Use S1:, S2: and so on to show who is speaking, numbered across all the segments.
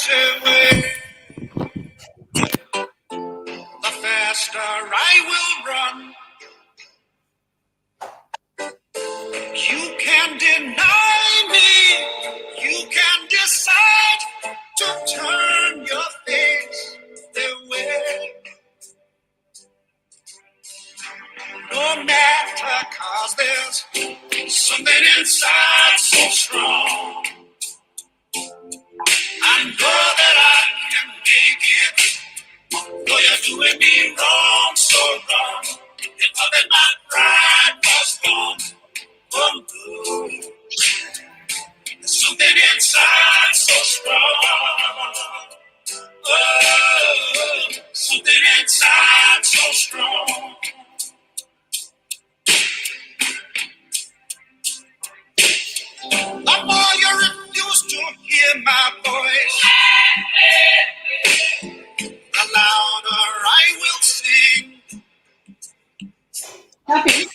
S1: away, the faster I will run. You can deny me, you can decide to turn your face away. No matter, 'cause there's something inside so strong. I know that I can make it. Though you're doing me wrong, so wrong. You thought that my pride was gone. Oh, good. There's something inside so strong. Oh, something inside so strong. The more you refuse to hear my voice, the louder I will sing.
S2: Happy?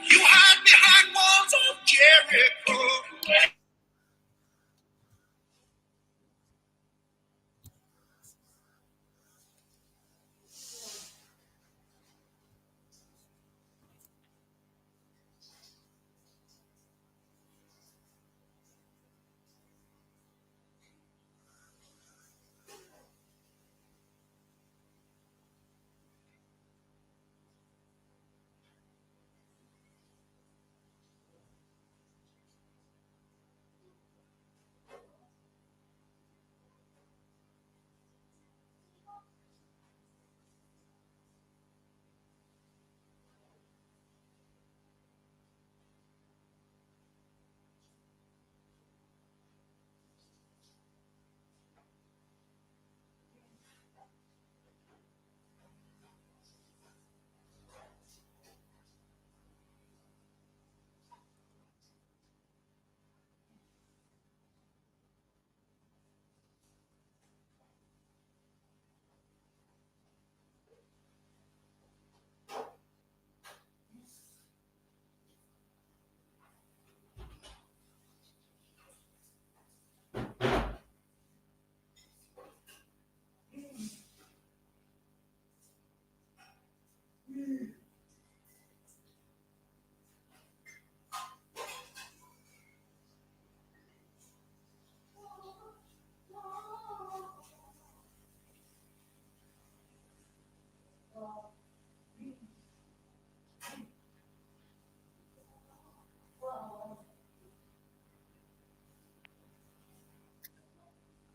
S1: You hide behind walls of Jericho.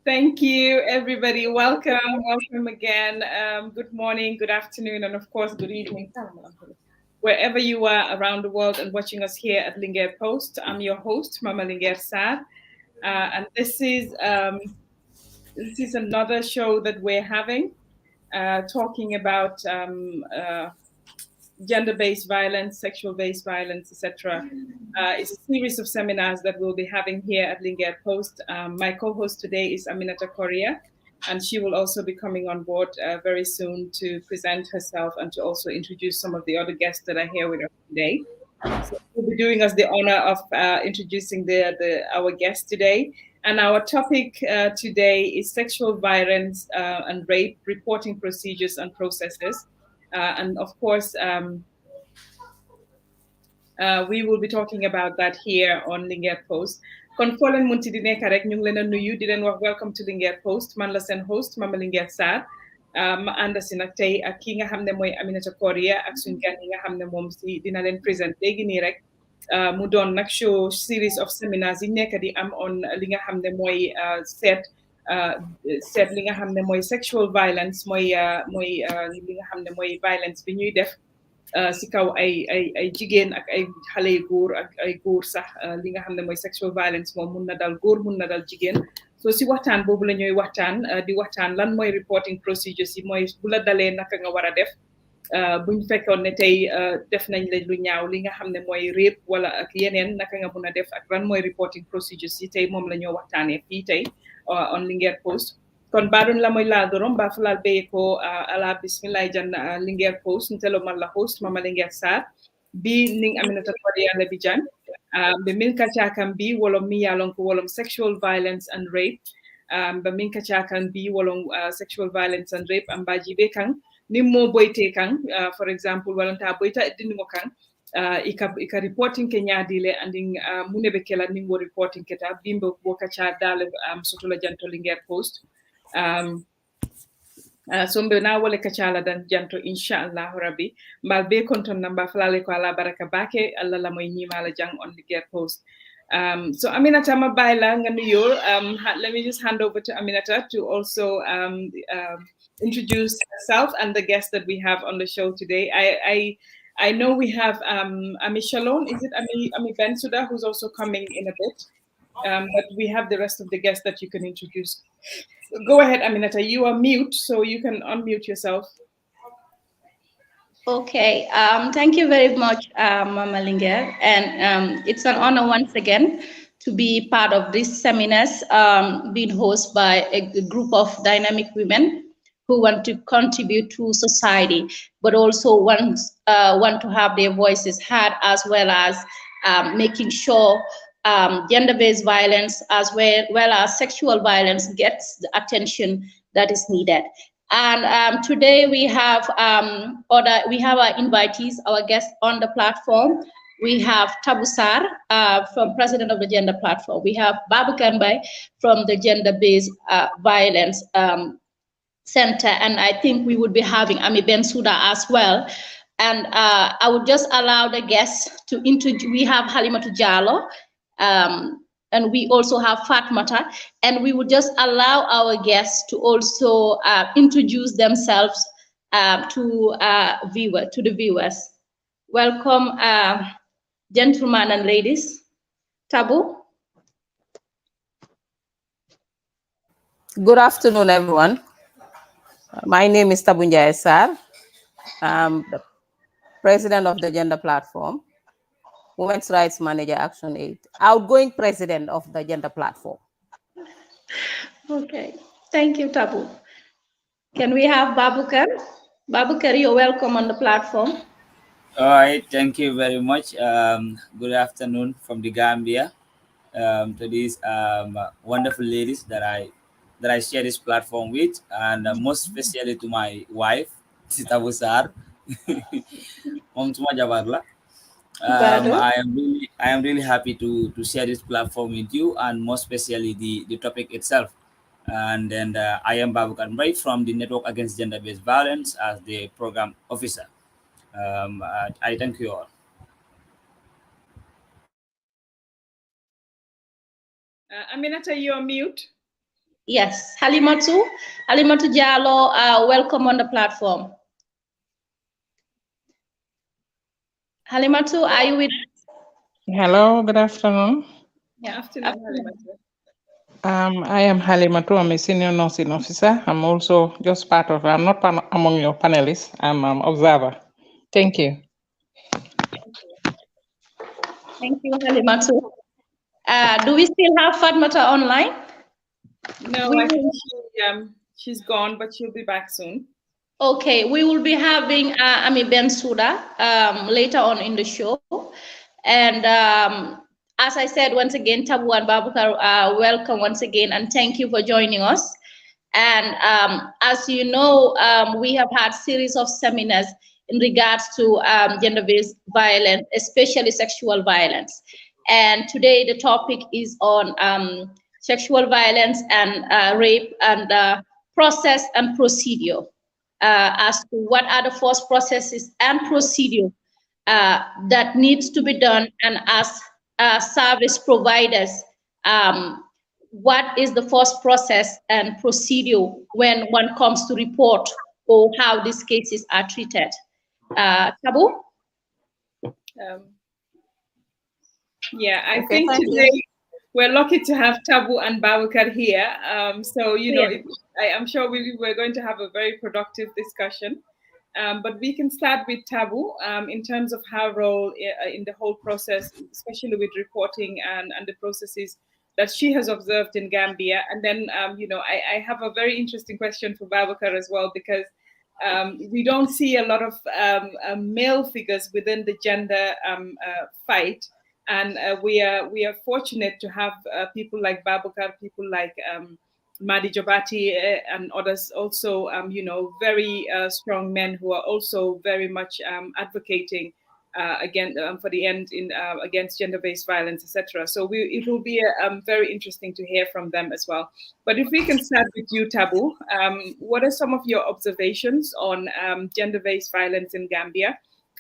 S2: Thank you, everybody. Welcome again. Good morning, good afternoon, and of course, good evening. Wherever you are around the world and watching us here at Linguère Post, I'm your host, Mama Linguère Sarr, and this is another show that we're having, talking about gender-based violence, sexual-based violence, etc. It's a series of seminars that we'll be having here at Linguère Post. My co-host today is Aminata Korea, and she will also be coming on board very soon to present herself and to also introduce some of the other guests that are here with us today. So we'll be doing us the honor of introducing our guest today. And our topic today is sexual violence and rape reporting procedures and processes. And of course, we will be talking about that here on Linguère Post. Kon foo leen munti di nekk rek ñu ngi leen a nuyu di leen wax welcome to Linguère Post man la seen host Mama Linguère Sarr ma ànd si nag tey ak ki nga xam ne mooy Aminata Korea ak suñu gan yi nga xam ne moom si dina leen présent léegi nii rek mu doon nag show series of seminars yi nekk di am on li nga xam ne mooy seet li nga xam ne mooy sexual violence mooy li nga xam ne mooy violence bi ñuy def si kaw ay jigéen ak ay xale yu góor ak ay góor sax li nga xam ne mooy sexual violence moom mun na dal góor mun na dal jigéen so si waxtaan boobu la ñuy waxtaan di waxtaan lan mooy reporting procedures yi mooy bu la dalee naka nga war a def buñ fekkoon ne tey def nañ la lu ñaaw li nga xam ne mooy rape wala ak yeneen naka nga mun a def ak lan mooy reporting procedures yi tey moom la ñoo waxtaanee fii tey on Linguère Post kon baɗum lamoy laadoron ba falal ɓeye ko ala bisimillahi janna Linguère Post ntelo malla host Mama Linguère Sarr bi ning Aminata Korea Labijan ɓe min kalca kam bi wolom mi yalon ko wolom sexual violence and rape but minka chakan be walong sexual violence and rape and baji be kang nimmo boyte kang for example walanta boyta dinmo kang ika reporting ke nyaadile anding munebe kela nimmo reporting keta bimbo boka cha dale sotola janto linger post sombe na wole kachala dan janto inshallah rabbi mbal be konton namba flale ko ala baraka bake alla la moy nyimala jang on the get post so Aminata Mabaila Nganuyo, let me just hand over to Aminata to also introduce herself and the guest that we have on the show today. I know we have Ami Shalom, is it Ami Bensuda, who's also coming in a bit, but we have the rest of the guests that you can introduce. Go ahead, Aminata. You are mute, so you can unmute yourself.
S3: Okay, thank you very much, Mama Linger. And it's an honor once again to be part of this seminars being hosted by a group of dynamic women who want to contribute to society, but also want to have their voices heard, as well as making sure gender-based violence as well as sexual violence gets the attention that is needed. And today we have our invitees, our guests on the platform. We have Tabu Sarr, from President of the Gender Platform. We have Babu Kanbai from the Gender-Based Violence Center, and I think we would be having Ami Bensouda as well. And I would just allow the guests to introduce. We have Halimatu Jallow, and we also have Fatmata, and we would just allow our guests to also introduce themselves to the viewers. Welcome, gentlemen and ladies. Tabu.
S4: Good afternoon, everyone. My name is Tabu Njie Sarr. I'm the president of the Gender Platform, Women's Rights Manager Action Aid, outgoing president of the Gender Platform.
S3: Okay, thank you, Tabu. Can we have Babukar? Babukar, you're welcome on the platform.
S5: All right, thank you very much. Good afternoon from the Gambia to these wonderful ladies that I share this platform with, and most especially to my wife, Tabu Sarr. I am really happy to share this platform with you, and most especially the topic itself. And then I am Babu Kanbai from the Network Against Gender-Based Violence as the program officer. I thank you all.
S2: Aminata, you're mute.
S3: Yes, Halimatu Jallow, welcome on the platform. Halimatu, are you with us?
S6: Hello, good afternoon.
S2: Yeah, afternoon, Halimatu.
S6: I am Halimatu. I'm a senior nursing officer. I'm also just I'm not among your panelists. I'm an observer. Thank you.
S3: Thank you, Halimatu. Do we still have Fatmata online?
S2: No, I think she's gone, but she'll be back soon.
S3: Okay, we will be having Ami Bensouda later on in the show. And as I said, once again, Tabu and Babukar, welcome once again, and thank you for joining us. And as you know, we have had series of seminars in regards to gender-based violence, especially sexual violence. And today the topic is on sexual violence and rape and process and procedure. As to what are the first processes and procedure that needs to be done, and as service providers, what is the first process and procedure when one comes to report or how these cases are treated? Tabu?
S2: Yeah, I think today we're lucky to have Tabu and Babukar here. So, you know, I'm sure we're going to have a very productive discussion. But we can start with Tabu in terms of her role in the whole process, especially with reporting and the processes that she has observed in Gambia. And then, you know, I have a very interesting question for Babukar as well, because we don't see a lot of male figures within the gender fight. And we are fortunate to have people like Babukar, people like Madi Jabati and others also, very strong men who are also very much advocating again for the end in against gender-based violence, etc. So it will be very interesting to hear from them as well. But if we can start with you, Tabu, what are some of your observations on gender-based violence in Gambia?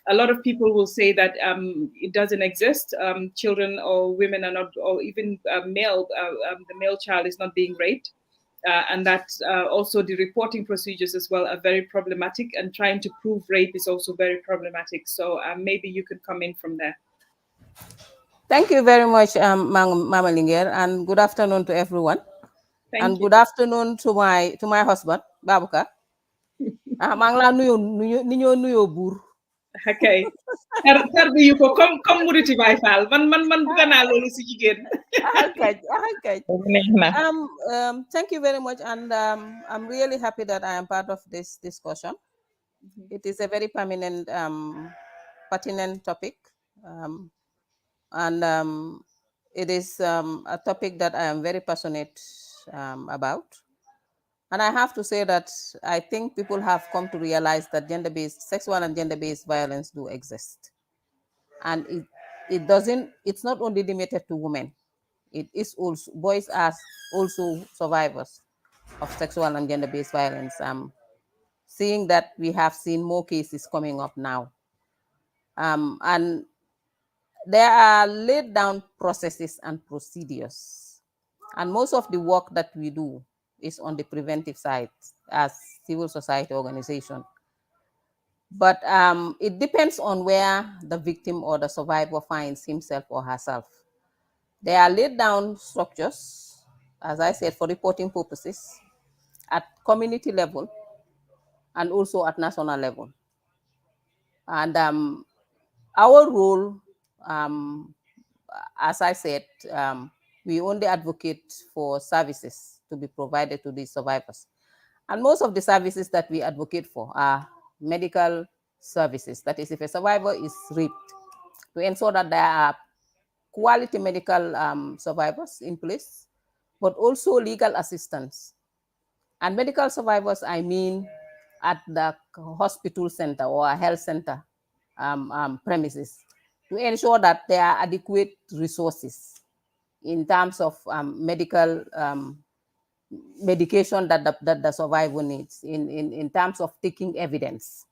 S2: A lot of people will say that it doesn't exist. Children or women are not, or even the male child is not being raped. And that also the reporting procedures as well are very problematic, and trying to prove rape is also very problematic. So maybe you could come in from there.
S4: Thank you very much, Mama Linger, and good afternoon to everyone.
S2: Thank you.
S4: Good afternoon to my husband, Babuka. Mang la nuyo nuyo bur.
S2: Okay. Tarbi yu ko comme Mouriti Baye Fall. Man buga na lolu ci jigen.
S4: Okay. Thank you very much, and I'm really happy that I am part of this discussion. It is a very pertinent topic, and it is a topic that I am very passionate about. And I have to say that I think people have come to realize that sexual and gender-based violence do exist. And it's not only limited to women. It is also, boys are also survivors of sexual and gender-based violence. Seeing that we have seen more cases coming up now. And there are laid down processes and procedures. And most of the work that we do is on the preventive side as civil society organization. But it depends on where the victim or the survivor finds himself or herself. There are laid down structures, as I said, for reporting purposes at community level and also at national level. And our role, as I said, we only advocate for services to be provided to these survivors. And most of the services that we advocate for are medical services. That is, if a survivor is raped, to ensure that there are quality medical survivors in place, but also legal assistance. And medical survivors, I mean, at the hospital center or a health center premises, to ensure that there are adequate resources in terms of medical medication that the survivor needs, in terms of taking evidence.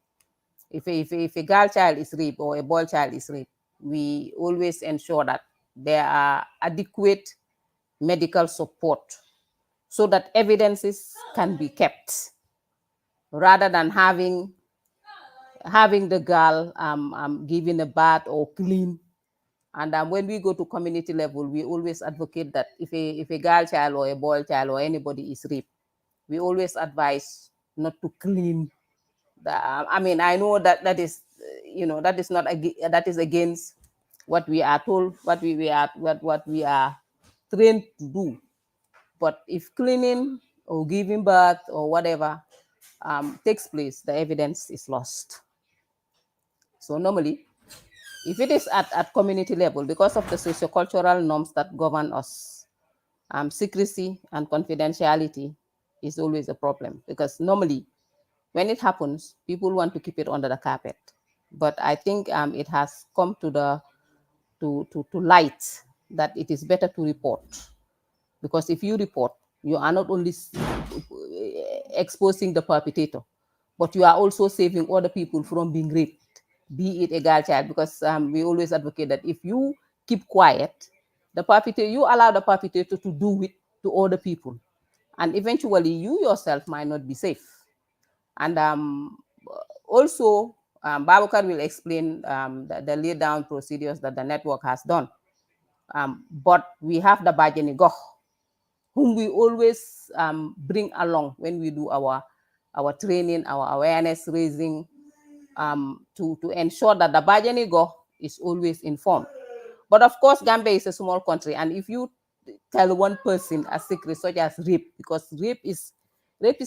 S4: If a girl child is raped or a boy child is raped, we always ensure that there are adequate medical support so that evidences can be kept, rather than having the girl given a bath or clean. And when we go to community level, we always advocate that if a girl child or a boy child or anybody is raped, we always advise not to clean. I mean, I know that is, that is not, that is against what we are told, what we are trained to do. But if cleaning or giving birth or whatever takes place, the evidence is lost. So normally, if it is at community level, because of the sociocultural norms that govern us, secrecy and confidentiality is always a problem, because normally when it happens, people want to keep it under the carpet. But I think it has come to light that it is better to report, because if you report, you are not only exposing the perpetrator, but you are also saving other people from being raped, be it a girl child, because we always advocate that if you keep quiet, the perpetrator, you allow the perpetrator to do it to other people, and eventually you yourself might not be safe. And also, Babakar will explain the lay down procedures that the network has done. But we have the Bajeni Goh, whom we always bring along when we do our training, our awareness raising, to ensure that the Bajeni Goh is always informed. But of course, Gambia is a small country, and if you tell one person a secret such as rape, because rape is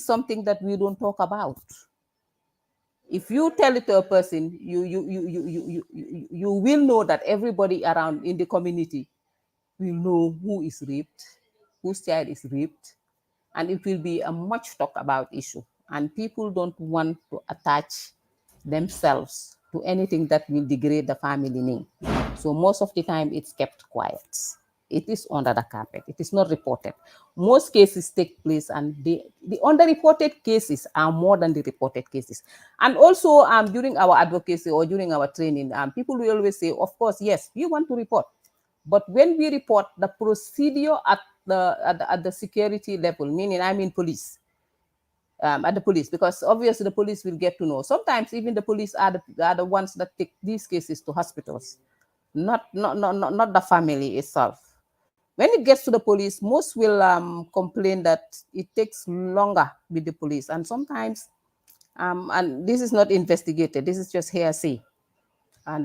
S4: something that we don't talk about. If you tell it to a person, you will know that everybody around in the community will know who is raped, whose child is raped, and it will be a much talk about issue. And people don't want to attach themselves to anything that will degrade the family name. So most of the time it's kept quiet. It is under the carpet. It is not reported. Most cases take place, and the underreported cases are more than the reported cases. And also during our advocacy or during our training, people will always say, of course, yes, we want to report. But when we report, the procedure at the security level, meaning I mean police, at the police, because obviously the police will get to know. Sometimes even the police are the ones that take these cases to hospitals, not the family itself. When it gets to the police, most will complain that it takes longer with the police, and sometimes, and this is not investigated, this is just hearsay, and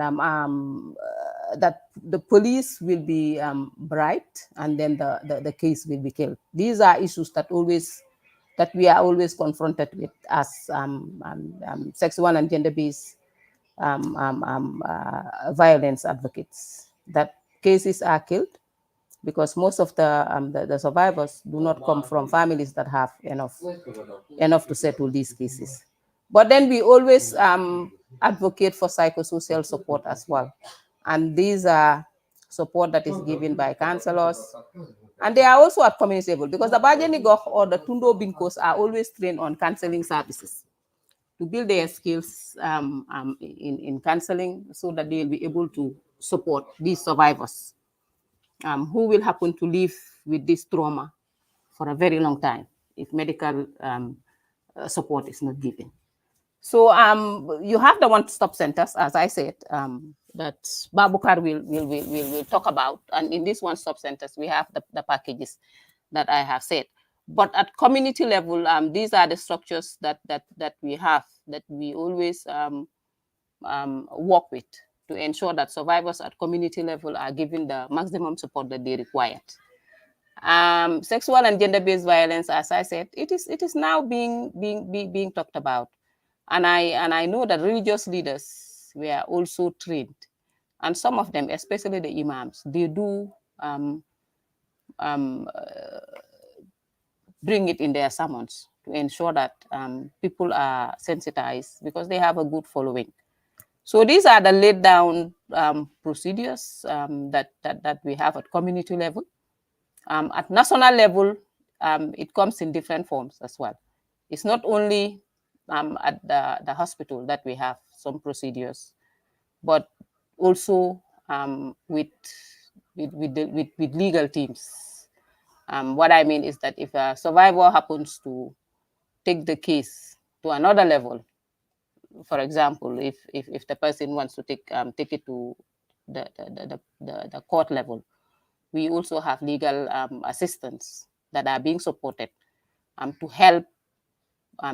S4: that the police will be bribed, and then the case will be killed. These are issues that we are always confronted with as sexual and gender-based violence advocates. That cases are killed because most of the survivors do not come from families that have enough to settle these cases. But then we always advocate for psychosocial support as well. And these are support that is given by counselors. And they are also at community level, because the Bajani Goch or the Tundo Binkos are always trained on counseling services to build their skills in counseling, so that they will be able to support these survivors who will happen to live with this trauma for a very long time if medical support is not given. So you have the one-stop centers, as I said, that Babukar will talk about. And in these one-stop centers, we have the packages that I have said. But at community level, these are the structures that we have, that we always work with to ensure that survivors at community level are given the maximum support that they require. Sexual and gender-based violence, as I said, it is now being talked about. And I know that religious leaders were also trained, and some of them, especially the imams, they do bring it in their sermons to ensure that people are sensitized, because they have a good following. So these are the laid down procedures that we have at community level. At national level, it comes in different forms as well. It's not only at the hospital that we have some procedures, but also with legal teams. What I mean is that if a survivor happens to take the case to another level, for example, if the person wants to take it to the court level, we also have legal assistants that are being supported to help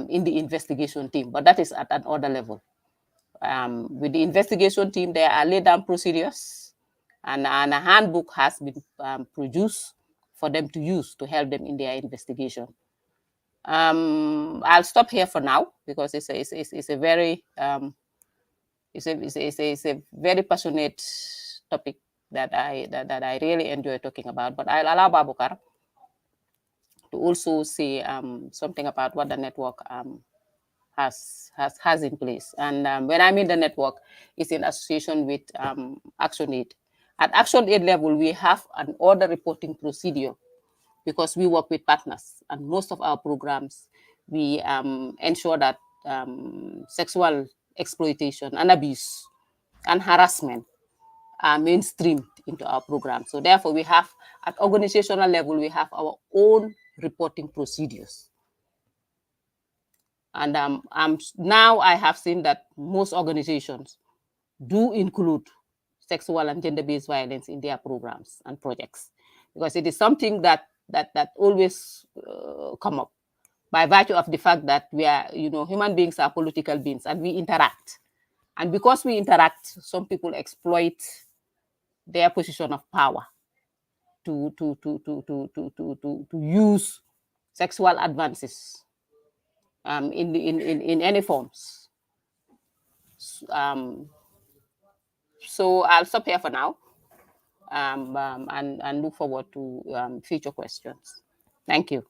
S4: in the investigation team, but that is at another level. With the investigation team, there are laid down procedures, and a handbook has been produced for them to use to help them in their investigation. I'll stop here for now, because it's a very it's a very passionate topic that I really enjoy talking about. But I'll allow Babukar to also say something about what the network has in place. And when I mean the network, it's in association with ActionAid. At ActionAid level, we have an order reporting procedure, because we work with partners, and most of our programs, we ensure that sexual exploitation and abuse and harassment are mainstreamed into our program. So therefore, we have, at organizational level, we have our own reporting procedures. And now I have seen that most organizations do include sexual and gender-based violence in their programs and projects, because it is something that always come up by virtue of the fact that we are, human beings are political beings, and we interact. And because we interact, some people exploit their position of power to use sexual advances in any forms. So I'll stop here for now, and look forward to future questions. Thank you.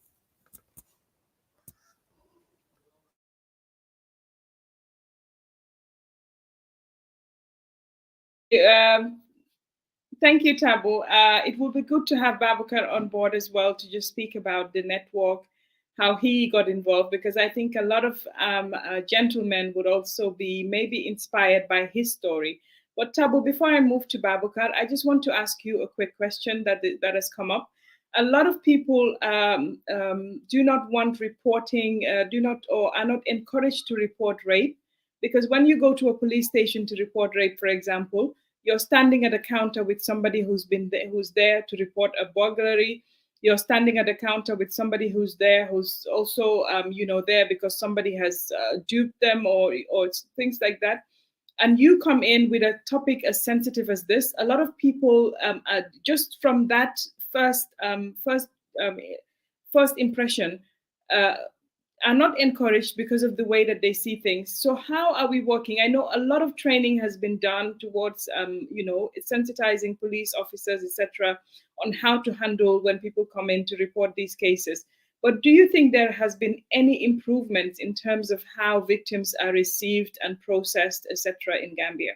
S2: Thank you, Tabu. It would be good to have Babukar on board as well to just speak about the network, how he got involved, because I think a lot of gentlemen would also be maybe inspired by his story. But Tabu, before I move to Babukar, I just want to ask you a quick question that has come up. A lot of people do not want reporting, do not or are not encouraged to report rape, because when you go to a police station to report rape, for example, you're standing at a counter with somebody who's there to report a burglary. You're standing at a counter with somebody who's there who's also there because somebody has duped them or things like that. And you come in with a topic as sensitive as this. A lot of people just from that um, first impression uh, are not encouraged because of the way that they see things. So how are we working? I know a lot of training has been done towards, sensitizing police officers, etc., on how to handle when people come in to report these cases. But do you think there has been any improvements in terms of how victims are received and processed, etc., in Gambia?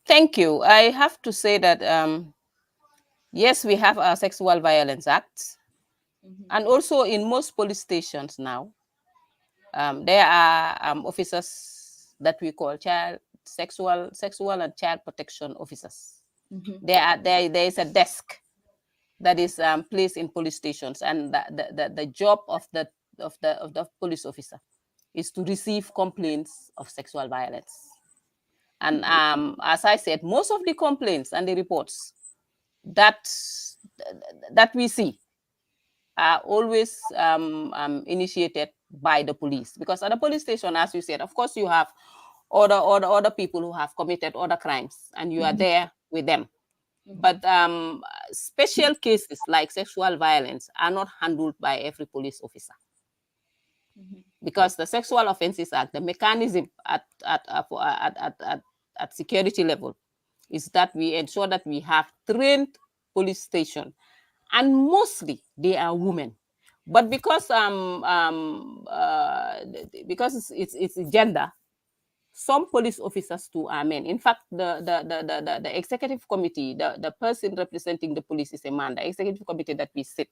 S4: Thank you. I have to say that yes, we have our Sexual Violence Act, and also in most police stations now, there are officers that we call sexual and child protection officers. There is a desk that is placed in police stations, and the job of the police officer is to receive complaints of sexual violence. And as I said, most of the complaints and the reports that we see are always initiated by the police, because at the police station, as you said, of course, you have other people who have committed other crimes, and you are there with them. But special cases like sexual violence are not handled by every police officer, because the Sexual Offences Act, the mechanism at security level, is that we ensure that we have trained police station, and mostly they are women. But because it's gender, some police officers too are men. In fact, the executive committee, the person representing the police is a man. The executive committee that we sit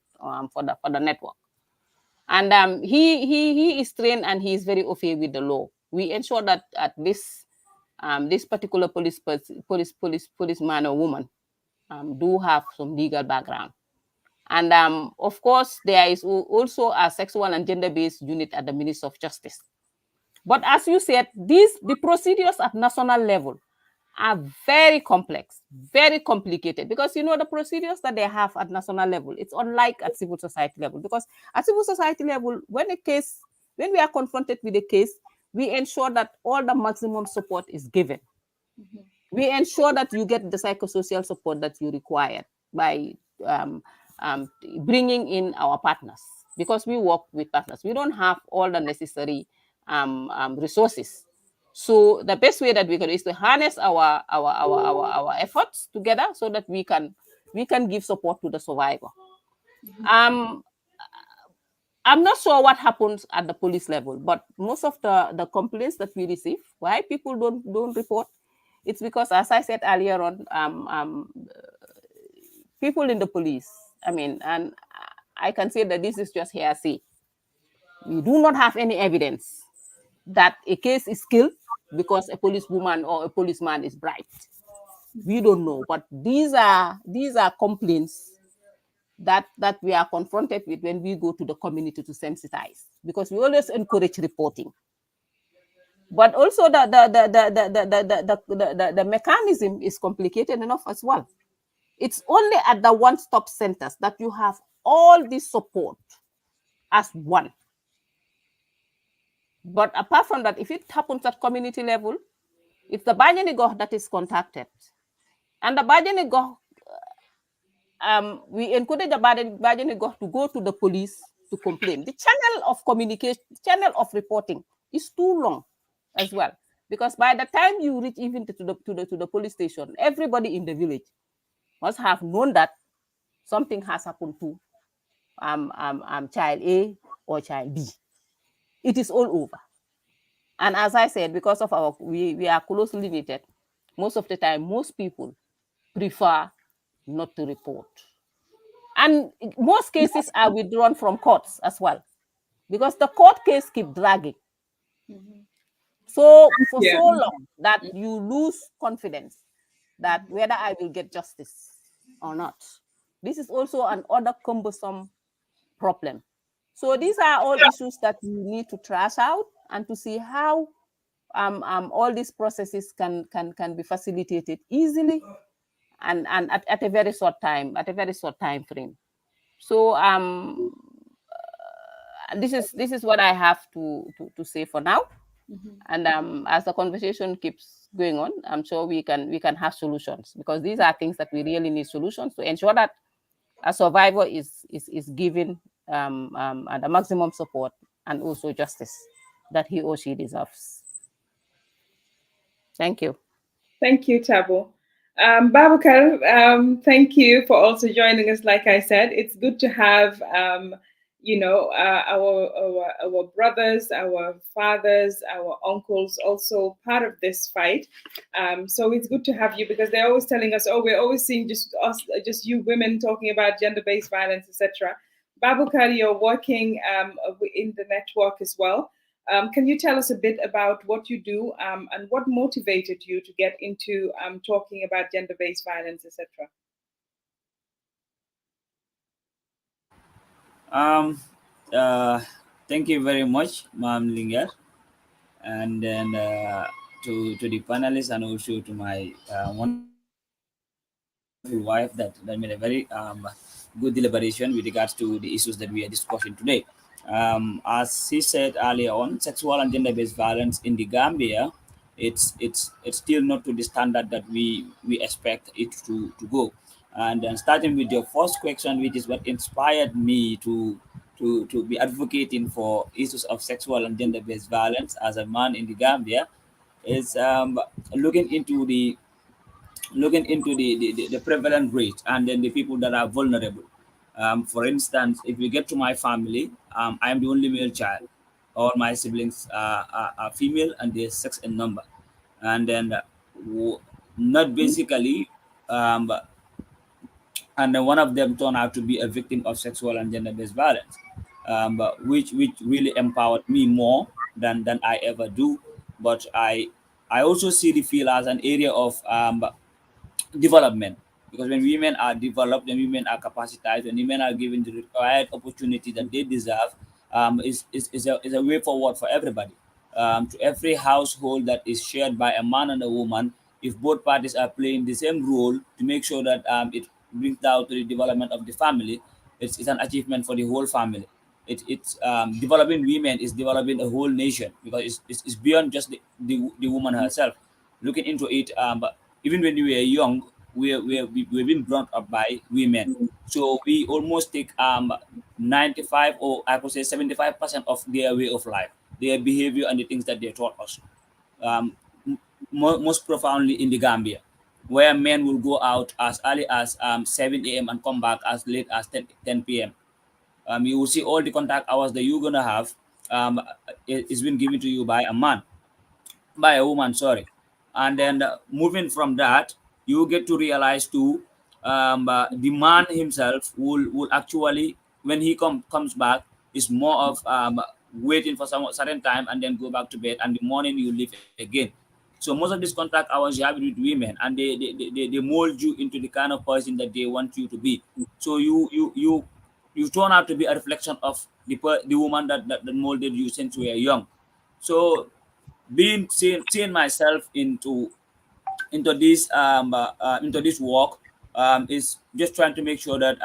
S4: for the network, and he is trained and he is very au fait with the law. We ensure that at this particular policeman or woman do have some legal background. And of course, there is also a sexual and gender-based unit at the Ministry of Justice. But as you said, the procedures at national level are very complex, very complicated, because the procedures that they have at national level, it's unlike at civil society level. Because at civil society level, when we are confronted with a case, we ensure that all the maximum support is given. We ensure that you get the psychosocial support that you require by bringing in our partners, because we work with partners. We don't have all the necessary resources. So the best way that we can is to harness our efforts together, so that we can give support to the survivor. I'm not sure what happens at the police level, but most of the complaints that we receive, why people don't report, it's because, as I said earlier on, people in the police, and I can say that this is just hearsay. We do not have any evidence that a case is killed because a policewoman or a policeman is bribed. We don't know, but these are complaints that we are confronted with when we go to the community to sensitize, because we always encourage reporting. But also the mechanism is complicated enough as well. It's only at the one-stop centers that you have all this support as one. But apart from that, if it happens at community level, it's the Bajanigoh that is contacted. And the Bajanigoh, we encourage the Bajanigoh to go to the police to complain. The channel of communication, channel of reporting is too long as well. Because by the time you reach even to the police station, everybody in the village must have known that something has happened to child A or child B. It is all over. And as I said, because of we are closely knitted, most of the time, most people prefer not to report. And most cases are withdrawn from courts as well, because the court case keep dragging. So for
S2: Yeah.
S4: so long that you lose confidence that whether I will get justice or not. This is also another cumbersome problem. So these are all issues that we need to trash out and to see how all these processes can be facilitated easily and at a very short time, frame. So this is what I have to say for now. And as the conversation keeps going on, I'm sure we can have solutions, because these are things that we really need solutions to ensure that a survivor is given the maximum support and also justice that he or she deserves. Thank you.
S2: Thank you, Tabo. Babukar, thank you for also joining us. Like I said, it's good to have, our brothers, our fathers, our uncles also part of this fight. So it's good to have you, because they're always telling us, oh, we're always seeing just us, just you women talking about gender-based violence, etc. Babukar, you're working in the network as well. Can you tell us a bit about what you do and what motivated you to get into talking about gender-based violence, etc.?
S5: Thank you very much, Ma'am Linger, and then to the panelists, and also to my wonderful wife that made a very good deliberation with regards to the issues that we are discussing today. As he said earlier on, sexual and gender-based violence in the Gambia, it's still not to the standard that we expect it to go. And then starting with your first question, which is what inspired me to be advocating for issues of sexual and gender-based violence as a man in the Gambia, is looking into the prevalent rate, and then the people that are vulnerable. For instance, if we get to my family, I am the only male child. All my siblings are female, and they're sex in number. And then not basically, and then one of them turned out to be a victim of sexual and gender-based violence, but which really empowered me more than I ever do. But I also see the field as an area of development, because when women are developed, when women are capacitated, when women are given the required opportunity that they deserve, is a way forward for everybody. To every household that is shared by a man and a woman, if both parties are playing the same role to make sure that it brings down to the development of the family, it's an achievement for the whole family. It's developing women is developing a whole nation, because it's beyond just the woman herself. Looking into it, but even when we were young, we've been brought up by women, so we almost take 95, or I could say 75% of their way of life, their behavior, and the things that they taught us. um, Most profoundly in the Gambia, where men will go out as early as 7 a.m. and come back as late as 10 p.m. You will see all the contact hours that you're gonna have, it's been given to you by a man, by a woman, sorry. And then moving from that, you get to realize too, the man himself will actually, when he comes back, is more of waiting for some certain time and then go back to bed, and the morning you leave again. So most of these contact hours you have with women, and they mold you into the kind of person that they want you to be. So you turn out to be a reflection of the woman that molded you since you were young. So being seeing myself into this work, is just trying to make sure that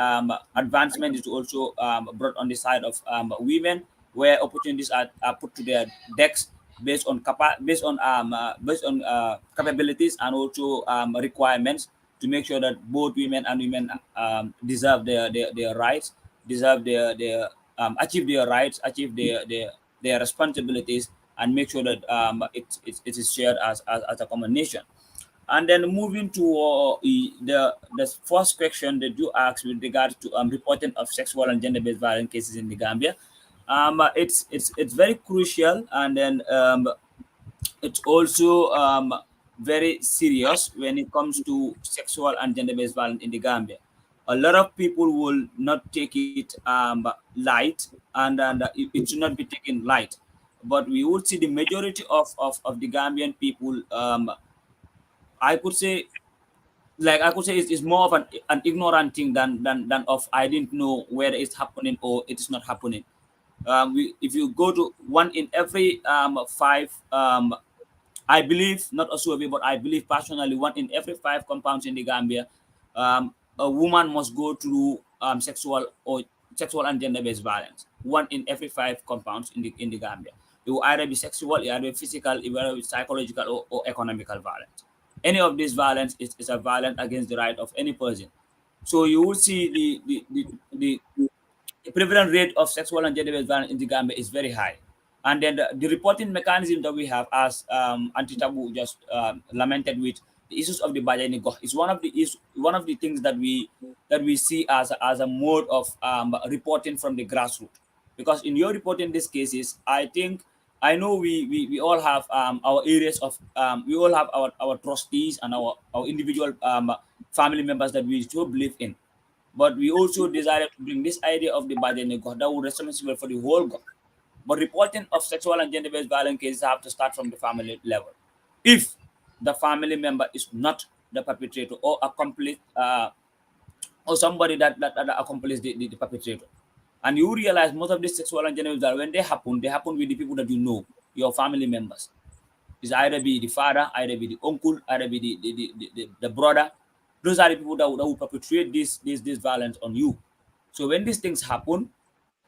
S5: advancement is also brought on the side of women, where opportunities are put to their decks based on capabilities, and also requirements, to make sure that both women and women deserve their rights, deserve their achieve their rights, achieve their responsibilities, and make sure that it is shared as a common nation. And then moving to the first question that you asked with regards to reporting of sexual and gender-based violence cases in the Gambia, it's very crucial. And then it's also very serious when it comes to sexual and gender-based violence in the Gambia. A lot of people will not take it light, and it should not be taken light. But we would see the majority of the Gambian people, I could say, it's more of an ignorant thing than of I didn't know whether it's happening or it is not happening. If you go to one in every five, I believe, not also but I believe personally, one in every five compounds in the Gambia, a woman must go through sexual and gender-based violence. One in every five compounds in the Gambia. It will either be sexual, it will either be physical, it will either be psychological or economical violence. Any of this violence is a violence against the right of any person. So you will see the prevalent rate of sexual and gender-based violence in the Gambia is very high. And then the reporting mechanism that we have, as Anti-Taboo just lamented with, the issues of the Bajanigo is one of the things that we see as a mode of reporting from the grassroots. Because in your reporting these cases, I know we all have our areas of we all have our trustees and our individual family members that we still believe in. But we also decided to bring this idea of the Bajanigo that would responsible for the whole go. But reporting of sexual and gender-based violence cases have to start from the family level. If the family member is not the perpetrator or accomplice, or somebody that accomplished the perpetrator, and you realize most of these sexual and gender-based violence, when they happen with the people that you know, your family members. It's either be the father, either be the uncle, either be the brother. Those are the people that would perpetrate this violence on you. So when these things happen,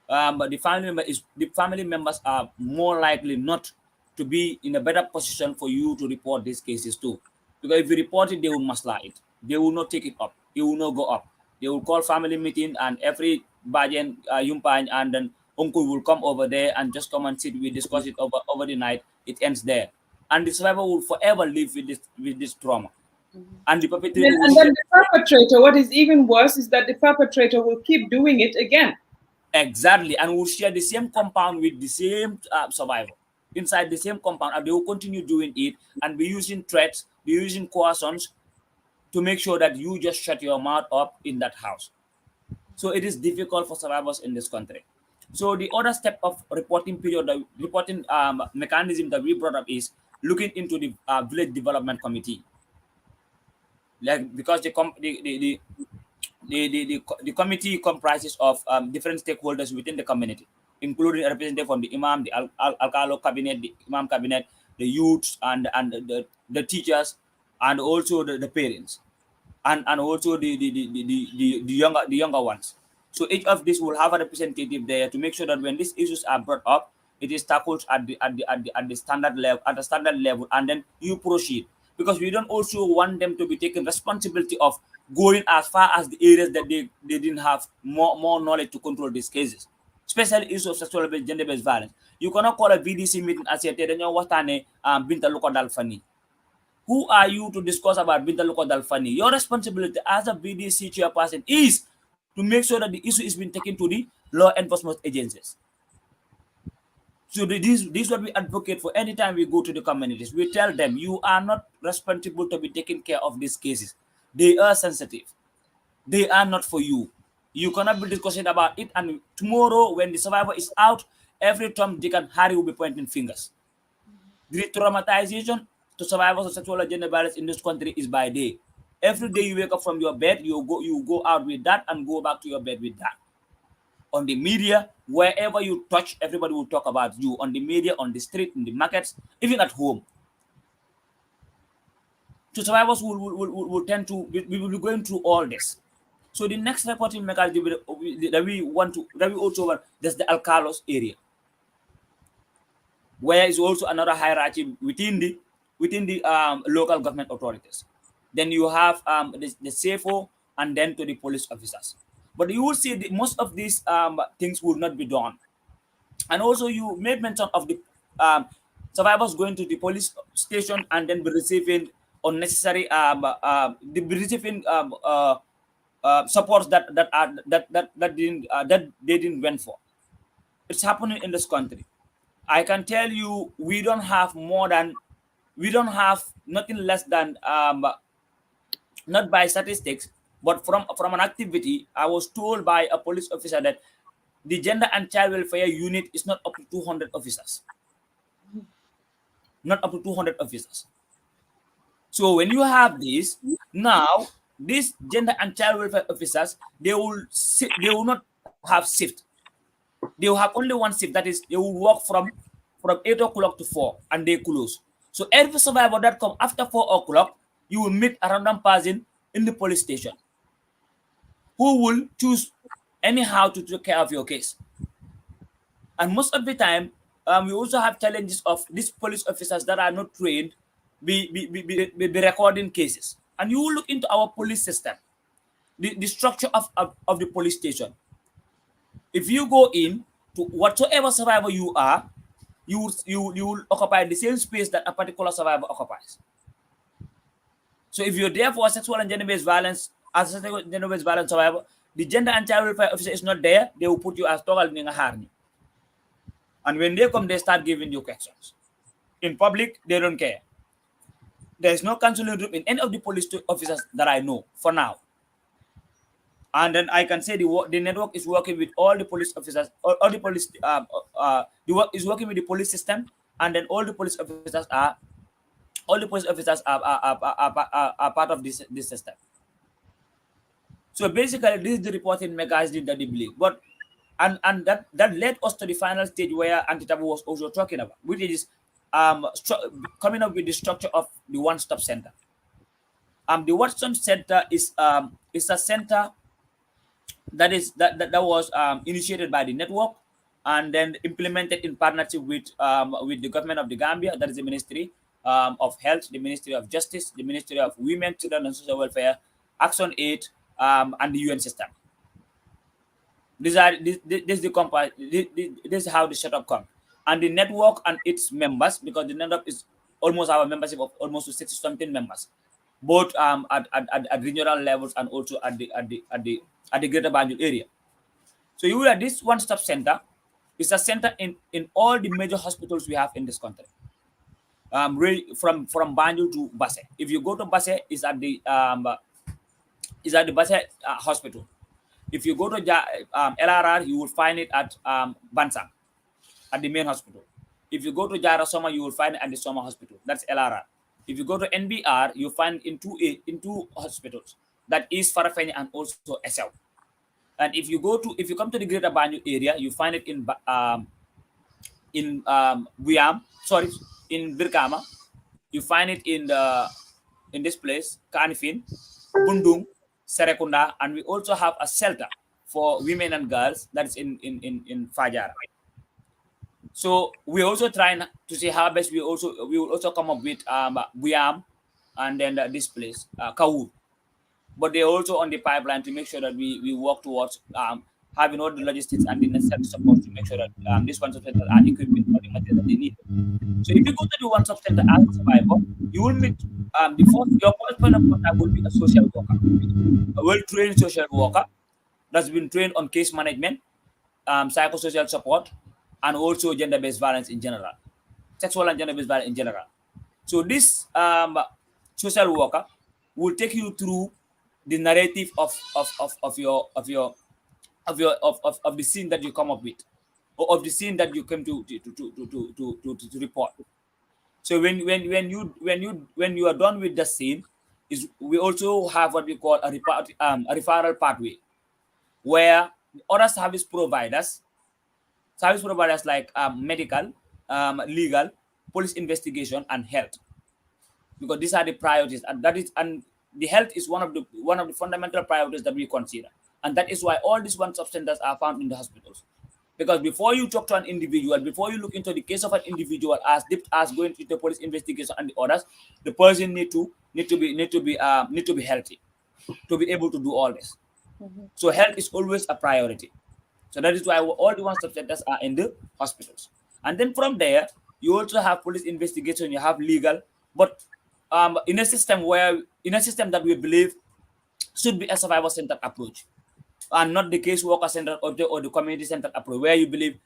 S5: but the family members are more likely not to be in a better position for you to report these cases too, because if you report it, they will masla it. They will not take it up. It will not go up. They will call family meeting, and every bajan yumpany and then uncle will come over there and just come and sit. We discuss it over the night. It ends there, and the survivor will forever live with this trauma, and the perpetrator will
S2: And then the perpetrator, what is even worse is that the perpetrator will keep doing it again.
S5: exactly, and will share the same compound with the same survivor inside the same compound, and they will continue doing it and be using threats, be using coercions to make sure that you just shut your mouth up in that house. So it is difficult for survivors in this country. So the other step of reporting period, the reporting mechanism that we brought up is looking into the village development committee, like because the committee comprises of different stakeholders within the community, including a representative from the imam, the alcalo cabinet, the imam cabinet, the youths, and the teachers, and also the parents, and also the younger ones. So each of these will have a representative there to make sure that when these issues are brought up, it is tackled at the standard level, and then you proceed, because we don't also want them to be taking responsibility of going as far as the areas that they didn't have more knowledge to control these cases, especially issues of sexual based gender-based violence. You cannot call a VDC meeting and say Binta Luko Dalfani. Who are you to discuss about Binta Luko Dalfani? Your responsibility as a VDC chairperson is to make sure that the issue is being taken to the law enforcement agencies. So this is what we advocate for anytime we go to the communities. We tell them, you are not responsible to be taking care of these cases. They are sensitive. They are not for you. You cannot be discussing about it, and tomorrow when the survivor is out, every Tom, Dick, and Harry will be pointing fingers. The traumatization to survivors of sexual and gender violence in this country is by day. Every day you wake up from your bed, you go out with that and go back to your bed with that. On the media, wherever you touch, everybody will talk about you. On the media, on the street, in the markets, even at home. So survivors will tend to, we will be going through all this. So the next reporting mechanism that we also want, there's the Alcalos area, where is also another hierarchy within the local government authorities. Then you have the CFO, and then to the police officers. But you will see most of these things will not be done. And also you made mention of the survivors going to the police station and then be receiving unnecessary supports that they didn't went for. It's happening in this country. I can tell you, we don't have more than we don't have nothing less than not by statistics, but from an activity. I was told by a police officer that the gender and child welfare unit is not up to 200 officers. Not up to 200 officers. So when you have this, now these gender and child welfare officers, they will not have shift. They will have only one shift. That is, they will work from 8 o'clock to 4, and they close. So every survivor that come after 4 o'clock, you will meet a random person in the police station who will choose anyhow to take care of your case. And most of the time, we also have challenges of these police officers that are not trained be recording cases. And you will look into our police system, the structure of the police station. If you go in to whatsoever survivor you are, you will occupy the same space that a particular survivor occupies. So if you're there for a sexual and gender-based violence, as a sexual and gender-based violence survivor, the gender and child welfare officer is not there, they will put you as togal ninga harni. And when they come, they start giving you questions. In public, they don't care. There is no counseling group in any of the police officers that I know for now. And then I can say the network is working with all the police officers, all the police, the work is working with the police system, and then all the police officers are part of this system. So basically, this is the reporting mechanism that they believe. But and that led us to the final stage where Anti-Taboo was also talking about, which is coming up with the structure of the one-stop center. The one-stop center is a center that was initiated by the network and then implemented in partnership with the government of the Gambia. That is the Ministry of Health, the Ministry of Justice, the Ministry of Women, Children and Social Welfare, Action Aid, and the UN system. This is how the setup comes. And the network and its members, because the network is almost our membership of almost 60-something members, both at regional levels and also at the Greater Banjul area. So you will have this one-stop center. It's a center in all the major hospitals we have in this country. Really from Banjul to Basse. If you go to Basse, it's at the Basse hospital. If you go to LRR, you will find it at Bansang, at the main hospital. If you go to Jara Soma, you will find it at the Soma hospital. That's LRR. If you go to NBR, you find it in two hospitals. That is Farafeni and also SL. And if you come to the Greater Banjul area, you find it in Birkama. You find it in this place, Kanifin, Bundung, Serekunda, and we also have a shelter for women and girls that is in Fajara. So we're also trying to see how best we will also come up with Buyam and then this place, Kaur. But they're also on the pipeline to make sure that we work towards having all the logistics and the necessary support to make sure that this one subcenter are equipped with all the material that they need. So if you go to the one subcenter as a survivor, you will meet your first point of contact will be a social worker, a well-trained social worker that's been trained on case management, psychosocial support, and also gender-based violence in general, sexual and gender-based violence in general. So this social worker will take you through the narrative of the scene that you come up with, or of the scene that you came to report. So when you are done with the scene, we also have what we call a referral pathway, where other service providers like medical, legal, police investigation, and health, because these are the priorities, and the health is one of the fundamental priorities that we consider, and that is why all these one-stop centers are found in the hospitals. Because before you talk to an individual, before you look into the case of an individual as deep as going into the police investigation and the others, the person need to be healthy to be able to do all this. Mm-hmm. So health is always a priority. So that is why all the one-stop centers are in the hospitals. And then from there, you also have police investigation, you have legal, but in a system that we believe should be a survivor-centered approach, and not the case worker-centered or the community-centered approach, where you believe,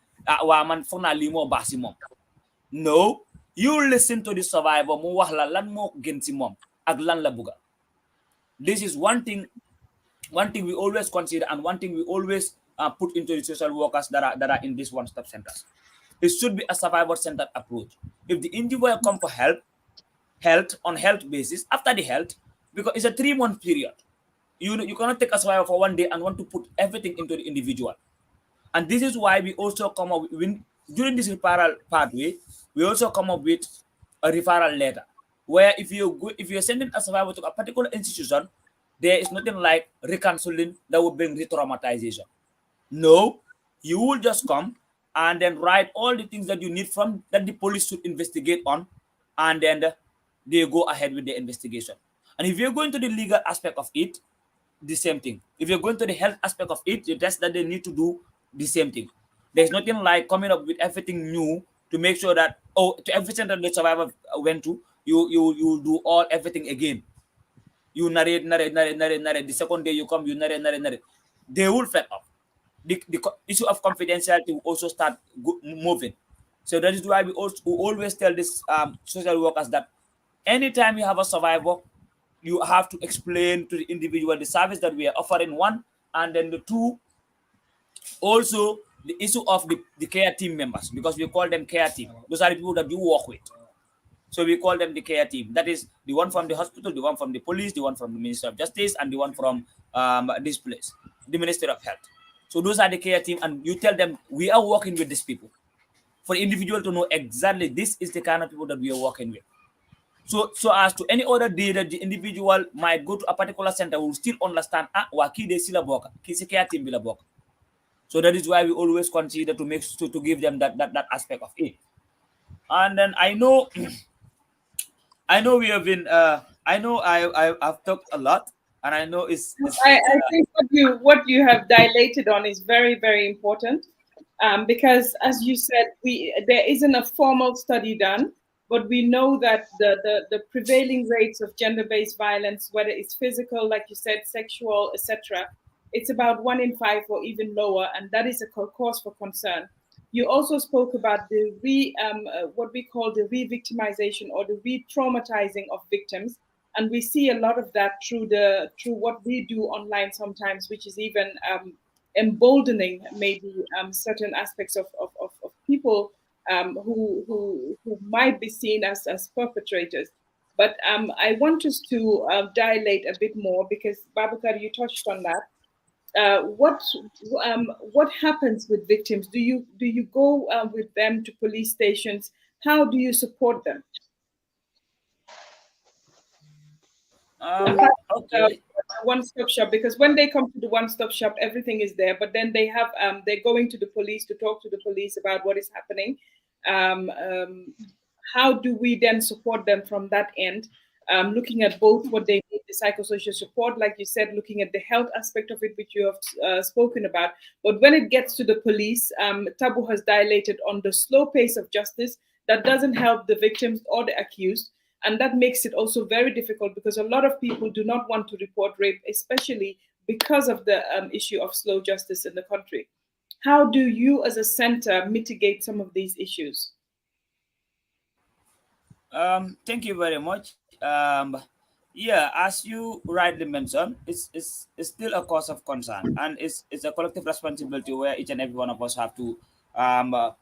S5: no, You listen to the survivor mu wax la lan moo gën ci moom ak lan la buga. This is one thing we always consider, and one thing we always put into the social workers that are in these one-stop centers. It should be a survivor-centered approach. If the individual come for health on health basis, after the health, because it's a 3-month period, you cannot take a survivor for one day and want to put everything into the individual. And this is why we also come up with, during this referral pathway, we also come up with a referral letter, where if you're sending a survivor to a particular institution, there is nothing like recounseling that will bring re-traumatization. No, you will just come and then write all the things that you need from that the police should investigate on, and then they go ahead with the investigation. And if you're going to the legal aspect of it, the same thing. If you're going to the health aspect of it, the test that they need to do, the same thing. There's nothing like coming up with everything new to make sure that, to every center the survivor went to, you do everything again. You narrate. The second day you come, you narrate. They will fed up. The issue of confidentiality will also start moving. So that is why we always tell this social workers that anytime you have a survivor, you have to explain to the individual the service that we are offering, one, and then the two, also the issue of the care team members, because we call them care team. Those are the people that you work with. So we call them the care team. That is the one from the hospital, the one from the police, the one from the Ministry of Justice, and the one from this place, the Ministry of Health. So those are the care team, and you tell them we are working with these people. For the individual to know exactly this is the kind of people that we are working with. So as to any other day that the individual might go to a particular center, will still understand, waki de sila boka, kisi care team bila boka. So that is why we always consider to make to give them that aspect of it. And then I know we have been I know I've talked a lot, and I know it's
S2: I think what you have dilated on is very, very important, because as you said, there isn't a formal study done, but we know that the prevailing rates of gender-based violence, whether it's physical, like you said, sexual, etc., it's about 1 in 5 or even lower, and that is a cause for concern. You also spoke about the what we call the re-victimization or the re-traumatizing of victims, and we see a lot of that through what we do online sometimes, which is even emboldening maybe certain aspects of people who might be seen as perpetrators. But I want us to dilate a bit more, because Babakar, you touched on that. What happens with victims? Do you go with them to police stations? How do you support them?
S5: Okay.
S2: One-stop shop, because when they come to the one-stop shop, everything is there. But then they have they're going to the police to talk to the police about what is happening. How do we then support them from that end? Looking at both what they need, the psychosocial support, like you said, looking at the health aspect of it, which you have spoken about. But when it gets to the police, Tabu has dilated on the slow pace of justice that doesn't help the victims or the accused. And that makes it also very difficult, because a lot of people do not want to report rape, especially because of the issue of slow justice in the country. How do you as a center mitigate some of these issues?
S5: Thank you very much. Yeah, as you rightly mentioned, it's still a cause of concern, and it's a collective responsibility where each and every one of us have to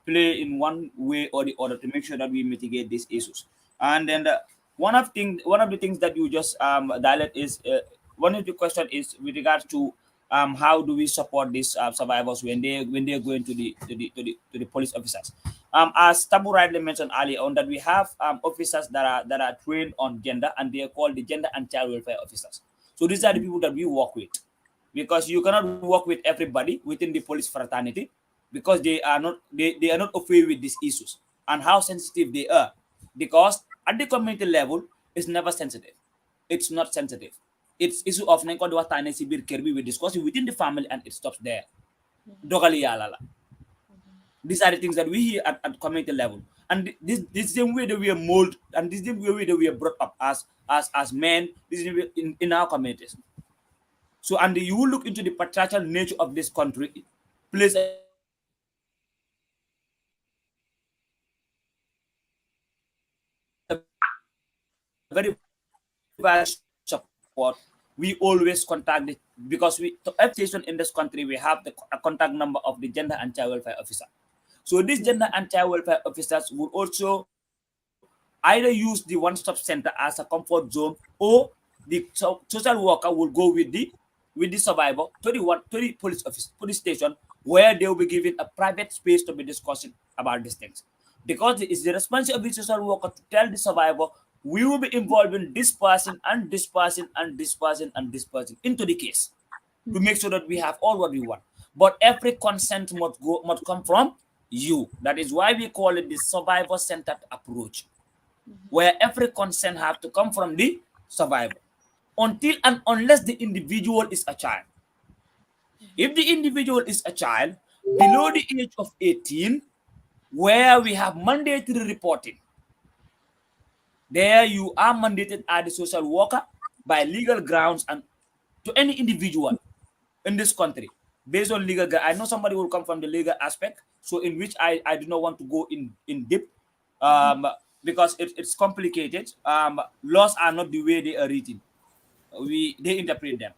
S5: play in one way or the other to make sure that we mitigate these issues. And then one of the things that you just dialed is one of the question is with regards to how do we support these survivors when they are going to the police officers. As Tabu rightly mentioned earlier on, that we have officers that are trained on gender, and they are called the gender and child welfare officers. So these are the people that we work with, because you cannot work with everybody within the police fraternity, because they are not afraid with these issues and how sensitive they are. Because at the community level, it's never sensitive. It's not sensitive. It's issue of we discuss it within the family, and it stops there. Dogali yala la. These are the things that we hear at community level, and this same way that we are molded, and this same way that we are brought up as men, this is in our communities. So, and you will look into the patriarchal nature of this country, plays very vital support, we always contact the, because we to every station in this country we have the a contact number of the gender and child welfare officer. So these gender and child welfare officers will also either use the one-stop center as a comfort zone, or the social worker will go with the survivor to the police station, where they will be given a private space to be discussing about these things. Because it is the responsibility of the social worker to tell the survivor, we will be involving this person and this person and this person and this person into the case to make sure that we have all what we want. But every consent must come from you. That is why we call it the survivor-centered approach, where every consent has to come from the survivor, until and unless the individual is a child. If the individual is a child below the age of 18, where we have mandatory reporting, there you are mandated as the social worker by legal grounds and to any individual in this country based on legal. I know somebody will come from the legal aspect, so in which I do not want to go in deep, because it's complicated. Laws are not the way they are written. They interpret them.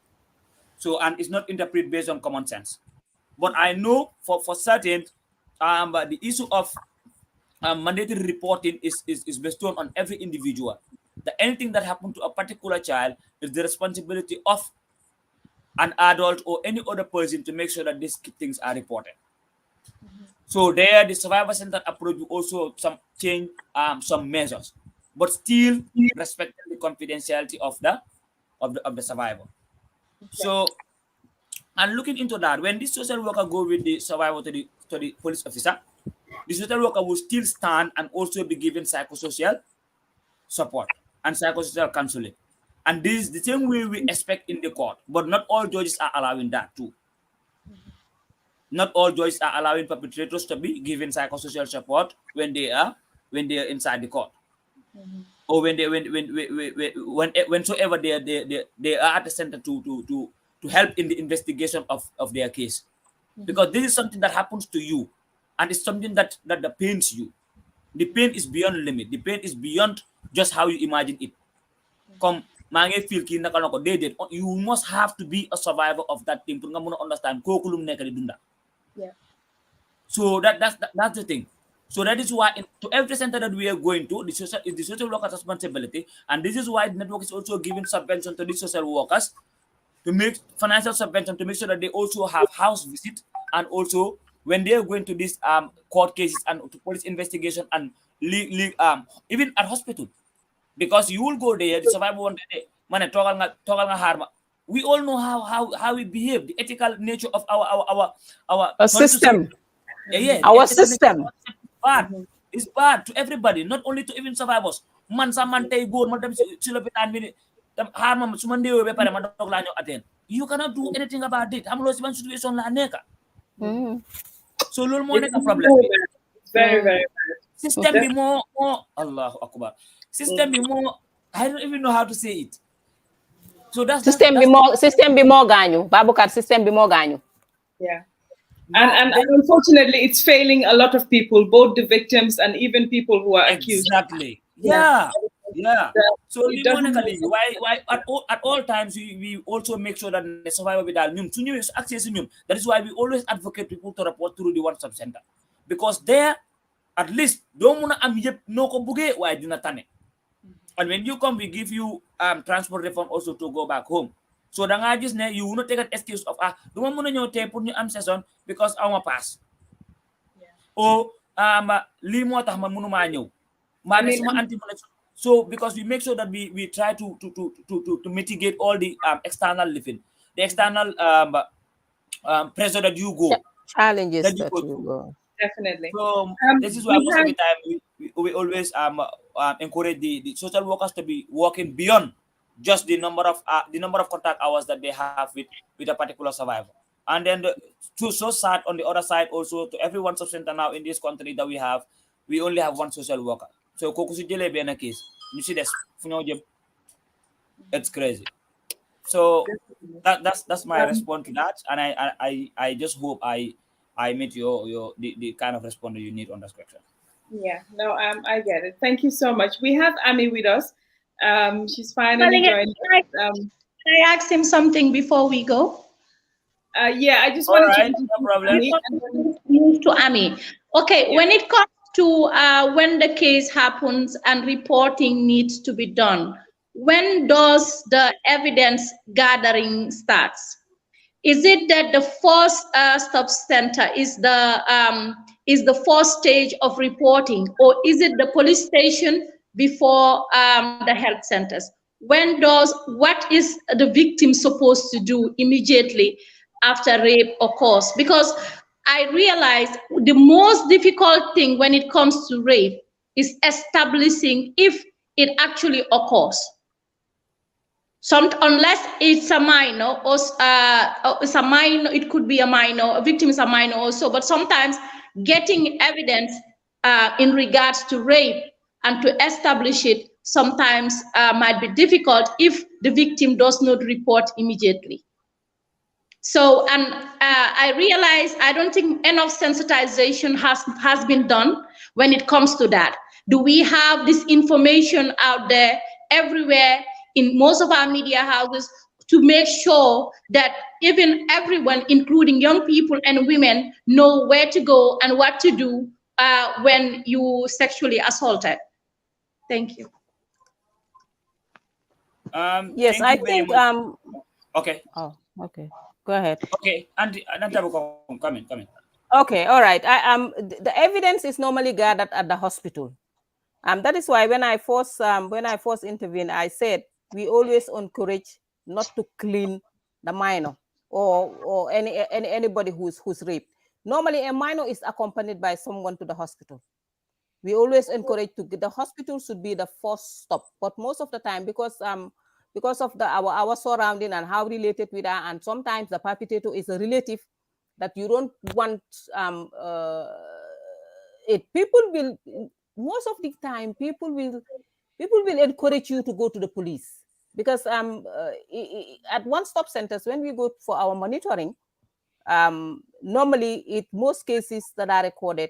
S5: So, and it's not interpreted based on common sense. But I know for certain, the issue of mandatory reporting is bestowed on every individual. That anything that happened to a particular child is the responsibility of an adult or any other person to make sure that these things are reported. So there, the survivor-centered approach will also change some measures, but still respecting the confidentiality of the survivor. So, and looking into that, when this social worker go with the survivor to the police officer, the social worker will still stand and also be given psychosocial support and psychosocial counseling. And this is the same way we expect in the court, but not all judges are allowing that too. Not all judges are allowing perpetrators to be given psychosocial support when they are inside the court, or whensoever they are at the center to help in the investigation of their case, because this is something that happens to you, and it's something that pains you. The pain is beyond limit. The pain is beyond just how you imagine it. Come, you must have to be a survivor of that thing to understand.
S2: Yeah.
S5: So that's the thing. So that is why to every center that we are going to, the social workers' responsibility, and this is why the network is also giving subvention to the social workers, to make financial subvention to make sure that they also have house visit, and also when they are going to these court cases and to police investigation and even at hospital, because you will go there, the survivor one day, we all know how we behave, the ethical nature of our
S4: system.
S5: Our
S4: system.
S5: It's bad to everybody, not only to even survivors. You cannot do anything about it. Situation so
S2: It's
S5: a problem.
S2: very bad.
S5: System be more Allahu Akbar. System be more, I don't even know how to say it. So that's
S4: system be more ganyu. Babukar, system be more ganyu.
S2: Yeah. And unfortunately, it's failing a lot of people, both the victims and even people who are accused.
S5: Exactly. Yeah. So why at all times we also make sure that the survivor with access. That is why we always advocate people to report through the one-stop center, because there at least don't wanna no ko buge why dinatane. And when you come, we give you transport refund also to go back home. So you will not take an excuse of don't want to take put am season because I want pass. Or limo tah man munuma ñew. So because we make sure that we try to mitigate all the external living, the external pressure that you go,
S4: challenges that you go.
S2: Definitely.
S5: So this is why most of the time we always encourage the social workers to be working beyond just the number of contact hours that they have with a particular survivor. And then so sad on the other side also, to every one center now in this country that we only have one social worker. So kokusi jele be na case. You see this, it's crazy. So that's my response to that, and I just hope I meet the kind of response you need on this question.
S2: Yeah, no, I get it. Thank you so much. We have Ami with us. She's finally joined.
S3: Can I ask him something before we go?
S2: Yeah, I just
S5: All
S2: wanted
S5: right,
S2: to
S5: no problem.
S3: Move to Ami. Okay,
S2: Yeah.
S3: when it comes to when the case happens and reporting needs to be done, when does the evidence gathering starts? Is it that the first stop center is the first stage of reporting, or is it the police station before the health centers? What is the victim supposed to do immediately after rape occurs? Because I realized the most difficult thing when it comes to rape is establishing if it actually occurs. Unless it's a minor or it's a minor, it could be a minor, a victim is a minor also, but sometimes getting evidence in regards to rape and to establish it sometimes might be difficult if the victim does not report immediately. So, and I realize I don't think enough sensitization has been done when it comes to that. Do we have this information out there everywhere in most of our media houses to make sure that even everyone, including young people and women, know where to go and what to do when you sexually assaulted? Thank you.
S4: Yes,
S5: Thank
S4: I
S5: you very
S4: think
S5: much. Okay.
S4: Oh, okay. Go ahead.
S5: Okay, and come in.
S4: Okay, all right. The evidence is normally gathered at the hospital. That is why when I first intervened, I said we always encourage not to clean the minor or anybody who's raped. Normally, a minor is accompanied by someone to the hospital. We always encourage the hospital should be the first stop. But most of the time, because of our surrounding and how related we are, and sometimes the perpetrator is a relative that you don't want it. Most of the time people will encourage you to go to the police, because at one stop centers, when we go for our monitoring, normally most cases that are recorded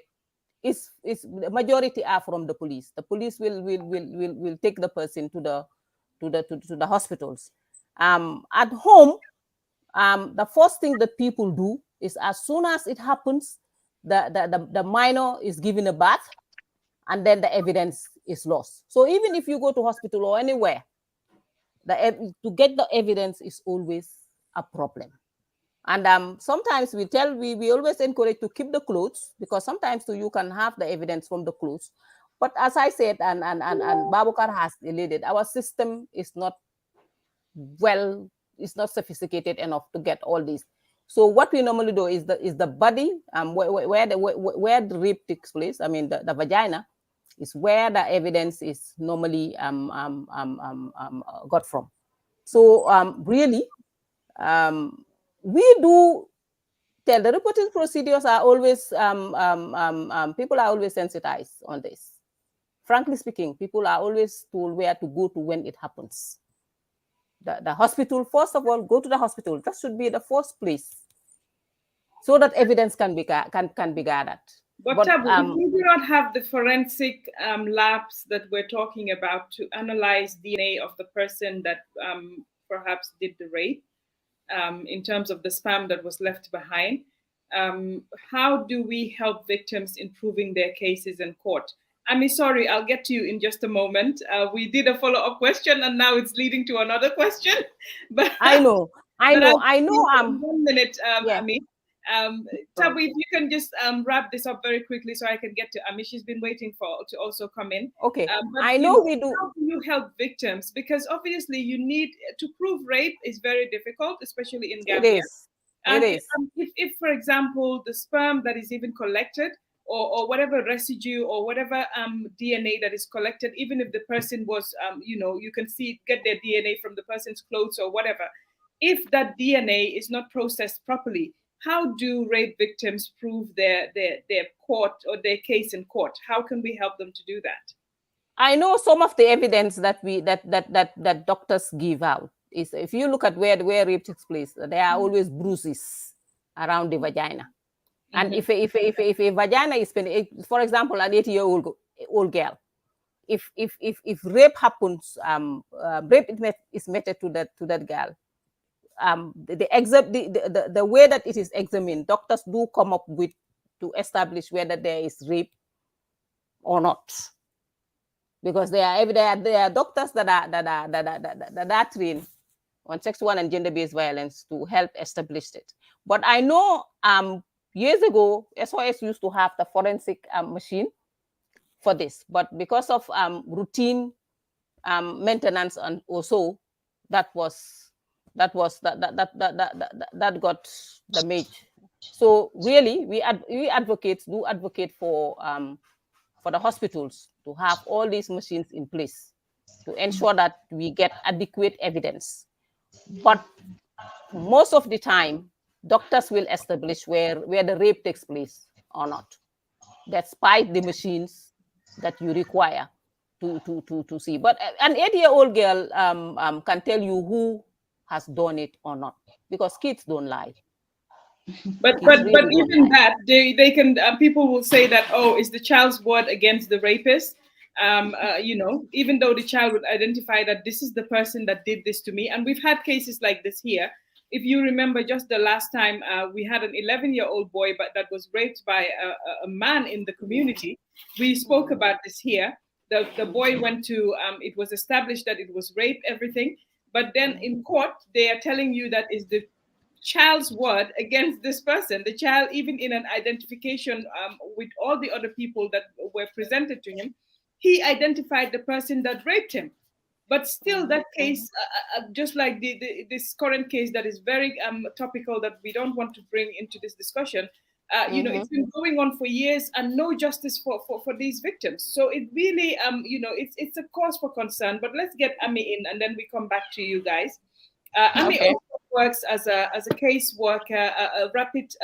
S4: is the majority are from the police. The police will take the person to the hospitals. At home, the first thing that people do is, as soon as it happens, the minor is given a bath, and then the evidence is lost. So even if you go to hospital or anywhere, to get the evidence is always a problem. And sometimes we always encourage to keep the clothes, because sometimes you can have the evidence from the clothes. But as I said, and Babukar has alluded, our system is not sophisticated enough to get all this. So what we normally do is the body, where the rape takes place. I mean, the vagina is where the evidence is normally got from. So really, we do tell the reporting procedures are always people are always sensitized on this. Frankly speaking, people are always told where to go to when it happens. The hospital, first of all, go to the hospital. That should be the first place, so that evidence can be gathered.
S2: But Tabu, if we do not have the forensic labs that we're talking about to analyze DNA of the person that perhaps did the rape, in terms of the sperm that was left behind, how do we help victims in proving their cases in court? I'm sorry, I'll get to you in just a moment. We did a follow-up question, and now it's leading to another question. But
S4: I know.
S2: 1 minute,
S4: yeah.
S2: Ami. Tabu, if you can just wrap this up very quickly so I can get to Ami. She's been waiting to also come in.
S4: Okay.
S2: But
S4: I know we do.
S2: How do you help victims? Because obviously you need to prove rape is very difficult, especially in Gambia.
S4: It is.
S2: If, for example, the sperm that is even collected, or whatever residue or whatever DNA that is collected, even if the person was, you can get their DNA from the person's clothes or whatever. If that DNA is not processed properly, how do rape victims prove their court or their case in court? How can we help them to do that?
S4: I know some of the evidence that doctors give out is, if you look at where rape takes place, there are always bruises around the vagina. And if a vagina is, for example, an 80-year-old girl, if rape happens, rape is meted to that girl, the way that it is examined, doctors do come up with to establish whether there is rape or not, because there are doctors that are trained on sexual and gender-based violence to help establish it. But I know years ago, SOS used to have the forensic machine for this, but because of routine maintenance and also that got damaged. So really, we advocates do advocate for the hospitals to have all these machines in place to ensure that we get adequate evidence. But most of the time, doctors will establish where the rape takes place or not, despite the machines that you require to see. But an 8-year-old girl can tell you who has done it or not, because kids don't lie.
S2: But even that, they can, people will say that, oh, it's the child's word against the rapist. You know, even though the child would identify that this is the person that did this to me. And we've had cases like this here. If you remember, just the last time we had an 11-year-old boy, but that was raped by a man in the community. We spoke about this here. The boy went to, it was established that it was rape, everything. But then in court, they are telling you that is the child's word against this person. The child, even in an identification with all the other people that were presented to him, he identified the person that raped him. But still, that case, just like this current case that is very topical that we don't want to bring into this discussion, you know, it's been going on for years and no justice for these victims. So it really, you know, it's a cause for concern. But let's get Ami in and then we come back to you guys. Ami also works as a case worker, a rapid.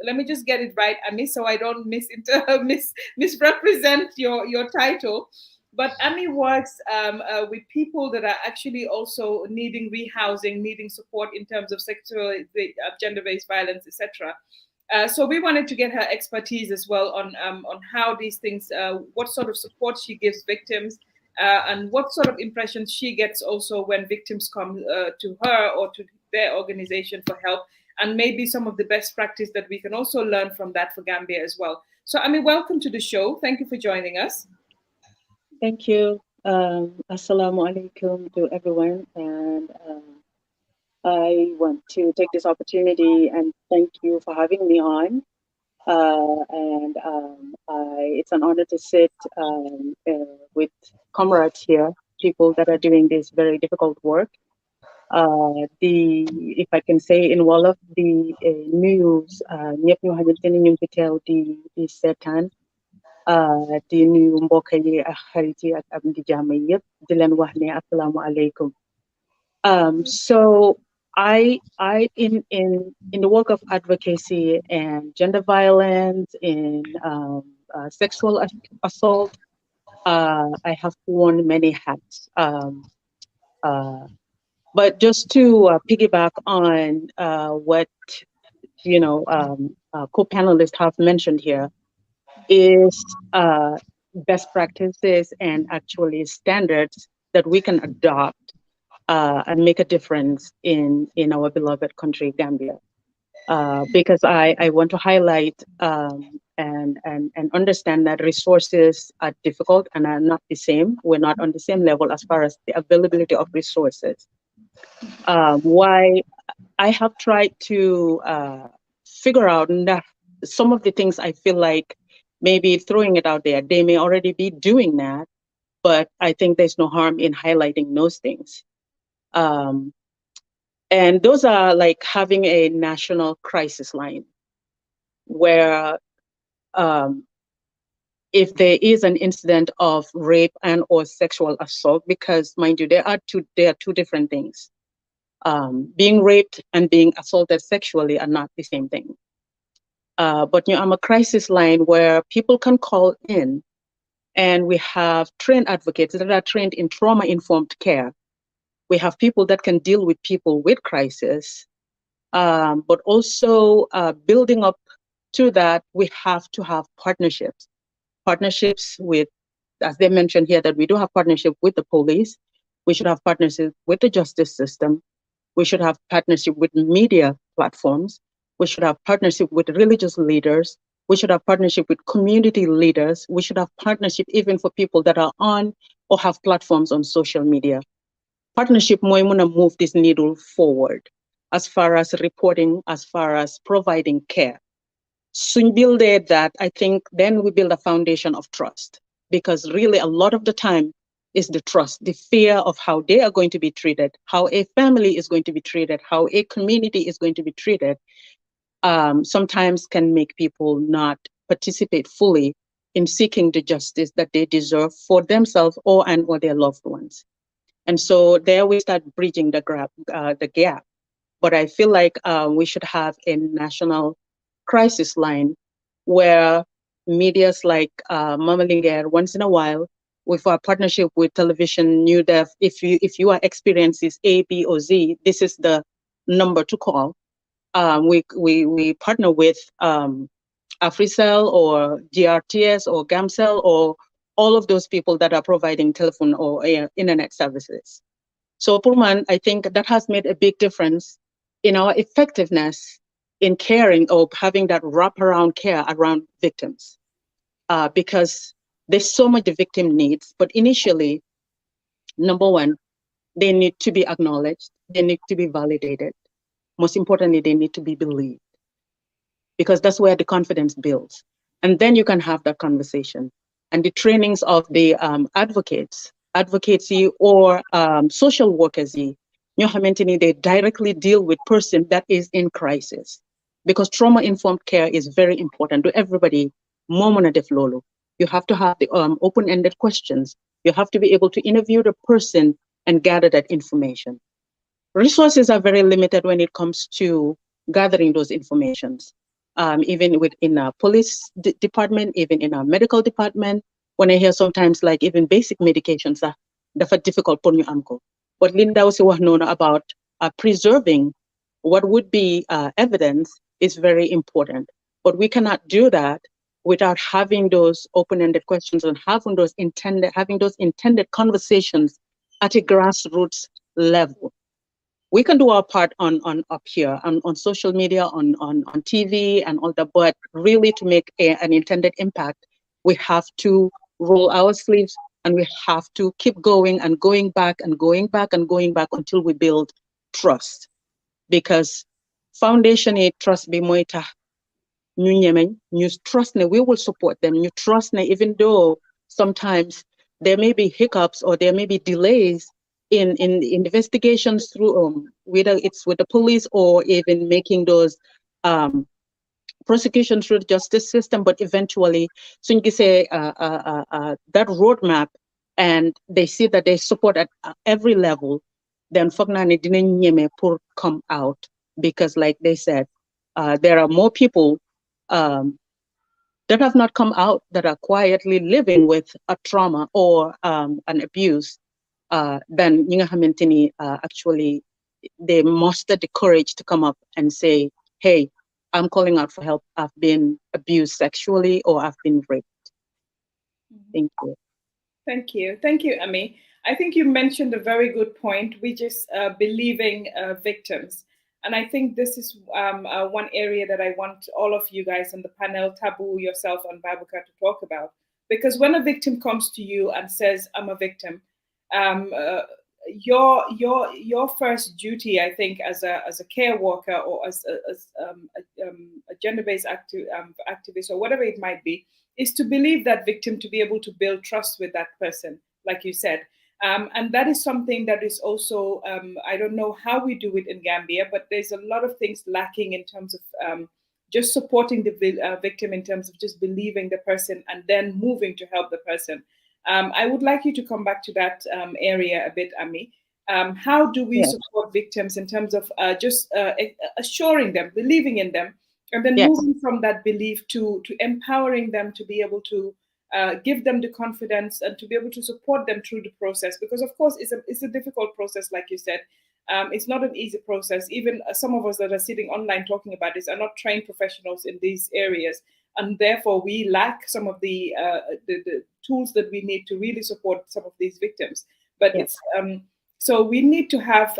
S2: Let me just get it right, Ami, so I don't misrepresent your title. But Ami works with people that are actually also needing rehousing, needing support in terms of sexual, gender-based violence, etc. So we wanted to get her expertise as well on how these things, what sort of support she gives victims, and what sort of impressions she gets also when victims come to her or to their organization for help, and maybe some of the best practice that we can also learn from that for Gambia as well. So, Ami, welcome to the show. Thank you for joining us.
S7: Thank you. Assalamu alaikum to everyone. And I want to take this opportunity and thank you for having me on. It's an honor to sit with comrades here, people that are doing this very difficult work. If I can say in Wolof, the news, ñëpp ñu xamante ni ñu ngi teew di seetaan di nuyu mbokk yi ak xarit yi ak am di jàmm yëpp di leen wax ne assalamu alaikum. So I in the work of advocacy and gender violence and sexual assault, I have worn many hats. But just to piggyback on what co-panelists have mentioned here is best practices and actually standards that we can adopt and make a difference in our beloved country, Gambia. Because I want to highlight and understand that resources are difficult and are not the same. We're not on the same level as far as the availability of resources. Why I have tried to figure out that some of the things I feel like maybe throwing it out there, they may already be doing that, but I think there's no harm in highlighting those things. And those are like having a national crisis line where if there is an incident of rape and or sexual assault, because mind you, there are two different things. Being raped and being assaulted sexually are not the same thing. But I'm a crisis line where people can call in, and we have trained advocates that are trained in trauma-informed care. We have people that can deal with people with crisis, but also building up to that, we have to have partnerships with as they mentioned here, that we do have partnership with the police. We should have partnership with the justice system. We should have partnership with media platforms. We should have partnership with religious leaders. We should have partnership with community leaders. We should have partnership even for people that are on or have platforms on social media. Partnership mooy mën a move this needle forward as far as reporting, as far as providing care. Soon builded that, I think then we build a foundation of trust, because really a lot of the time is the trust, the fear of how they are going to be treated, how a family is going to be treated, how a community is going to be treated, sometimes can make people not participate fully in seeking the justice that they deserve for themselves or their loved ones. And so there we start bridging the gap. But I feel like we should have a national crisis line where medias like Mama Linguère, once in a while, with our partnership with television, New Def, if you are experiences A, B, or Z, this is the number to call. We partner with AfriCell or GRTS or GAMCell or all of those people that are providing telephone or internet services. So Pullman, I think that has made a big difference in our effectiveness in caring or having that wraparound care around victims, because there's so much the victim needs. But initially, number one, they need to be acknowledged. They need to be validated. Most importantly, they need to be believed, because that's where the confidence builds. And then you can have that conversation. And the trainings of the advocacy or social workers, they directly deal with person that is in crisis, because trauma-informed care is very important to everybody. You have to have the open-ended questions. You have to be able to interview the person and gather that information. Resources are very limited when it comes to gathering those informations. Even within our police department, even in our medical department, when I hear sometimes like even basic medications are difficult for you. But Linda also was known about preserving what would be evidence is very important. But we cannot do that without having those open-ended questions and having those intended conversations at a grassroots level. We can do our part on up here, on social media, on TV and all that, but really to make an intended impact, we have to roll our sleeves and we have to keep going and going back and going back and going back until we build trust. Because foundation trust be moita you trust we will support them. You trust even though sometimes there may be hiccups or there may be delays in investigations through whether it's with the police or even making those prosecution through the justice system, but eventually soon you say that roadmap and they see that they support at every level, then Fognani didn't come out, because like they said, there are more people that have not come out, that are quietly living with a trauma or an abuse, then actually they mustered the courage to come up and say, hey, I'm calling out for help. I've been abused sexually or I've been raped. Thank you.
S2: Thank you. Thank you, Ami. I think you mentioned a very good point, which is believing victims. And I think this is one area that I want all of you guys on the panel, Tabu, yourself, and Babuka to talk about. Because when a victim comes to you and says, I'm a victim, your first duty, I think, as a care worker or as a gender-based activist or whatever it might be, is to believe that victim, to be able to build trust with that person, like you said. And that is something that is also, I don't know how we do it in Gambia, but there's a lot of things lacking in terms of just supporting the victim, in terms of just believing the person and then moving to help the person. I would like you to come back to that area a bit, Ami. How do we support victims in terms of just assuring them, believing in them, and then moving from that belief to empowering them to be able to give them the confidence and to be able to support them through the process? Because of course it's a difficult process, like you said. It's not an easy process. Even some of us that are sitting online talking about this are not trained professionals in these areas. and therefore we lack some of the tools that we need to really support some of these victims. But
S7: Yeah.
S2: it's so we need to have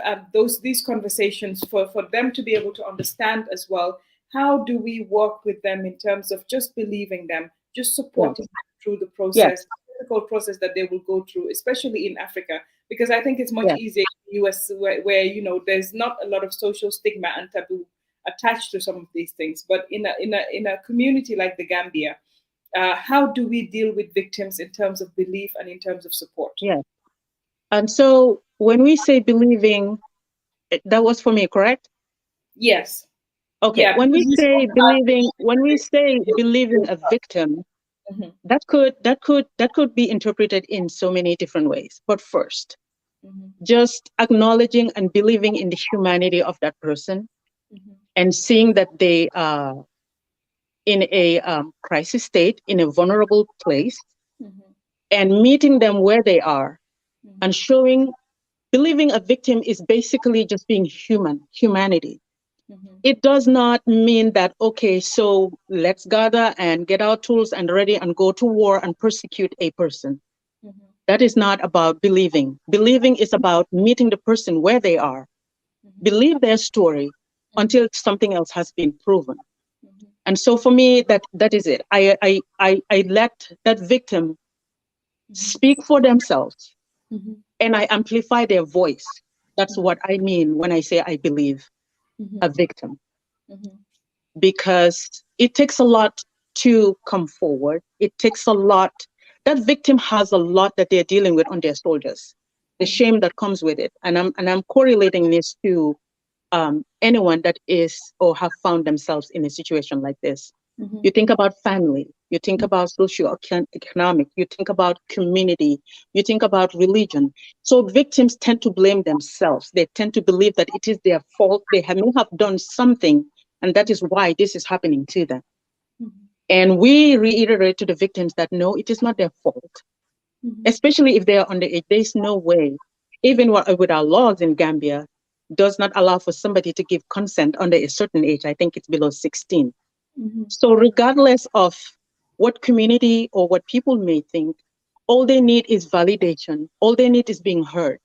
S2: these conversations for them to be able to understand as well. How do we work with them in terms of just believing them, just supporting them through the process, difficult process that they will go through, especially in Africa, because I think it's much easier in the US where you know there's not a lot of social stigma and taboo attached to some of these things. But in a community like the Gambia, how do we deal with victims in terms of belief and in terms of support?
S7: Yeah. And so when we say believing, that was for me, correct?
S2: Yes.
S7: Okay.
S2: Yeah,
S7: When we
S2: because you
S7: say
S2: spoke about
S7: believing a victim,
S2: Mhm,
S7: that could be interpreted in so many different ways. But first,
S2: mhm,
S7: just acknowledging and believing in the humanity of that person
S2: mhm,
S7: and seeing that they are in a crisis state, in a vulnerable place,
S2: mhm,
S7: and meeting them where they are
S2: mhm,
S7: and believing a victim is basically just being humanity.
S2: mhm,
S7: It does not mean that, okay, so let's gather and get our tools and ready and go to war and persecute a person.
S2: mhm,
S7: That is not about believing. Believing is about meeting the person where they are,
S2: mhm,
S7: believe their story until something else has been proven.
S2: mhm,
S7: And so for me, that is it. I let that victim speak for themselves
S2: mhm,
S7: and I amplify their voice. That's what I mean when I say I believe
S2: mhm,
S7: a victim,
S2: mhm,
S7: because it takes a lot to come forward. It takes a lot. That victim has a lot that they're dealing with on their shoulders, the shame that comes with it. And I'm correlating this to anyone that is or have found themselves in a situation like this.
S2: mhm,
S7: You think about family, you think about socio-economic, you think about community, you think about religion. So victims tend to blame themselves. They tend to believe that it is their fault. They may have done something, and that is why this is happening to them.
S2: mhm,
S7: And we reiterate to the victims that no, it is not their fault,
S2: mhm,
S7: especially if they are underage. There's no way, even with our laws in Gambia, does not allow for somebody to give consent under a certain age. I think it's below 16.
S2: mhm,
S7: So regardless of what community or what people may think, all they need is validation. All they need is being heard.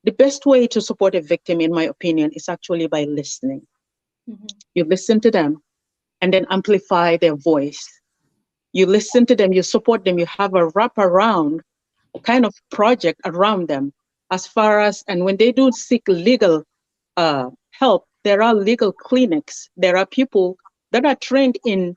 S7: The best way to support a victim, in my opinion, is actually by listening.
S2: mhm,
S7: You listen to them and then amplify their voice. You listen to them, you support them, you have a wraparound kind of project around them as far as, and when they do seek legal help, there are legal clinics. There are people that are trained in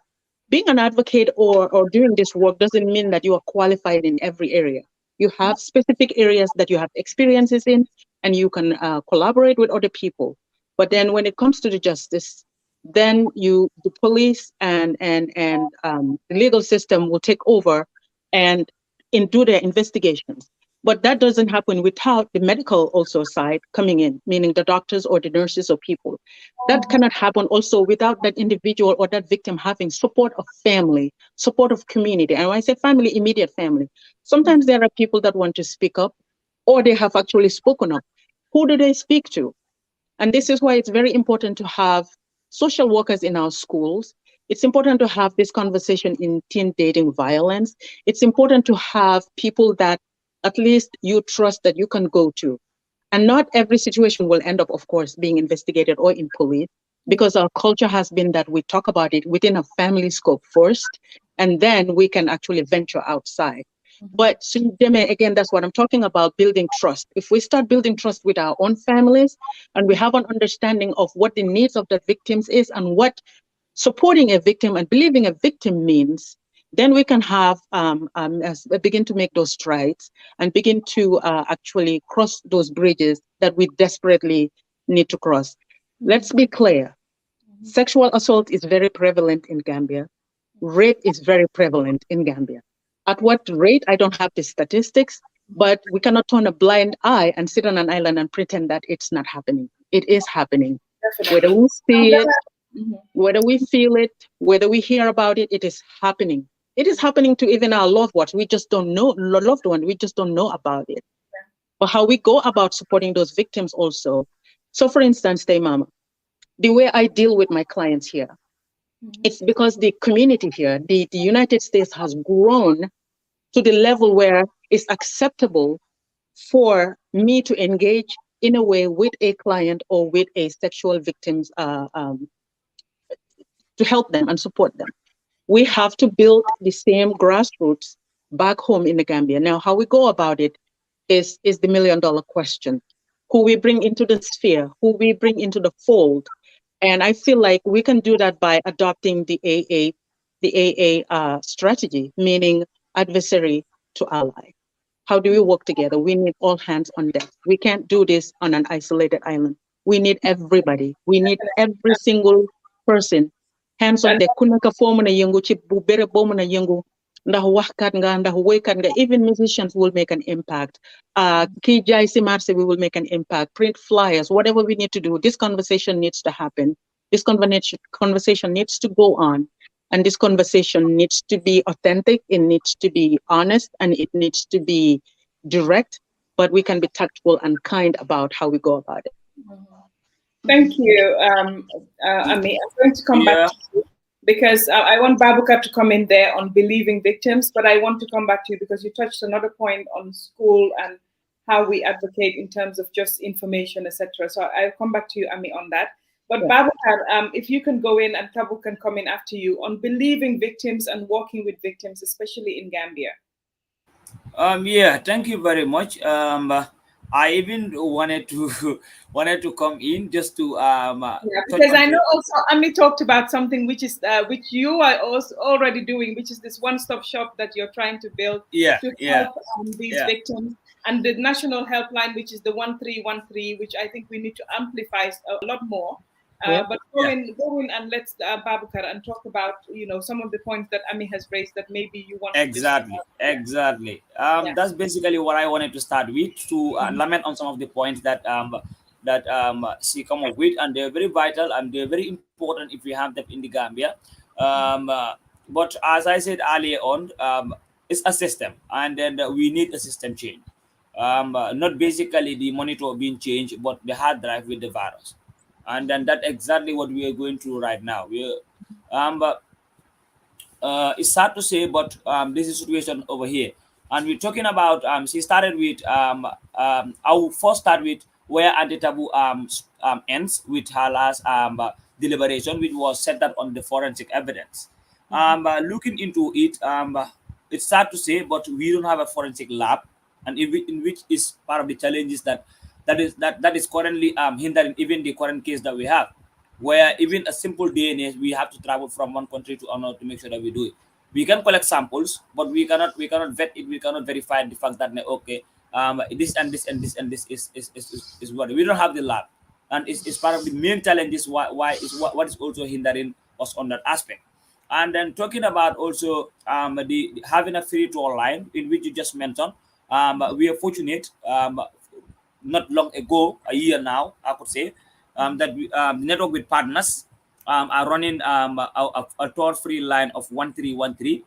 S7: being an advocate or doing this work doesn't mean that you are qualified in every area. You have specific areas that you have experiences in, and you can collaborate with other people. But then when it comes to the justice, then the police and the legal system will take over and do their investigations. But that doesn't happen without the medical also side coming in, meaning the doctors or the nurses or people. That cannot happen also without that individual or that victim having support of family, support of community. And when I say family, immediate family. Sometimes there are people that want to speak up or they have actually spoken up. Who do they speak to? And this is why it's very important to have social workers in our schools. It's important to have this conversation in teen dating violence. It's important to have people that at least you trust that you can go to. And not every situation will end up, of course, being investigated or in police, because our culture has been that we talk about it within a family scope first, and then we can actually venture outside. But again, that's what I'm talking about, building trust. If we start building trust with our own families and we have an understanding of what the needs of the victims is and what supporting a victim and believing a victim means, then we can have begin to make those strides and begin to actually cross those bridges that we desperately need to cross. Let's be clear. Sexual assault is very prevalent in Gambia. Rape is very prevalent in Gambia. At what rate? I don't have the statistics, but we cannot turn a blind eye and sit on an island and pretend that it's not happening. It is happening. Whether we see it, whether we feel it, whether we hear about it, it is happening. It is happening to even our loved ones. We just don't know, loved one. We just don't know about it. But how we go about supporting those victims also. So for instance, Stay Mama, the way I deal with my clients here, It's because the community here, the United States has grown to the level where it's acceptable for me to engage in a way with a client or with a sexual victims to help them and support them. We have to build the same grassroots back home in the Gambia. Now, how we go about it is the $1 million question. Who we bring into the sphere, who we bring into the fold. And I feel like we can do that by adopting the AA strategy, meaning adversary to ally. How do we work together? We need all hands on deck. We can't do this on an isolated island. We need everybody. We need every single person. Hands on deck. Ku nekk foo mën a yëngu ci bu béréb boo mën a yëngu ndax waxkat nga ndax woykat nga. Even musicians will make an impact. Kii jaay si marché we will make an impact. Print flyers, whatever we need to do. This conversation needs to happen. This conversation needs to go on. And this conversation needs to be authentic, it needs to be honest, and it needs to be direct, but we can be tactful and kind about how we go about it.
S2: Thank you, Ami. I'm going to come back to you because I want Babukar to come in there on believing victims, but I want to come back to you because you touched another point on school and how we advocate in terms of just information, etc. So I'll come back to you, Ami, on that. But yeah. Babukar, if you can go in and Tabu can come in after you on believing victims and working with victims, especially in Gambia.
S5: Yeah, thank you very much. I even wanted to come in just to
S2: because I know also Ami talked about something which is which you are also already doing, which is this one-stop shop that you're trying to build to help these victims. And the national helpline, which is the 1313, which I think we need to amplify a lot more. But go in and let's Babukar and talk about some of the points that Ami has raised that maybe you want
S5: exactly. That's basically what I wanted to start with to lament on some of the points that she come up with, and they're very vital and they're very important if we have them in the Gambia. But as I said earlier on, it's a system, and then we need a system change. Not basically the monitor being changed, but the hard drive with the virus. And then that's exactly what we are going through right now. It's sad to say, but this is the situation over here. And we're talking about, she started with, I will first start with where Anti-Taboo ends with her last deliberation, which was centered on the forensic evidence. Looking into it, it's sad to say, but we don't have a forensic lab, and in which is part of the challenges that is currently hindering even the current case that we have, where even a simple DNA, we have to travel from one country to another to make sure that we do it. We can collect samples, but we cannot vet it. We cannot verify the fact that okay, this and this and this and this is what we don't have the lab, and it's part of the main challenges. Why is what is also hindering us on that aspect. And then talking about also the having a free to online in which you just mentioned, we are fortunate. Not long ago, a year now, I could say, that we, network with partners are running a toll-free line of 1313,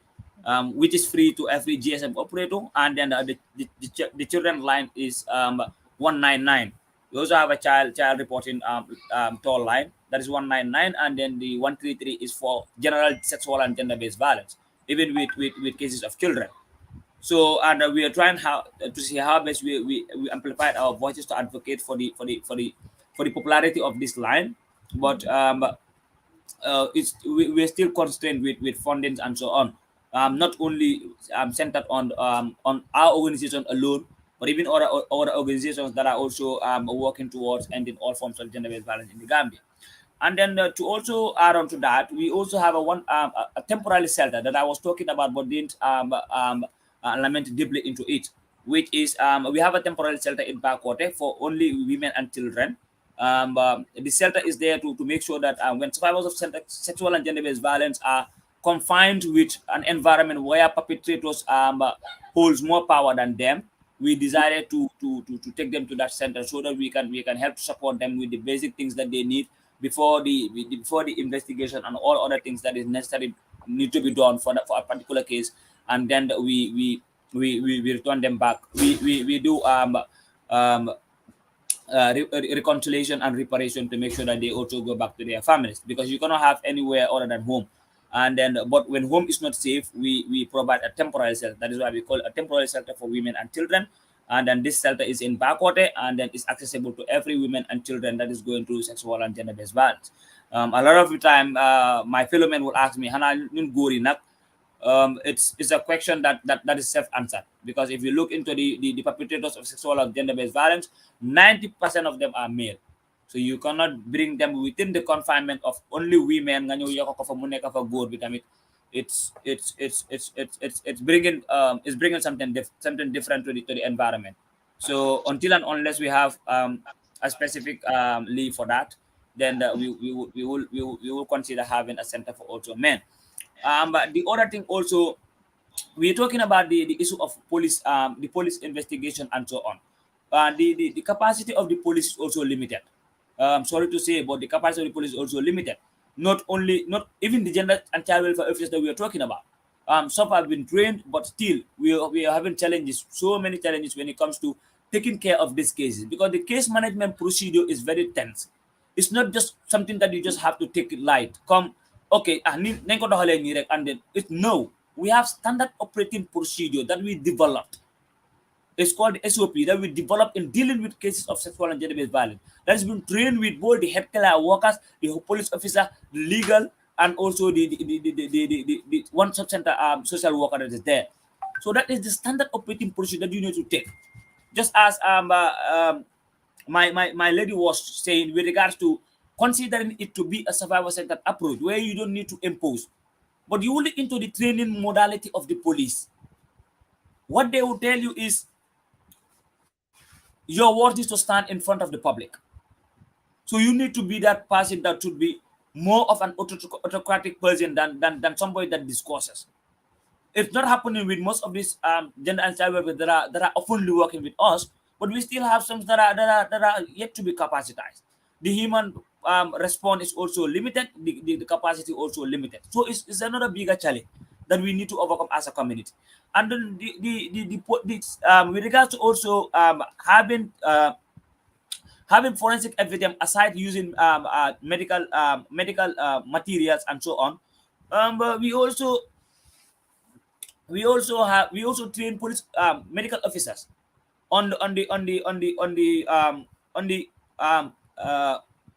S5: which is free to every GSM operator, and then the children line is 199. We also have a child reporting toll line that is 199, and then the 133 is for general sexual and gender-based violence, even with cases of children. So, and we are trying to see how best we amplify our voices to advocate for the popularity of this line, but we're still constrained with funding and so on. Not only centered on our organization alone, but even other organizations that are also working towards ending all forms of gender-based violence in the Gambia. And then to also add on to that, we also have a temporary shelter that I was talking about, but didn't lament deeply into it, which is we have a temporary shelter in Bakote for only women and children. The shelter is there to make sure that when survivors of sexual and gender-based violence are confined with an environment where perpetrators holds more power than them, we decided to take them to that center so that we can help support them with the basic things that they need before the investigation and all other things that is necessary need to be done for a particular case. And then we return them back. We do reconciliation and reparation to make sure that they also go back to their families, because you cannot have anywhere other than home. And then, but when home is not safe, we provide a temporary shelter. That is why we call a temporary shelter for women and children. And then this shelter is in Backwater, and then it's accessible to every woman and children that is going through sexual and gender-based violence. A lot of the time, my fellow men will ask me, "Hana nun gori nak?" It's a question that is self-answered, because if you look into the perpetrators of sexual or gender-based violence, 90% of them are male. So you cannot bring them within the confinement of only women. It's bringing something different to the environment. So until and unless we have a specific leave for that, then we will consider having a center for also men. But the other thing also, we're talking about the issue of police, the police investigation and so on. The capacity of the police is also limited. Sorry to say, but the capacity of the police is also limited. Not even the gender and child welfare officers that we are talking about. Some have been trained, but still we are having challenges, so many challenges when it comes to taking care of these cases, because the case management procedure is very tense. It's not just something that you just have to take it light. Come, okay, and then it's no. We have standard operating procedure that we developed. It's called the SOP that we developed in dealing with cases of sexual and gender-based violence. That has been trained with both the healthcare workers, the police officer, the legal, and also the one sub-center social worker that is there. So that is the standard operating procedure that you need to take. Just as my lady was saying with regards to considering it to be a survivor-centered approach where you don't need to impose, but you will look into the training modality of the police. What they will tell you is your word is to stand in front of the public. So you need to be that person that should be more of an autocratic person than somebody that discourses. It's not happening with most of these gender and child welfare that are oftenly working with us, but we still have some that are yet to be capacitized. The human response is also limited, the capacity also limited. So it's another bigger challenge that we need to overcome as a community. And then with regards to also having forensic evidence aside using medical materials and so on, but we also train police medical officers on the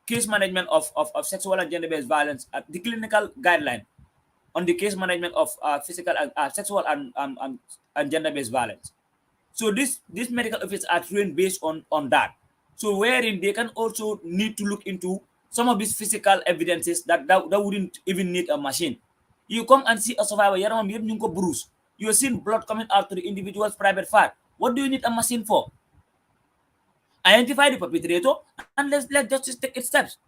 S5: case management of sexual and gender-based violence, the clinical guideline on the case management of physical sexual and gender-based violence. So these medical officers are trained based on that. So wherein they can also need to look into some of these physical evidences that wouldn't even need a machine. You come and see a survivor, bruise. You are seeing blood coming out to the individual's private part. What do you need a machine for? Identify the perpetrator and let justice take its steps.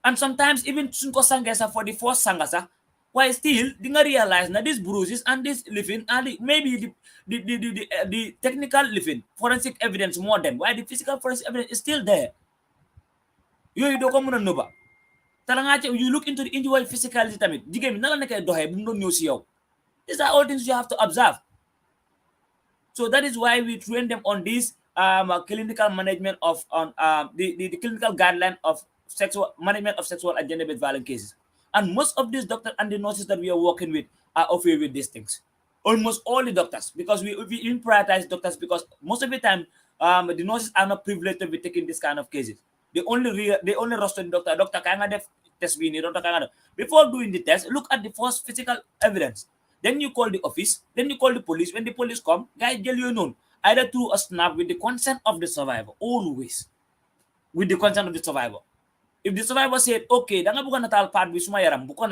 S5: And sometimes even sunko sangasa for the first sangasa, why still they realize that these bruises and this living and maybe the technical living forensic evidence more than why the physical forensic evidence is still there. You don't come on nova. You look into the individual physicality. These are all things you have to observe. So that is why we train them on this clinical management of the clinical guideline of sexual management of sexual and gender-based violence cases. And most of these doctors and the nurses that we are working with are okay with these things. Almost all the doctors, because we prioritize doctors, because most of the time the nurses are not privileged to be taking this kind of cases. They only roster the doctor kanga def test before doing the test. Look at the first physical evidence. Then you call the office. Then you call the police. When the police come, guys, tell you known either through a snap with the consent of the survivor, always with the consent of the survivor. If the survivor said, okay, danga bukan natal part bisuma yaram, bukan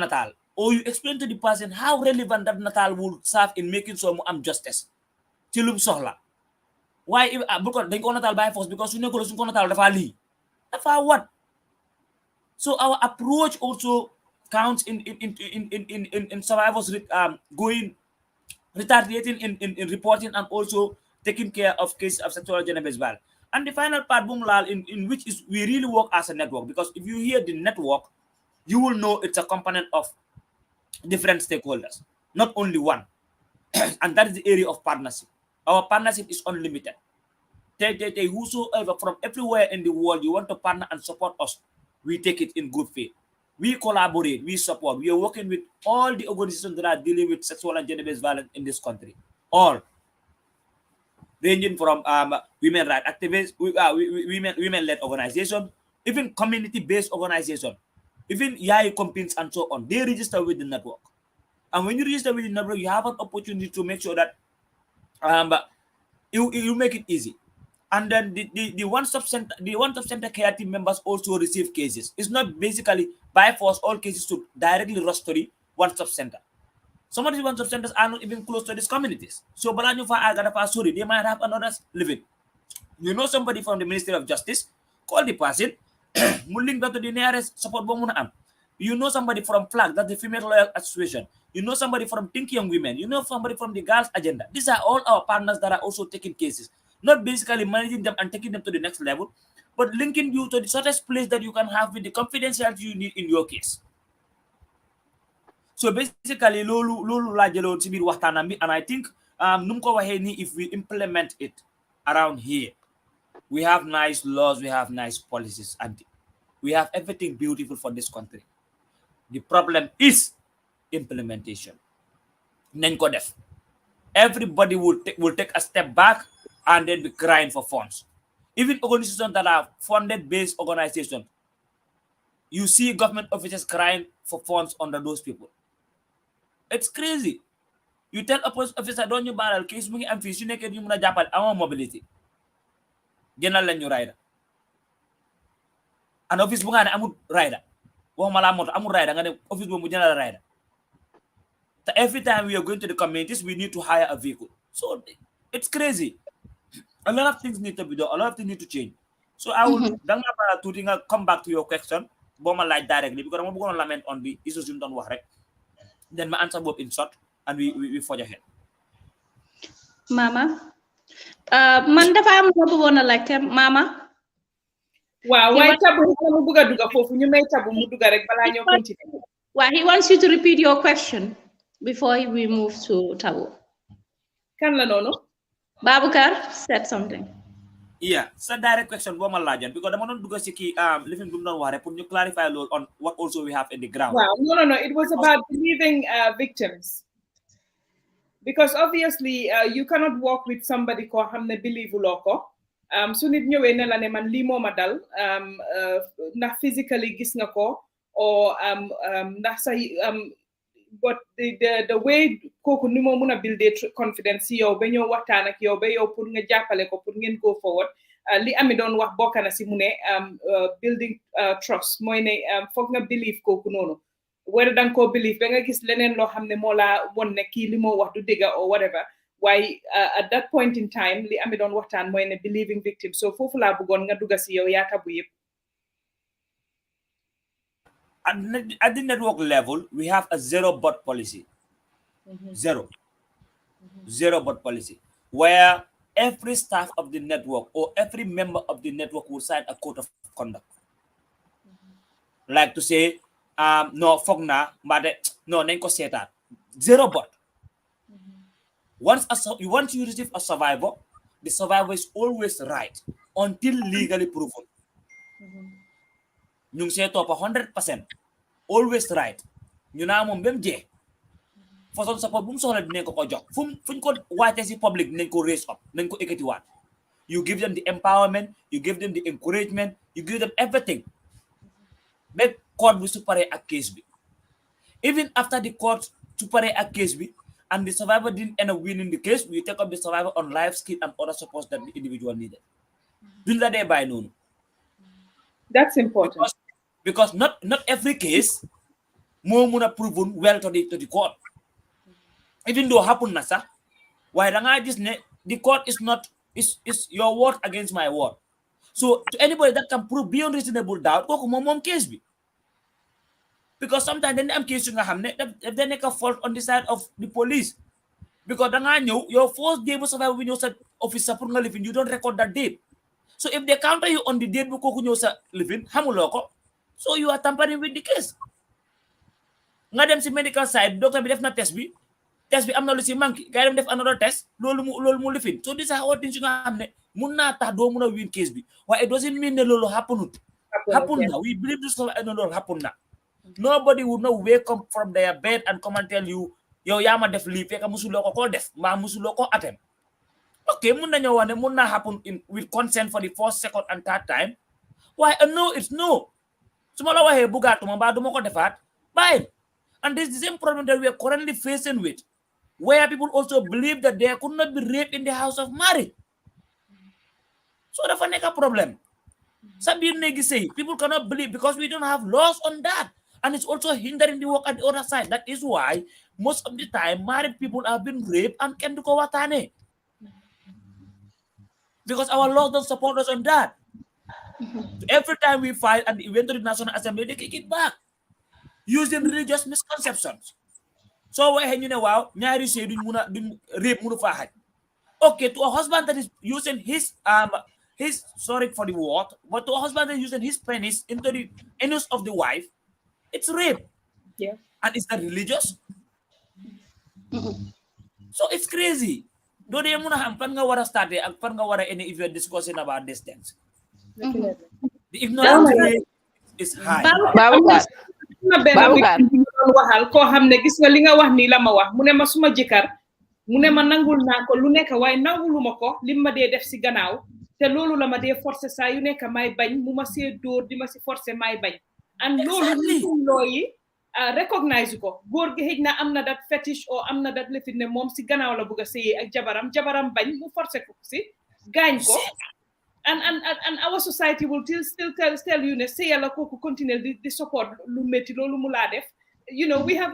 S5: natal, or you explain to the person how relevant that natal will serve in making sure I'm justice. Tilum sohla. Why if bukan they go natal by force because you know ko natal dafa li. Dafa what? So our approach also counts in survivors going retaliating in reporting and also taking care of cases of sexual gender-based violence. And the final part, Bunglal, in which is we really work as a network, because if you hear the network, you will know it's a component of different stakeholders, not only one. And that is the area of partnership. Our partnership is unlimited. whosoever from everywhere in the world you want to partner and support us, we take it in good faith. We collaborate, we support. We are working with all the organizations that are dealing with sexual and gender-based violence in this country. All. Ranging from women rights activists, women-led organizations, even community-based organizations, even YAI companies and so on. They register with the network. And when you register with the network, you have an opportunity to make sure that you make it easy. And then the one-stop center care team members also receive cases. It's not basically by force all cases to directly rush to the one-stop center. Some of these one-stop centers are not even close to these communities. So they might have another living. You know somebody from the Ministry of Justice, call the person, link that to the nearest support bomb. You know somebody from FLAG, that's the Female Lawyer Association. You know somebody from Think Young Women. You know somebody from the Girls Agenda. These are all our partners that are also taking cases. Not basically managing them and taking them to the next level, but linking you to the shortest place that you can have with the confidentiality you need in your case. So basically, and I think if we implement it around here, we have nice laws, we have nice policies, and we have everything beautiful for this country. The problem is implementation. Everybody will take a step back and then be crying for funds. Even organizations that are funded-based organizations, you see government officers crying for funds under those people. It's crazy. You tell a post officer, don't you barrel case mungi am fish, you naked you muna japal, I want mobility. General Lenyu rider. An office bunga amud rider. Amud rider, and office bunga general rider. Every time we are going to the communities, we need to hire a vehicle. So it's crazy. A lot of things need to be done. A lot of things need to change. So I will come back to your question, Boma like directly, because I'm going to lament on the issues you don't work. Then my answer will be in short, and we forge ahead.
S3: Mama, man dafa am ko bëggoon a laajte Mama.
S2: Waaw waaye tabu mu bëgg a dugg foofu ñu may tabu mu dugg rek balaa ñoo continuer.
S3: Well, he wants you to repeat your question before we move to Tabu.
S2: Kan la noonu?
S3: Babukar said something.
S5: Yeah, it's a direct question because I'm not going to living room don't clarify on what also we have in the ground.
S2: Wow, no. It was about believing victims. Because obviously you cannot work with somebody ko hamne believe loko. So nit ñëwé ne la ne man li moma dal ndax physically gis nga ko or ndax say but the way kooku ni mo mëna build confidence yow ba ñoo waxtaan ak yow ba yow pour nga jàppale ko pour ngeen go forward li ami doon wax bokk na si mu ne building trust mooy ne foog nga believe kooku noonu whether danga ko believe ba nga gis leneen loo xam ne moo laa won ne kii li moo wax du dëgga or whatever waaye at that point in time li ami doon waxtaan mooy ne believing victim so foofu laa bëggoon nga dugga si yow yaa tabu yëpp.
S5: At the network level, we have a zero-bot policy. Zero bot policy, where every staff of the network or every member of the network will sign a code of conduct. Like to say, no, fogna, no, nenko seta. Zero bot. Once you receive a survivor, the survivor is always right until legally proven. Ñu sé top 100%, always right. Ñu na mom bem jé. Façon support bu mu soxla dinañ ko jox. Fuñ ko waté ci public dinañ ko raise up, dinañ ko ekati wat. You give them the empowerment, you give them the encouragement, you give them everything. Make court bi supéré ak case bi. Even after the court supéré ak case bi and the survivor didn't end up winning the case, we take up the survivor on life skill and other supports that the individual needed. Duñ la dé bay nonu.
S2: That's important.
S5: Because not every case mo muna proven well to the court. Even though happen na sa, why the court is your word against my word. So to anybody that can prove beyond reasonable doubt, ko mom case be. Because sometimes then am case nga xamne if they make a fault on the side of the police. Because your first day was survive when you said officer pour nga living, you don't record that date. So if they counter you on the date bu koku ñew sa living xamuloko, so you are tampering with the case. Nga dem ci medical side doctor bi def na test bi am na lu ci manki gaay dem def another test lolu mu living. So these are all things you nga xamne mun naa tax doo mun a win case bi waaye it doesn't mean ne loolu happen na we believe this loolu happen na nobody would not wake up from their bed and come and tell you yow yaa ma def lii fekk musuloo ko def mbaa musuloo ko attempt okay mun nañoo wax ne mun naa happen with consent for the first, second and third time waaye no it's no su ma la waxee bugaatuma mbaa duma ko defaat bye. And this is the same problem that we are currently facing with, where people also believe that there could not be rape in the house of marriage. So that's a problem. People cannot believe because we don't have laws on that. And it's also hindering the work at the other side. That is why most of the time married people have been raped and can do watane. Because our laws don't support us on that. Every time we fight and we went to the National Assembly, they kick it back. Using religious misconceptions. So when you know wow, nyari say rape munu fa. Okay, to a husband that is using his sorry for the word, but to a husband that is using his penis into the anus of the wife, it's rape.
S2: Yeah.
S5: And is that religious? So it's crazy. Do they muna hampan nga wara start and pan nga wara any if you're discussing about these things. The ignorance rate is high.
S2: waxal koo xam ne gis nga li nga wax nii la ma wax mu ne ma suma jëkkër mu ne ma nangul naa ko lu nekk waaye nanguluma ko lim ma dee def si gannaaw te loolu la ma dee forcé saa yu nekk may bañ mu ma see dóor di ma si forcé may bañ and loolu looyi recognize ko góor gi xëj na am na that fetish or am na that lifin ne moom si gannaaw la bëgg a sëyee ak jabaram bañ mu forcé ko si gaañ ko and our society will still tell you ne say yalla koku continue the support lu metti lolu mu la def you know we have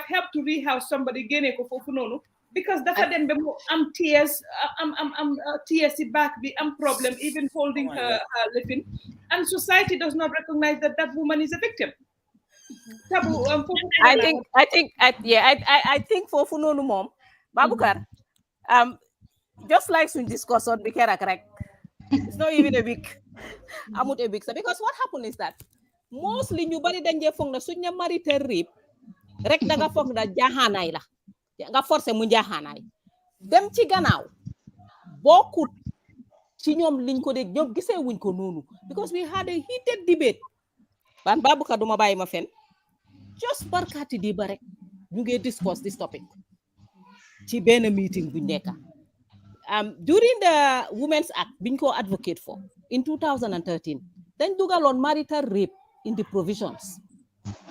S2: helped to rehouse somebody gene ko fofu nonu because dafa dem be am tears tears back be am problem even holding her living and society does not recognize that woman is a victim.
S4: I think fofu nonu mom Baboucarr just like we discussed on Bikera correct. It's not even a week. Amut a week. Because what happened is that mostly ñu bari dañ dé fogg na suñu marité rip rek da nga fogg na jahanay la nga forcé mu jahanay dem ci gannaaw bokut ci ñom liñ ko dégg ñom gisé wuñ ko nonu because we had a heated debate ban Baboucarr duma bayima fen just barkati di ba rek ñu ngi discuss this topic ci ben meeting bu nekk. During the Women's Act, Binko advocate for in 2013, then dugalon marital rape in the provisions.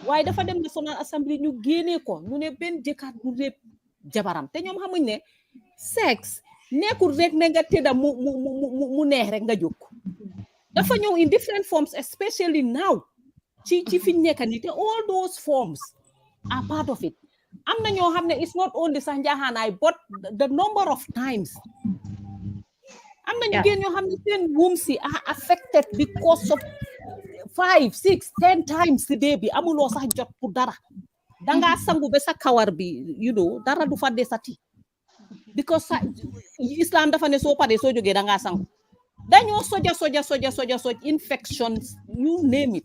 S4: Why the Fadem National Assembly ñu génné ko ñu ne ben jëkkat du rape jabaram té ñom xamuñ ne sex nekkul rek ne nga téda mu neex rek nga jóg. Dafa ñëw in different forms, especially now. Ci fiñ nekk ni té all those forms are part of it. Am na ñoo xam ne it's not only sax njaaxaanaay but the number of times am na ñu génn ñoo xam ne seen womb si are affected because of 5, 6, 10 times si day bi amuloo sax jot pour dara dangaa sangu ba sa kawar bi you know dara du fa desati because Islam dafa ne soo paree soo jógee dangaa sangu dañoo soja infections you name it.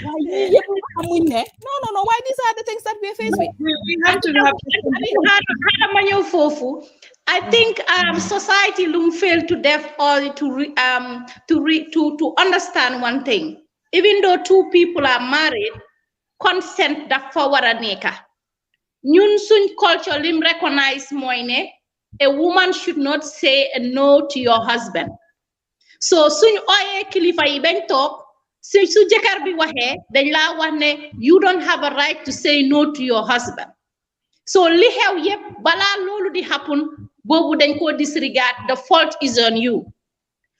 S4: No, why these are the things that we are faced with?
S2: We have to have
S3: I think society will fail to deaf or to understand one thing. Even though two people are married, consent da fawara neka. Ñun suñ culture lim recognize moyne a woman should not say a no to your husband. So suñ oye kilifa yi bañ tok su jëkkër bi waxee dañ laa wax ne you don't have a right to say no to your husband. So li xew yépp balaa loolu di happen boobu dañ ko disregard, the fault is on you.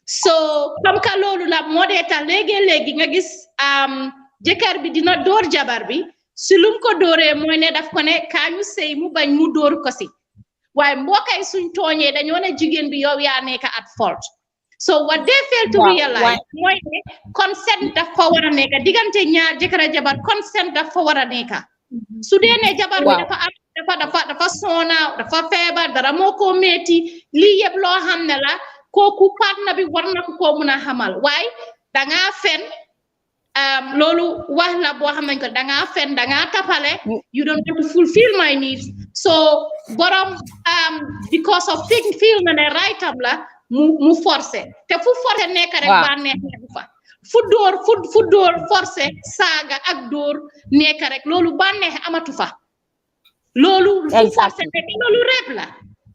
S3: So comme que loolu la moo dee tax léegi nga gis jëkkër bi dina door jabar bi su lum ko dooree mooy ne daf ko ne kaañu sëy mu bañ mu door ko si waaye mbokkay suñ tooñee dañoo ne jigéen bi yow yaa nekk at fault. So what they fail to realize mooy ne consent dafa war a nekk diggante ñaar jëkkër ak jabar consent dafa war a nekk su dee ne jabar bi dafa soona dafa feebar dara moo ko metti lii yëpp loo xam ne la kooku partner bi war na ko mun a xamal waaye dangaa fen loolu wax la boo xam nañ ko dangaa fen dangaa tapale you don't want to fulfill my needs so borom because of feel na ne right am la mu forcé te fu forcé nekk rek bànneex nekk fa fu dóor forcé saaga ak dóor nekk rek loolu bànneex amatu fa loolu fu forcé nekk loolu réep la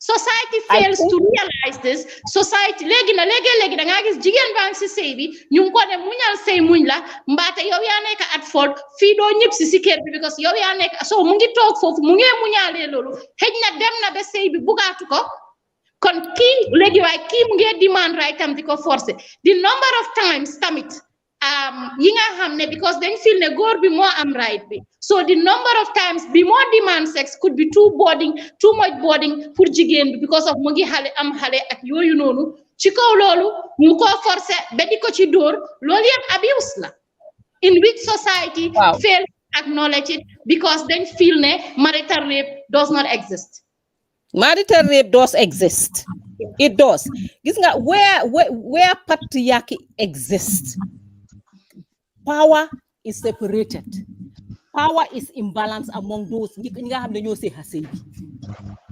S3: society fails to realize this society léegi da ngaa gis jigéen baa ngi si sëy bi ñu ngi ko ne muñal sëy muñ la mbaate yow yaa nekk at fault fii doo ñëpp si kër bi because yow yaa nekk so mu ngi toog foofu mu ngi muñaalee loolu xëj na dem na ba sëy bi bugaatu ko kon kii léegi waaye kii mu ngi demand right tam di ko forcer the number of times tamit yi nga xam ne because dañ feel ne góor bi moo am right bi so the number of times bi moo demand sex could be too much boarding pour jigéen bi because of mu ngi am xale ak yooyu noonu ci kaw loolu mu ko forcer ba di ko ci dóor loolu yëpp abuse la in which society fail to acknowledge it because dañ feel ne marital rape does not exist.
S4: Marital rape does exist. It does. Gis nga where patriarchy exists, power is separated. Power is imbalanced among those ñi nga xam ne ñoo see xasey bi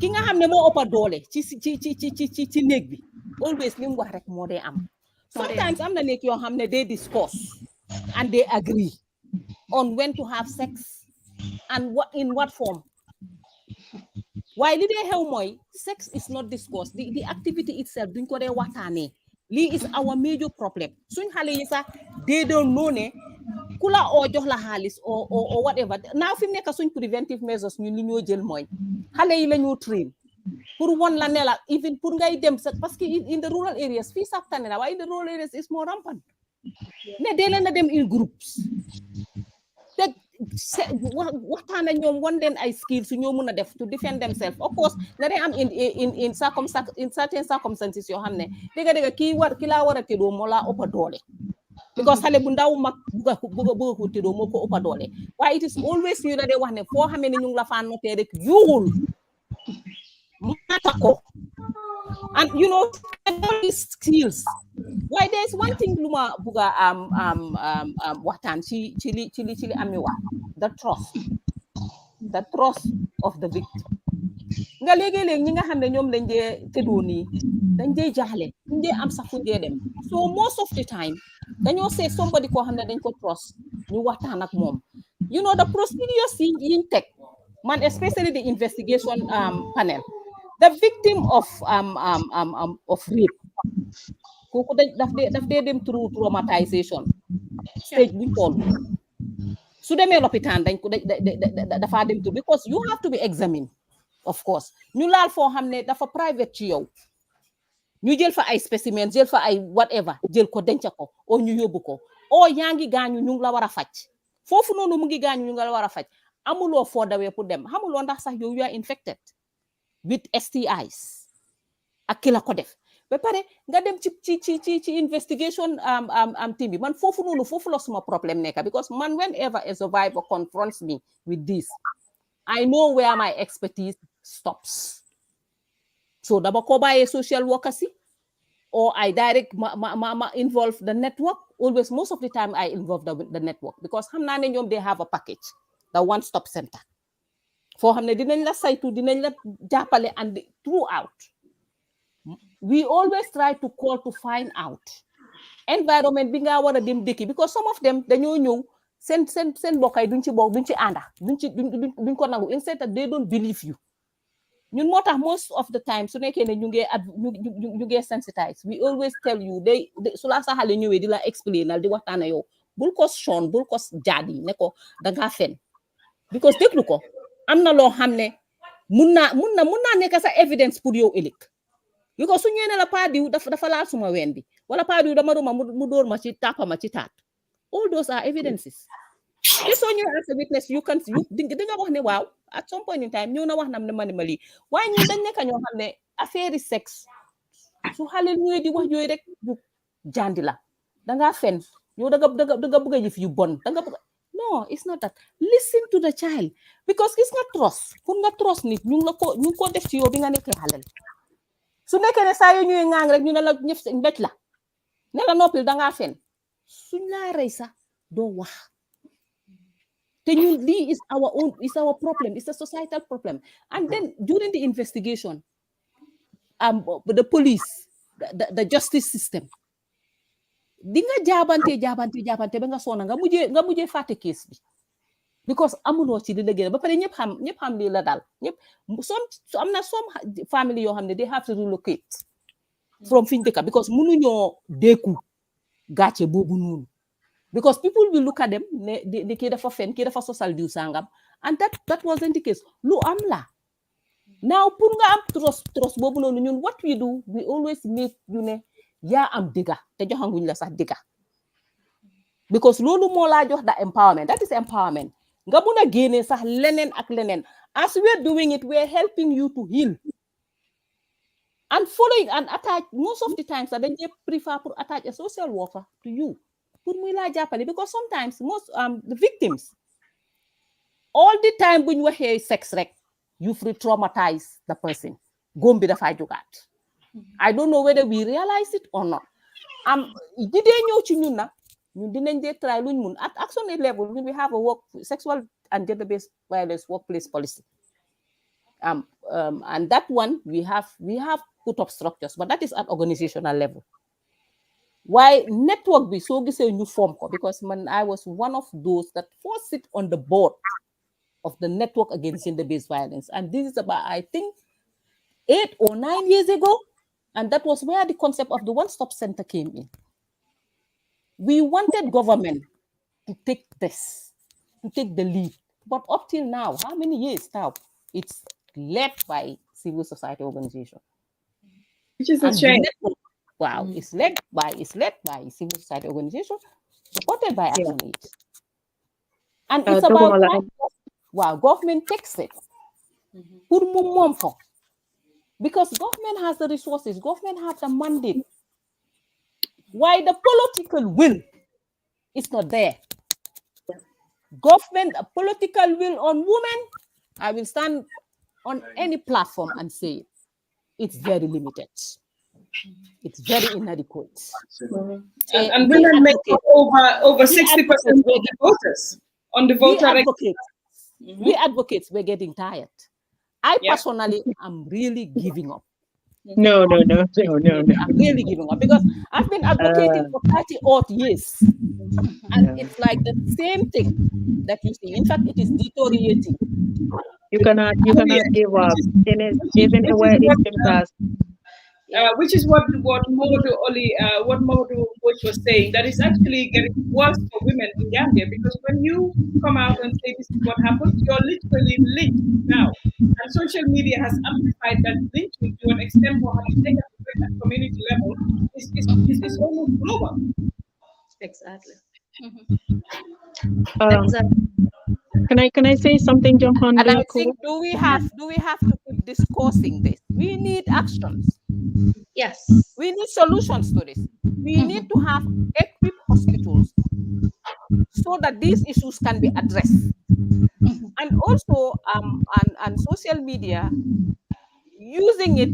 S4: ki nga xam ne moo ëpp doole ci néeg bi always li mu wax rek moo dee am. Sometimes am na néeg yoo xam ne they discuss and they agree on when to have sex and in what form. Why li dee xew mooy sex is not discussed, the activity itself duñ ko dee waxtaanee. Lii is our major problem. Suñ xale yi sax they don't know ne kula oo jox la xaalis or whatever. Now fi mu nekk suñ preventive measures ñun li ñoo jël mooy xale yi la ñoo train pour won la ne la even pour ngay dem sax parce que in the rural areas fii sax tane na waaye in the rural areas is more rampant ne dee leen a dem in groups te waxtaan ak ñoom won leen ay skills su ñoo mun a def to defend themselves. Of course na dee am in certain circumstances yoo xam ne dëgg ki laa war a tëddoo moo laa ëpp doole because xale bu ndaw mag buga ko tëddoo moo ko ëpp doole waaye it is always ñu la dee wax ne foo xamee ne ñu ngi la faa notee rek yuuxul mata ko and you know all these skills. Why there's one thing lu ma buga waxtaan ci li ami wax the trust of the victim. Nga léegi-léegi ñi nga xam ne ñoom lañ dee tëddoo nii dañ dee jaaxle duñ dee am sax fuñ dee dem so most of the time dañoo see somebody koo xam ne dañ ko trust ñu waxtaan ak moom. You know the procedures yiñ teg man especially the investigation panel the victim of rape kooku daf dee dem through traumatization stage buñ toll su demee lopitaan dañ ko dafa dem through because you have to be examined of course ñu laal foo xam ne dafa private ci yow ñu jël fa ay spécimens jël fa ay whatever jël ko denc ko o ñu yóbbu ko o yaa ngi gaañu ñu ngi la war a faj foofu noonu mu ngi gaañu ñu ngi la war a faj amuloo foo dawee pour dem xamuloo ndax sax yow you are infected with STIs ak ki la ko def ba pare nga dem ci investigation team bi man foofu noonu foofu la suma problème nekk because man whenever a survivor confronts me with this I know where my expertise stops. So dama ko bàyyee social workers or I direct ma involve the network. Always most of the time I involve the network because xam naa ne ñoom they have a package, the one-stop center. Foo xam ne dinañ la saytu dinañ la jàppale and throughout. We always try to call to find out environment bi nga war a dem dëkki because some of them dañoo ñëw seen bokkay duñ ci ànda duñ ko nangu instead that they don't believe you ñun moo tax most of the time su nekkee ne ñu ngi sensitize we always tell you su la sa xale ñëwee di la explainal di waxtaan yow bul ko son bul ko jaadi ne ko dangaa fen because déglu ko am na loo xam ne mun naa nekk sa evidence pour yow ëllëg because su ñëwee ne la paa diw dafa laal suma ween bi wala paa diw dama ruma mu dóor ma ci tàppa ma ci taat all those are evidences. This one you as a witness, you can di nga wax ne waaw at some point in time ñëw na wax nam ne man ma lii waaye ñun dañ nekk ñoo xam ne affaire yi sexe su xale ñëwee di wax yooyu rek ñu jandi la dangaa fen yow danga bëgg a jëf yu bon danga bëgg no it's not that listen to the child because gis nga trust pour nga trust nit ñu ngi ko def ci yow bi nga nekkee xale su nekkee ne saa yoo ñëwee ngaang rek ñu ne la ñëf mbéj la ne la noppil dangaa fen suñ laa rey sax doo wax te ñun lii is our problem, it's a societal problem. And then during the investigation the police the justice system. Di nga jaabante ba nga sona nga mujjé faté case bi because amuloo ci di liggéey ba pare ñëpp xam lii la dal ñëpp am na some family yoo xam ne they have to relocate from fiñ dëkka because mënuñoo dékku gàcce boobu noonu because people will look at them ne di kii dafa fen kii dafa sosal diw sangam and that wasn't the case lu am la now pour nga am trust boobu noonu ñun what we do we always make you ne yaa am digga te joxanguñ la sax digga because loolu moo laa jox da empowerment that is empowerment nga mun a génne sax leneen ak leneen as we're doing it we're helping you to heal and following and attach most of the times that they prefer to attach a social worker to you pour muy laa jàppale because sometimes most the victims all the time buñ waxee sex rek you've re-traumatized the person góom bi dafaa jógaat I don't know whether we realize it or not di dee ñëw ci ñun nag ñun dinañ dee try luñ mun at action level we have a sexual and gender-based violence workplace policy and that one we have put up structures but that is at organizational level why network bi soo gisee ñu form ko because I was one of those that first sit on the board of the network against gender-based violence and this is about I think 8 or 9 years ago. And that was where the concept of the one-stop center came in. We wanted government to take this, to take the lead. But up till now, how many years now? It's led by civil society organization.
S2: Which is a shame.
S4: Wow, it's led by civil society organization, supported by ActionAid. And it's about time, wow, government takes it. Because government has the resources, government has the mandate. Why the political will is not there? Government, a political will on women, I will stand on any platform and say it. It's very limited. It's very inadequate.
S2: And women make over 60% of the voters on the voter.
S4: We advocates, we're getting tired. I personally am really giving up.
S7: No.
S4: I'm really giving up because I've been advocating for 30-odd years. And it's like the same thing that you see. In fact, it is deteriorating.
S7: You cannot give up. Even where it does.
S2: Which is what Mamadou Mbodj was saying, that is actually getting worse for women in Gambia, because when you come out and say this is what happened, you're literally lynched now. And social media has amplified that lynching to an extent for having taken it at community level. It's almost global.
S3: Exactly.
S7: Exactly. Can I say something, John?
S4: And I think do we have to keep discussing this? We need actions.
S3: Yes.
S4: We need solutions to this. We need to have equipped hospitals so that these issues can be addressed. And also and social media, using it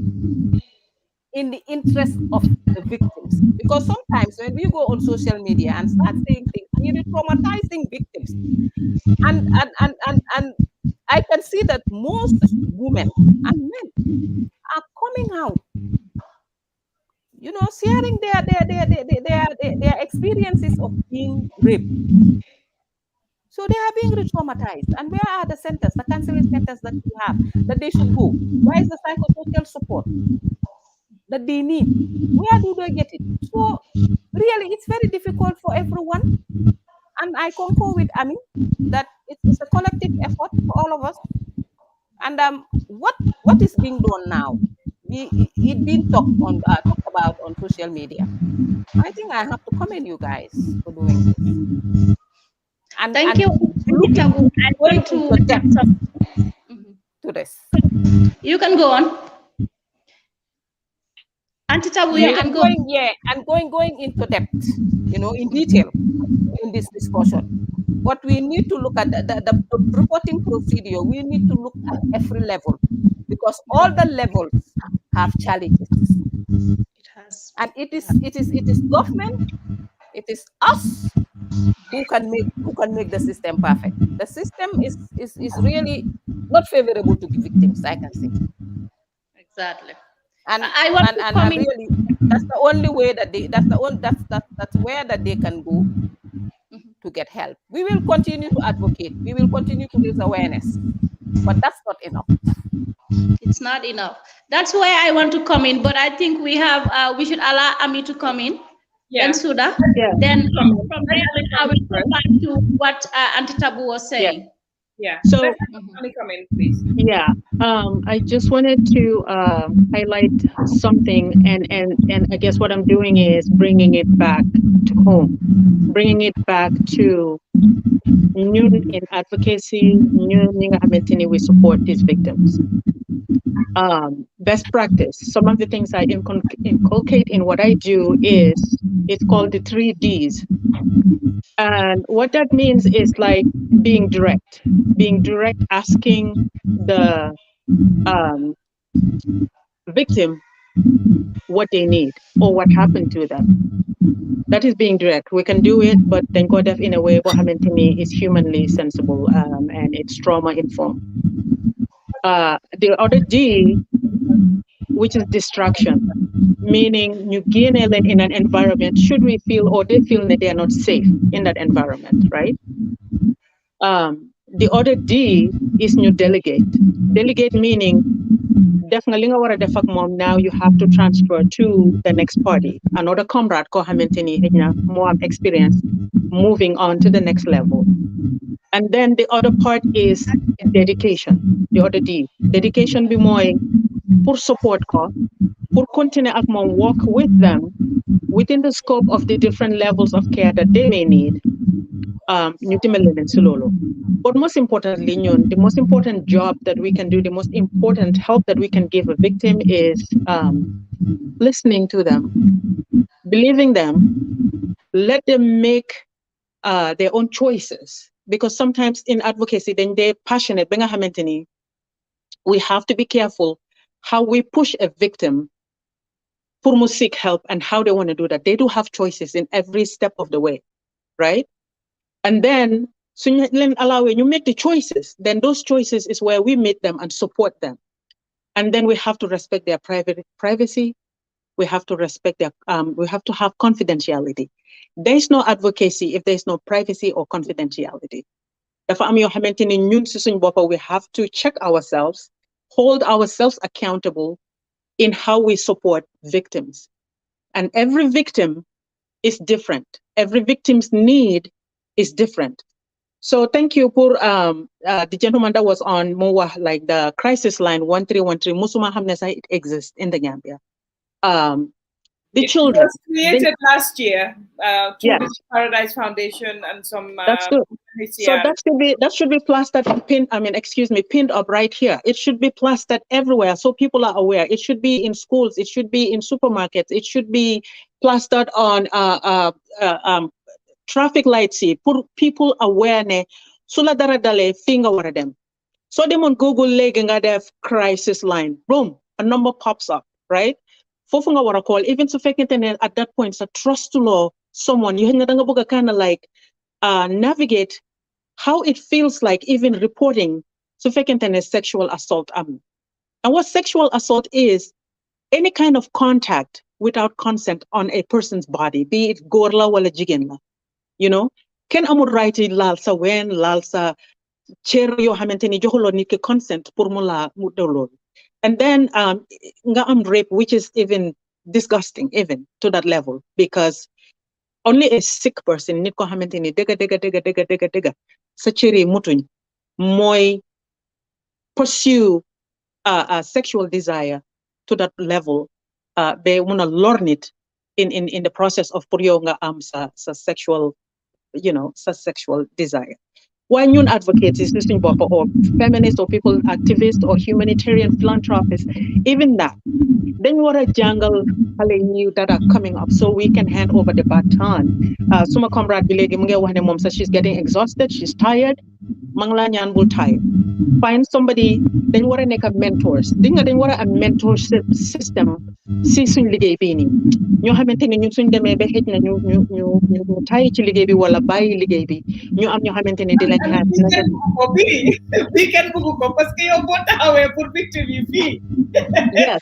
S4: in the interest of the victims. Because sometimes when we go on social media and start saying things, we're traumatizing victims. And I can see that most women and men are coming out, sharing their experiences of being raped. So they are being re-traumatized. And where are the centers, the counseling centers that we have, that they should go? Where is the psychosocial support that they need? Where do they get it? So really, it's very difficult for everyone. And I concur with Ami that it's a collective effort for all of us. And what is being done now? It being talked about on social media. I think I have to commend you guys for doing this. And
S3: thank you. I'm going to depth
S4: to this.
S3: You can go on. Auntie Tabu, you can go.
S4: And going into depth, in detail in this discussion. But we need to look at the reporting procedure. We need to look at every level, because all the levels have challenges.
S3: It has.
S4: And it is government, it is us who can make the system perfect. The system is really not favorable to the victims, I can say.
S3: Exactly.
S4: And
S3: I want to
S4: and
S3: comment.
S4: really, that's the only way that that's where that they can go to get help. We will continue to advocate. We will continue to raise awareness, but that's not enough.
S3: It's not enough. That's why I want to come in, but I think we should allow Ami to come in.
S2: Yeah.
S3: Then Suda.
S7: Yeah.
S3: Then from there I will come back to what Auntie Tabu was saying.
S2: Yeah.
S7: So-
S2: Let Annie come in, please.
S7: Yeah, I just wanted to highlight something, and I guess what I'm doing is bringing it back to home, bringing it back to new in advocacy, new we support these victims. Best practice. Some of the things I inculcate in what I do is it's called the 3 Ds. And what that means is like being direct, asking the victim what they need or what happened to them. That is being direct. We can do it, but then go deaf in a way what happened to me is humanly sensible and it's trauma informed. The other D, which is distraction, meaning you gain in an environment, should we feel or they feel that they are not safe in that environment, right? The other D is new delegate. Delegate meaning definitely mom, now you have to transfer to the next party. Another comrade ko more experience moving on to the next level. And then the other part is dedication. The other D. Dedication be more pour support ko, pour continue ak mom work with them within the scope of the different levels of care that they may need. But most importantly, the most important job that we can do, the most important help that we can give a victim is listening to them, believing them, let them make their own choices. Because sometimes in advocacy, then they're passionate. We have to be careful how we push a victim to seek help and how they want to do that. They do have choices in every step of the way, right? And then, so you make the choices, then those choices is where we meet them and support them. And then we have to respect their privacy. We have to respect their, we have to have confidentiality. There's no advocacy if there's no privacy or confidentiality. We have to check ourselves, hold ourselves accountable in how we support victims. And every victim is different. Every victim's need is different. So thank you for the gentleman that was on more like the crisis line 1313. Musuma Hamnesa, it exists in the Gambia. The children.
S2: It was created last year through
S7: Yeah.
S2: the Paradise Foundation and some.
S7: That's good. So that should be plastered and pinned. Pinned up right here. It should be plastered everywhere so people are aware. It should be in schools. It should be in supermarkets. It should be plastered on traffic lights. Put people awareness. Sula dara dale finger over them. So them on Google leg and got crisis line. Boom, a number pops up, right? Fofunga wara call even so fake internet at that point. So trust to law someone you kind of like navigate how it feels like even reporting so fake internet sexual assault. And what sexual assault is any kind of contact without consent on a person's body, be it gorla wala jigenla. You know, ken amul right lalsa wen lalsa chair yo xamanteni joxulo nit ki consent pour mu la mu dawlo. And then nga am rape, which is even disgusting even to that level, because only a sick person nit ko xamanteni dega sa ciri mutuñ moy pursue a sexual desire to that level, they wanna learn it in the process of pour yo nga am sa sexual, sa sexual desire. Why new advocates is listening or feminists or people activists or humanitarian philanthropists, even that. Then what a jungle new that are coming up so we can hand over the baton. Suma comrade Bilegi Munge Wahne Mom says she's getting exhausted, she's tired. mangla ñaan bul tay. Find somebody dañ wara nek mentors. Di nga dañ wara am mentorship system si suñ liggéey bi ni. Ñoo xamanteni ñun suñ démé ba xej na ñu tay ci liggéey bi wala bayyi liggéey bi. Ñu am ñoo xamanteni di lañ xaar
S2: bi kenn bëggu ko parce que yow boo taxawee pour victime yi fii.
S7: Yes.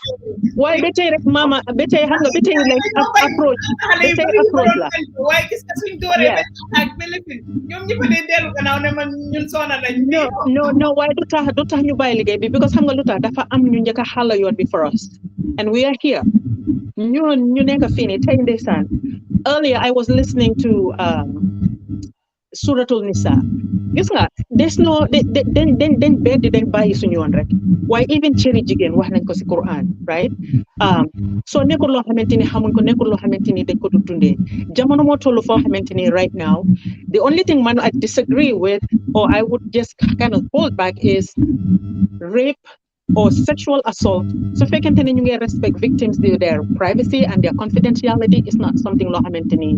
S7: Waaye ba tey rek mama ba tey xam nga ba tey like approach ba tey approach la.
S2: waaye gis nga suñ dooree ba ak belefin ñoom ñi fa dee dellu gannaaw ne man ñun soona nañ.
S7: No waaye du tax ñu bàyyi liggéey bi because xam nga lu tax dafa am ñu njëkk a xàll yoon bi for us and we are here. ñu nekk fii nii tey ndeysaan. Earlier I was listening to Suratul Nisa. Gis nga there's no den beddi dañ bàyyi suñu yoon rek waaye even cëri jigéen wax nañ ko si Quran right so nekkul loo xamante ni xamuñ ko nekkul loo xamante ni dañ ko du dundee jamono moo toll foo xamante ni right now the only thing man I disagree with or I would just kind of hold back is rape or sexual assault. So fekkente ni ñu ngi respect victims their privacy and their confidentiality is not something loo xamante ni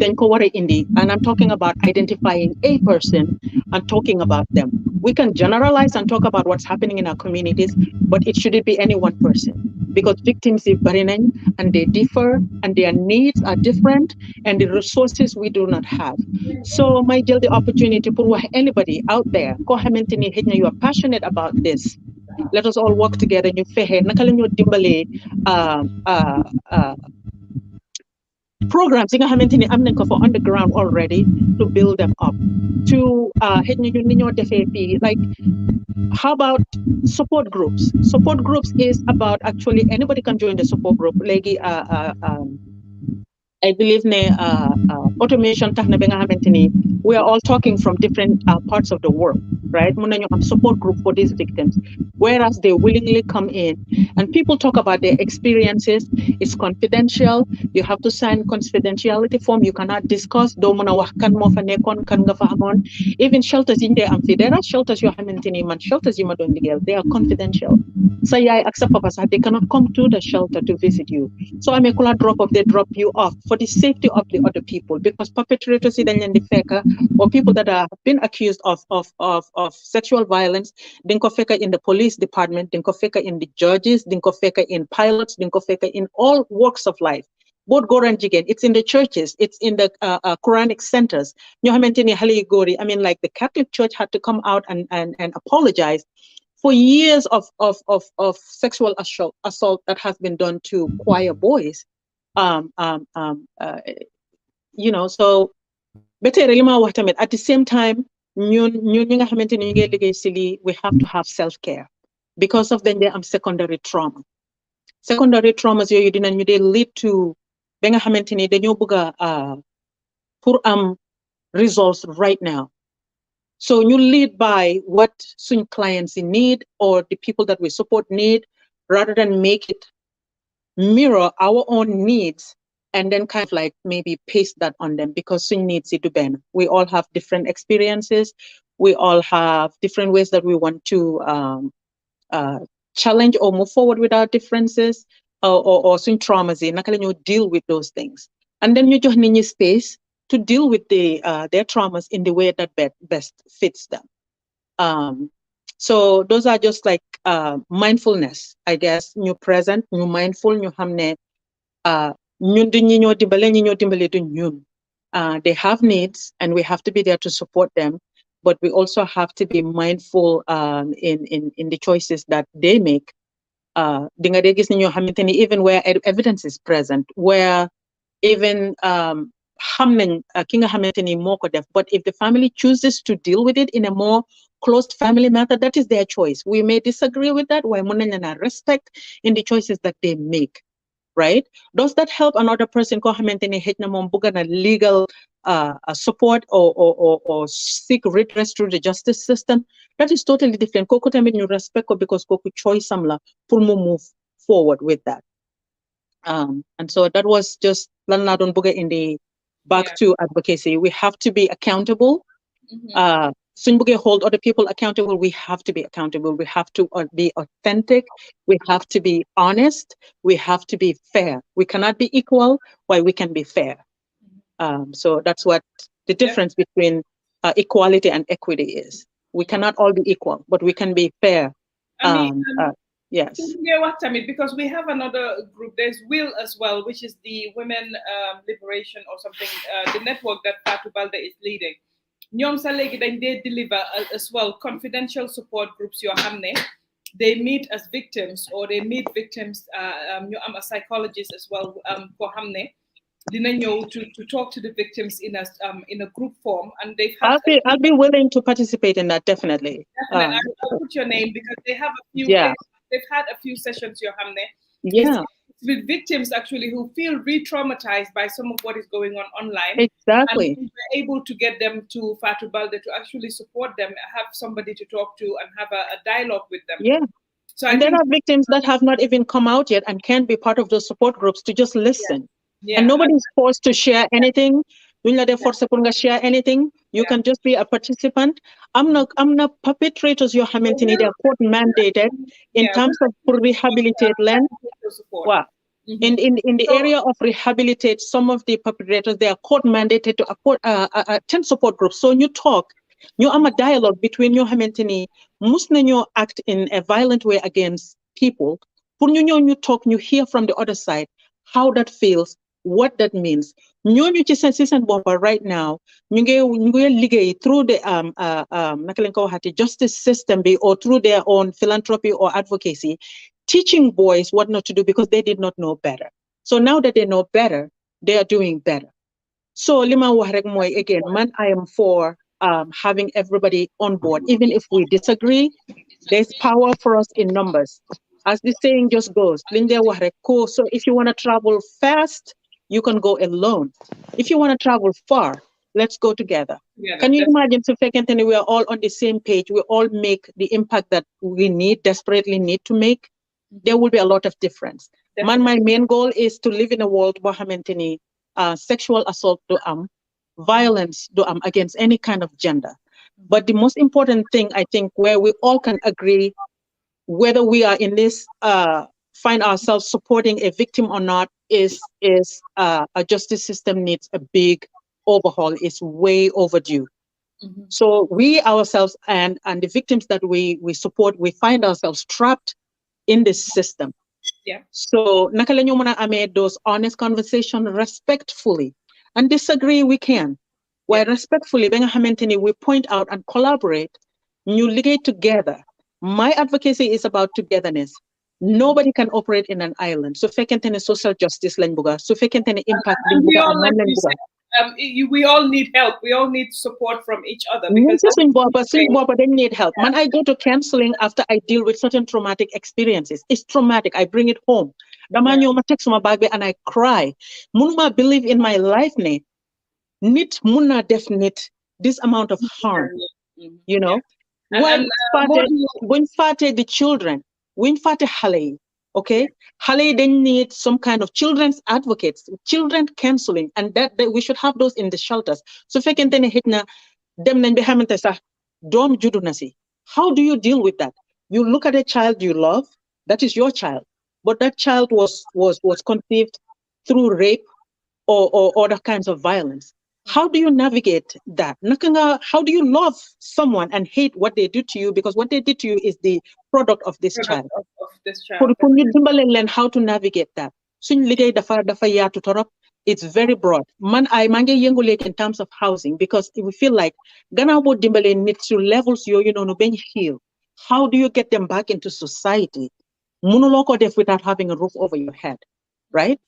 S7: dañ ko war a indi. And I'm talking about identifying a person and talking about them. We can generalize and talk about what's happening in our communities, but it shouldn't be any one person because victims are varying and they differ and their needs are different and the resources we do not have. So my jël the opportunity for anybody out there koo xamante ni xëy na you are passionate about this. Let us all work together. Ñu fexe naka la ñu dimbalee programs yi nga xamante ni am nañ ko for on the ground already to build them up. To xëy na ñun ni ñoo defee fii like how about support groups? Support groups is about actually anybody can join the support group. Léegi I believe automation tax na ba nga xamante ni we are all talking from different parts of the world, right? Mun nañu am support group for these victims, whereas they willingly come in and people talk about their experiences. It's confidential. You have to sign confidentiality form. You cannot discuss. Doo mun a wax kan moo fa nekkoon kan nga fa amoon. Even shelters yi ñu am fi there are shelters yoo xamante ni man shelters yi ma doon liggéeyal they are confidential. Sa yaay ak sa papa sax they cannot come to the shelter to visit you. So amee ku la drop off they drop you off for the safety of the other people because perpetrators yi dañ leen di fekk or people that have been accused of sexual violence dañ ko fekk in the police department dañ ko fekk in the judges dañ ko fekk in pilots dañ ko fekk in all walks of life both góor and jigéen. It's in the churches, it's in the Quranic centers. ñoo xamante ni xale yu góor yi I mean like the Catholic Church had to come out and apologize for years of sexual assault that has been done to choir boys. You know, so better at the same time we have to have self-care because of then there am secondary trauma. Secondary traumas you didn't lead to benga xamanteni dañu bëgga pour am results right now. So you lead by what some clients need or the people that we support need rather than make it mirror our own needs and then kind of like maybe paste that on them because soon needs it to ben. We all have different experiences. We all have different ways that we want to challenge or move forward with our differences or some traumas. You deal with those things. And then you just need space to deal with their traumas in the way that best fits them. So those are just like mindfulness, I guess. New present, new mindful, new hamne. They have needs and we have to be there to support them, but we also have to be mindful in the choices that they make. Even where evidence is present, where even but if the family chooses to deal with it in a more closed family matter, that is their choice. We may disagree with that. Why respect in the choices that they make, right? Does that help another person legal support or seek redress through the justice system? That is totally different. You respect because choice samla move forward with that. And so that was just in the back to advocacy. We have to be accountable. Hold other people accountable. We have to be accountable. We have to be authentic. We have to be honest. We have to be fair. We cannot be equal while we can be fair. So that's what the difference between equality and equity is. We cannot all be equal, but we can be fair. Yes.
S2: Because we have another group. There's Will as well, which is the Women Liberation or something, the network that Fatou Balde is leading. ñoom sa léegi dañ dee deliver as well confidential support groups yoo xam ne they meet as victims or they meet victims ñu am a psychologist as well koo xam ne dina ñëw to talk to the victims in a group form, and they've had
S7: I'll be willing to participate in that, definitely.
S2: I'll put your name because they have a few they've had a few sessions yoo xam ne with victims actually who feel re-traumatized by some of what is going on online.
S7: Exactly.
S2: And we're able to get them to Fatou Balde to actually support them, have somebody to talk to and have a dialogue with them.
S7: Yeah. So and there are victims that have not even come out yet and can't be part of those support groups to just listen.
S2: Yeah.
S7: And nobody's forced to share anything. Share anything. You can just be a participant. I'm not perpetrators. You're they are court mandated in terms of rehabilitate land. Wow. In the area of rehabilitate, some of the perpetrators, they are court mandated to attend support groups. So you talk, you am a dialogue between your Hamentini, Musnanyo act in a violent way against people. You talk, you hear from the other side how that feels, what that means. Right now, through the justice system or through their own philanthropy or advocacy, teaching boys what not to do because they did not know better. So now that they know better, they are doing better. So Lima Wahrek Moy, again, man, I am for having everybody on board. Even if we disagree, there's power for us in numbers. As the saying just goes, so if you want to travel fast, you can go alone. If you want to travel far, let's go together. Can you imagine if we are all on the same page, we all make the impact that we desperately need to make? There will be a lot of difference. My main goal is to live in a world where sexual assault violence against any kind of gender. But the most important thing, I think, where we all can agree, whether we are in this, find ourselves supporting a victim or not, is a justice system needs a big overhaul. It's way overdue. So we ourselves and the victims that we support, we find ourselves trapped in this system.
S2: Yeah.
S7: So Nakalenya Muna made those honest conversations respectfully, and disagree we can. Where respectfully, we point out and collaborate, you ligate together. My advocacy is about togetherness. Nobody can operate in an island. So fekentene social justice lenbuga. So fekentene impact lenbuga.
S2: We all need help. We all need support from each other.
S7: Because they need help. When I go to counseling after I deal with certain traumatic experiences, it's traumatic. I bring it home. And I cry. Munuma believe in my life ne. Nit muna definite this amount of harm. You know? When fate the children, when fate Halei, okay? Halei they need some kind of children's advocates, children counseling, and that we should have those in the shelters. So if I can then hit na dem nañ be xamante sax doom juddu na si. How do you deal with that? You look at a child you love, that is your child, but that child was conceived through rape or other kinds of violence. How do you navigate that? How do you love someone and hate what they do to you? Because what they did to you is the product of this child. How to navigate that? It's very broad. I in terms of housing, because we feel like Ganabo Dimbale needs to levels no ben heal. How do you get them back into society? Munoloko def without having a roof over your head, right?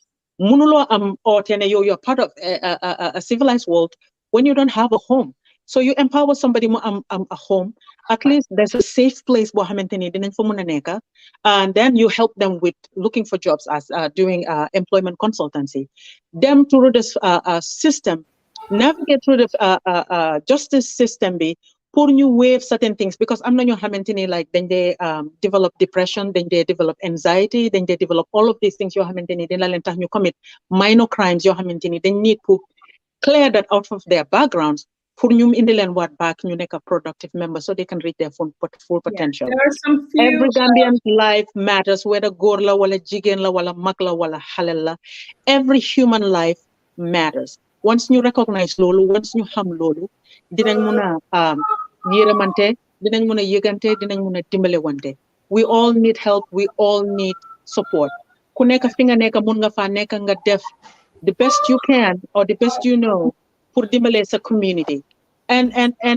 S7: Munulo or you're part of a civilized world when you don't have a home. So you empower somebody a home. At least there's a safe place and then you help them with looking for jobs as doing employment consultancy. Them through this system, navigate through the justice system pour you wave certain things, because I'm not your Hamentini, like then they develop depression, then they develop anxiety, then they develop all of these things your Hamentini, then you commit minor crimes your Hamentini, they need to clear that out of their backgrounds for you in the land what back you make a productive member so they can reach their full potential.
S2: There are some few,
S7: every Gambian life matters, whether gorla wala jigen la wala makla wala halal, every human life matters. Once you recognize lolu, once you ham lolu, dinañ mëna yërëmante dinañ mën a yëgante dinañ mën a dimbale wante. We all need help, we all need support. Ku nekk fi nga nekk mun nga fa nekk nga def the best you can or the best you know pour dimbale sa community. And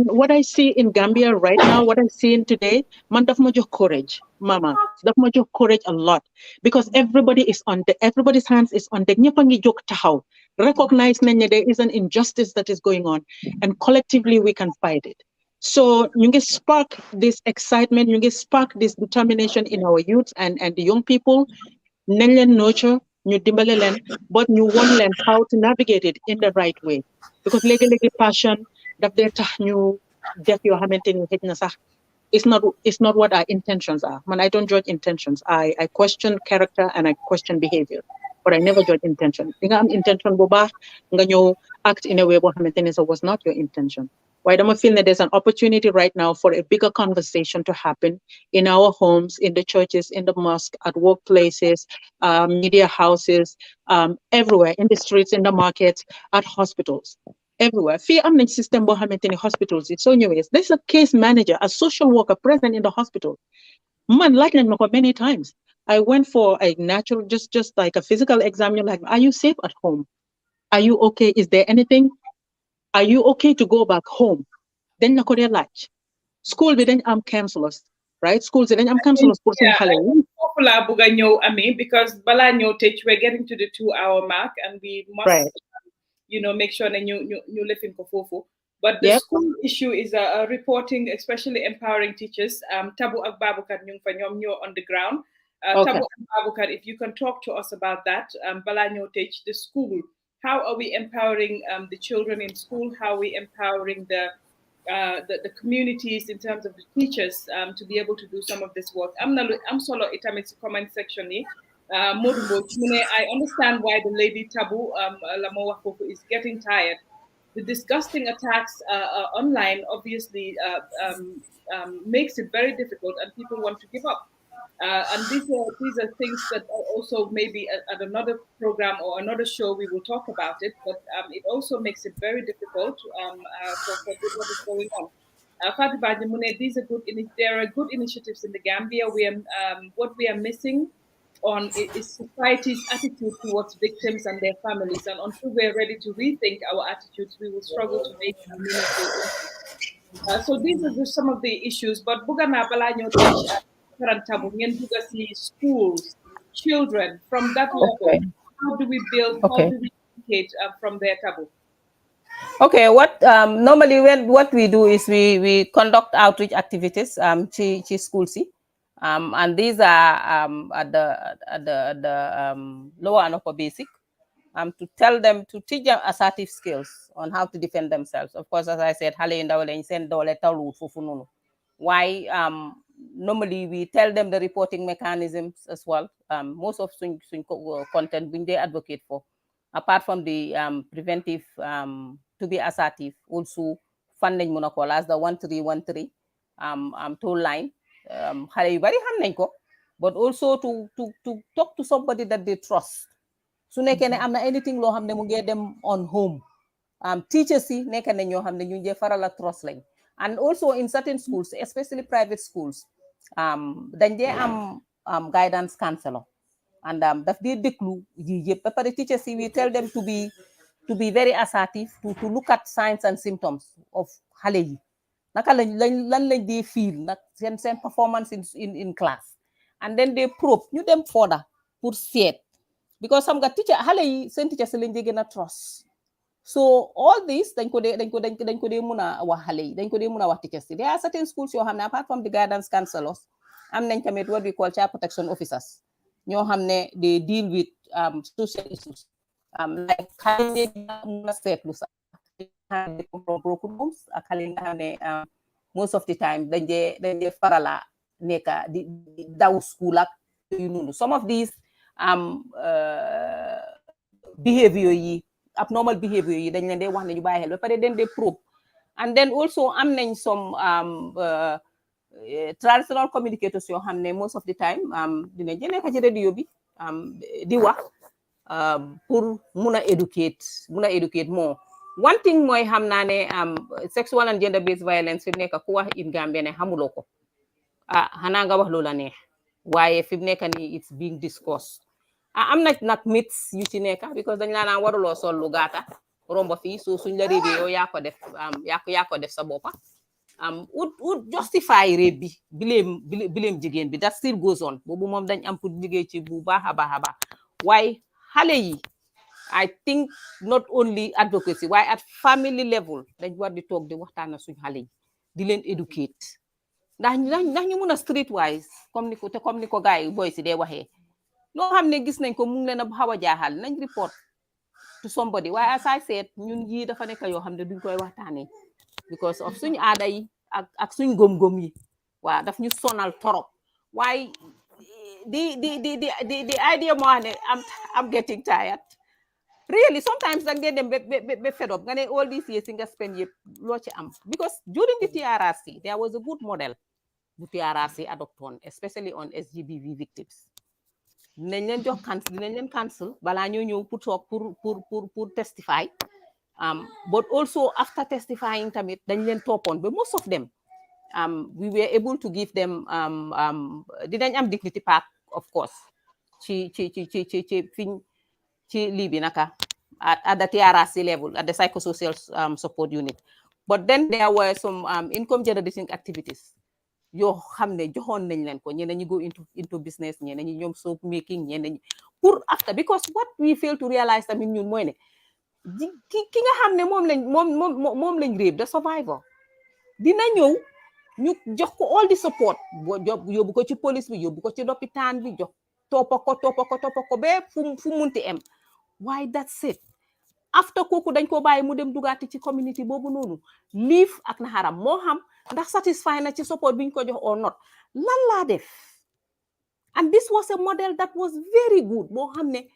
S7: what I see in Gambia right now, what I see in today, man daf ma jox courage, mama. Daf ma jox courage a lot because everybody's hands is on deck. Ñëpp a ngi jóg taxaw. Recognize nañ ne there is an injustice that is going on, and collectively we can fight it. So ñu ngi spark this excitement, ñu ngi spark this determination in our youth and the young people. Nañ leen nurture, ñu dimbale leen, but ñu won leen how to navigate it in the right way. Because léegi-léegi passion daf dee tax ñu def yoo xamante ni xëj na sax it's not what our intentions are. Man, I don't judge intentions. I question character and I question behavior, but I never judge intention. Di nga am intention bu baax nga ñëw act in a way boo xamante ni was not your intention. Why dama feel that there's an opportunity right now for a bigger conversation to happen in our homes, in the churches, in the mosque, at workplaces, media houses, everywhere, in the streets, in the markets, at hospitals, everywhere. Fee am nañ system boo xamante ni hospitals it's so new. There's a case manager, a social worker present in the hospital. Man, like nañ ma ko many times. I went for a natural, just like a physical exam. You're like, are you safe at home? Are you okay? Is there anything? Are you okay to go back home? Then na ko dee laaj. School bi dañ am counselors, right? Schools dañ am counselors pour seen xale yi.
S2: Foofu laa bëgg a ñëw Ami, because balaa ñëw tëj we're getting to the 2-hour mark and we must
S7: Right.
S2: make sure that you live in Kofofu. But the school issue is reporting, especially empowering teachers. Tabu ak Baboucarr ñu fa ñoom ñoo on the ground. Tabu ak Baboucarr, if you can talk to us about that. Balaa ñëw tëj the school. How are we empowering the children in school? How are we empowering the communities in terms of the teachers to be able to do some of this work? I'm solo itamit comment section ni. I understand why the lady Tabu Lamo Wakoku is getting tired. The disgusting attacks online obviously makes it very difficult, and people want to give up. And these are things that also maybe at another program or another show we will talk about it. But it also makes it very difficult for what is going on. Fatou Badji Mune, there are good initiatives in the Gambia. What we are missing on is society's attitude towards victims and their families. And until we're ready to rethink our attitudes, we will struggle to make a meaningful impact. So these are just some of the issues. But Bugana Balanyo Tabu, schools, children, from that level, how do we build, how do we educate from their Tabu?
S4: Okay, what normally what we do is we conduct outreach activities to schools, and these are at the lower and upper basic, to tell them, to teach them assertive skills on how to defend themselves. Of course, as I said, why normally we tell them the reporting mechanisms as well. Most of content when they advocate for, apart from the preventive, to be assertive, also funding monocol as the 1313 toll line. But also to talk to somebody that they trust. So nekkee ne am na anything loo xam ne mu ngi dem on home. Teachers yi nekk na ñoo xam ne ñu ngi faral a trust lañ. And also in certain schools, especially private schools, dañ dee am guidance counselor. And daf dee déglu yi yëpp ba pare teachers yi we tell them to be very assertive, to look at signs and symptoms of xale yi. Naka lan lañ dee feel nag seen performance in class. And then they probe ñu dem further pour seet. Because some teacher xale yi seen teacher si lañ dee gën a trust. So all this dañ ko dee mun a wax xale yi, dañ ko dee mun a wax teachers si. There are certain schools yoo xam ne apart from the guidance counselors, am nañ tamit what we call child protection officers. ñoo xam ne they deal with social issues. Like xale yi mun a seetlu sax from broken homes ak xale yi nga xam ne most of the time dañ dee farala nekka di daw school ak yu noonu. Some of these behavior yi, abnormal behavior yi, dañ leen dee wax ne ñu bàyyi xel ba pare den dee probe. And then also am nañ some traditional communicators yoo xam ne most of the time dinañ jëlee ko ci radio bi di wax pour mun a educate more. one thing mooy xam naa ne sexual and gender based violence fi mu nekk ku wax in Gambia ne xamuloo ko xanaa nga wax loola neex waaye fi mu nekk nii it's being discussed am na nag myths yu ci nekk because dañ laa naan waruloo sol lu gaata romba fii so suñ la réebee yow yaa ko def sa boppa would justify rape bi bileem jigéen bi that still goes on boobu moom dañ am pour liggéey ci bu baax a baax waaye xale yi I think not only advocacy waaye at family level dañ war di toog di waxtaan na suñ xale yi di leen educate ndax ñu mun a streetwise comme ni ko gars yi boy si dee waxee loo xam ne gis nañ ko mu ngi leen a xaw a jaaxal nañ report to somebody waaye as I said ñun yii dafa nekk yoo xam ne duñ koy waxtaanee because of suñu aada yi ak suñ gom-gom yi waaw daf ñu sonal torop waaye the idea moo ne I'm getting tired really sometimes da ngeen dem be fed up nga ne all these years nga spend yëpp loo ci am because during the TRRC there was a good model bu TRRC adoptoon especially on SGBV victims dinañ leen cancel balaa ñoo ñëw pour toog pour testify but also after testifying tamit dañ leen toppoon but most of them we were able to give them dinañ am dignity pack of course ci lii bi naka at the TRRC level at the psychosocial support unit but then there were some income generating activities yoo xam ne joxoon nañ leen ko ñeneen ñi go into business ñeneen ñi ñoom soap making ñeneen ñi pour after because what we fail to realize tamit ñun mooy ne ki nga xam ne moom lañ réeb the survivor dina ñëw ñu jox ko all the support yóbbu ko ci police bi yóbbu ko ci lopitaan bi jox toppa ko ba fu munti em waaye that's it after kooku dañ ko bàyyi mu dem dugaati ci community boobu noonu live ak na xaram moo xam ndax satisfy na ci support biñ ko jox or not lan laa def and this was a model that was very good boo xam ne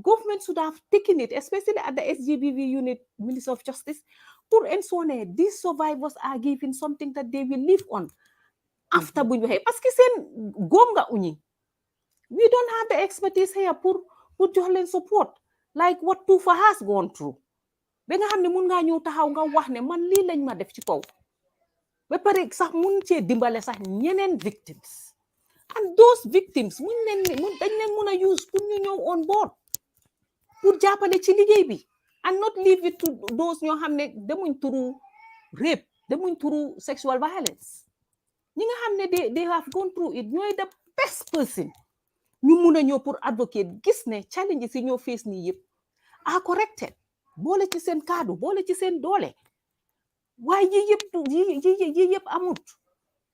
S4: government should have taken it especially at the SGBV unit Ministry of Justice pour ensure ne these survivors are given something that they will live on after buñ waxee parce que seen góom nga uñi we don't have the expertise here pour jox leen support like what Tufa has gone through ba nga xam ne mun ngaa ñëw taxaw nga wax ne man lii lañ ma def ci kaw ba pare sax mun cee dimbale sax ñeneen victims and those victims dañ leen mun a use pour ñu ñëw on board pour jàppale ci liggéey bi and not leave it to those ñoo xam ne demuñ turu rape demuñ turu sexual violence ñi nga xam ne they have gone through it ñooy the best person ñu mun a ñëw pour advocate gis ne challenges yi ñoo face nii yëpp are corrected boole ci seen kaddu boole ci seen doole waaye yi yëpp amut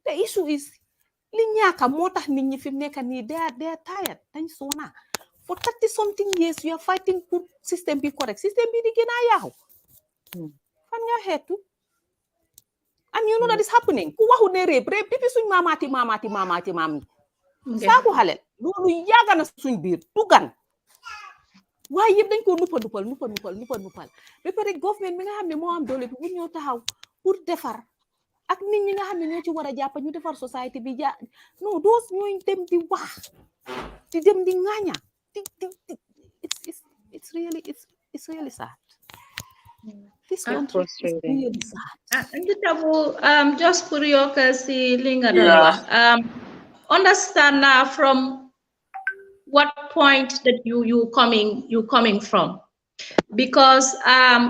S4: the issue is li ñaaka moo tax nit ñi fi mu nekk nii they are tired dañ soona for 30 something years you are fighting pour système bi correct système bi di gën a yaaxu fan nga xeetu and you know that is happening ku waxu ne rape depuis suñ maamaati maam yi saaku xale loolu yàgg na suñ biir tugan waaye yëpp dañ ko nuppal ba pare government bi nga xam ne moo am doole bi bu ñoo taxaw pour defar ak nit ñi nga xam ne ñoo ci war a jàpp ñu defar société bi non doos ñooy dem di wax di dem di ŋaaña it's really sad. This country is really sad.
S3: Just for your understand now from what point that you coming from, because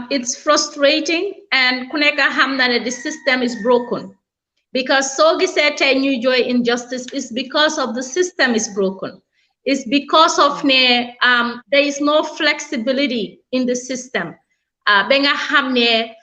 S3: it's frustrating and kuneka hamna the system is broken, because so said new joy injustice is because of the system is broken. It's because of there is no flexibility in the system. Benga hamne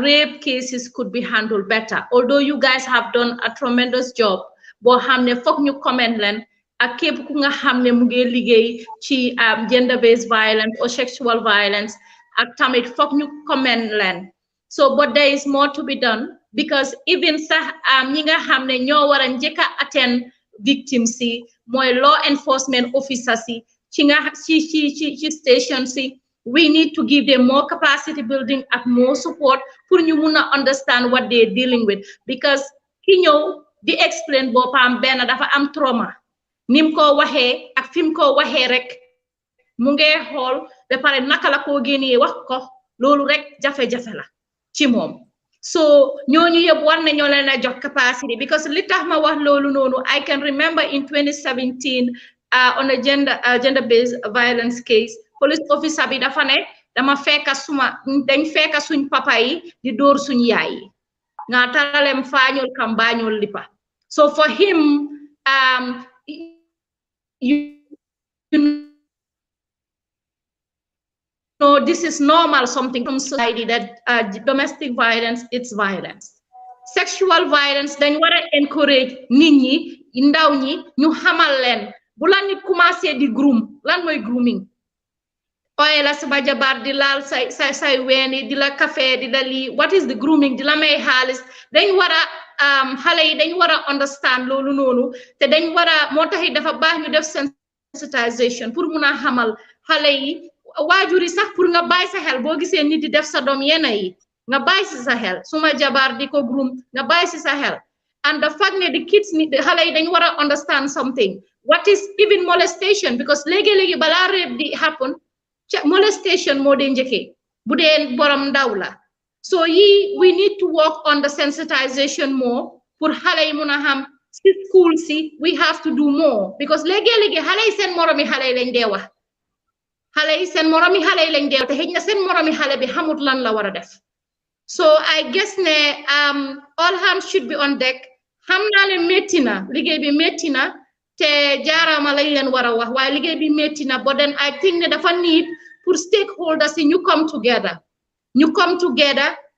S3: rape cases could be handled better. Although you guys have done a tremendous job, but hamne fok ñu comment len ak képp ku nga hamne mu ngi liggéey ci gender based violence or sexual violence ak tamit fok ñu comment len. So but there is more to be done, because even sax ñi nga hamne ñoo wara njëkka attend victims si mooy law enforcement officers si ci station si, we need to give them more capacity building and more support pour ñu mëna understand what they're dealing with, because ki ñëw di explain boppam benn dafa am trauma nim ko waxee ak fim ko waxee rek mu ngi xool ba pare naka la ko génnee wax ko loolu rek jafe-jafe la ci moom. So ñooñu yëpp war nañoo leen a jox capacity because li tax ma wax loolu noonu I can remember in 2017 on a gender-based violence case police officer bi dafa ne dama fekka dañ fekka suñ papa yi di dóor suñ yaay yi nga taralem faañol kam baañol lipa. So for him you know this is normal, something from society that domestic violence, it's violence. Sexual violence dañ war a encourage nit ñi ndaw ñi ñu xamal leen bu la nit commencé di groom lan mooy grooming oye la sama jabar di laal say weeni di la café di la lii what is the grooming di la may xaalis dañ war a xale yi dañ war a understand loolu noonu te dañ war a moo tax dafa baax ñu def sensitization pour mun a xamal xale yi waajur yi sax pour nga bàyyi sa xel boo gisee nit di def sa doom yena yi nga bàyyi si sa xel suma jabar di ko groom nga bàyyi si sa xel and the fact ne the kids ni xale yi dañ war a understand something what is even molestation because léegi-léegi balaa rape di happen molestation moo dee njëkkee bu dee borom ndaw la so we need to work on the sensitization more pour xale yi mun a xam si school si we have to do more because léegi-léegi xale yi seen moromi xale yi lañ dee wax xale yi seen moromi xale yi lañ dee te xëj na seen moromi xale bi xamut lan la war a def so I guess ne all hands should be on deck xam naa ne métti na liggéey bi métti na te jaaraama lañ leen war a wax waaye liggéey bi métti na but then I think ne dafa need pour stakeholders yi ñu come together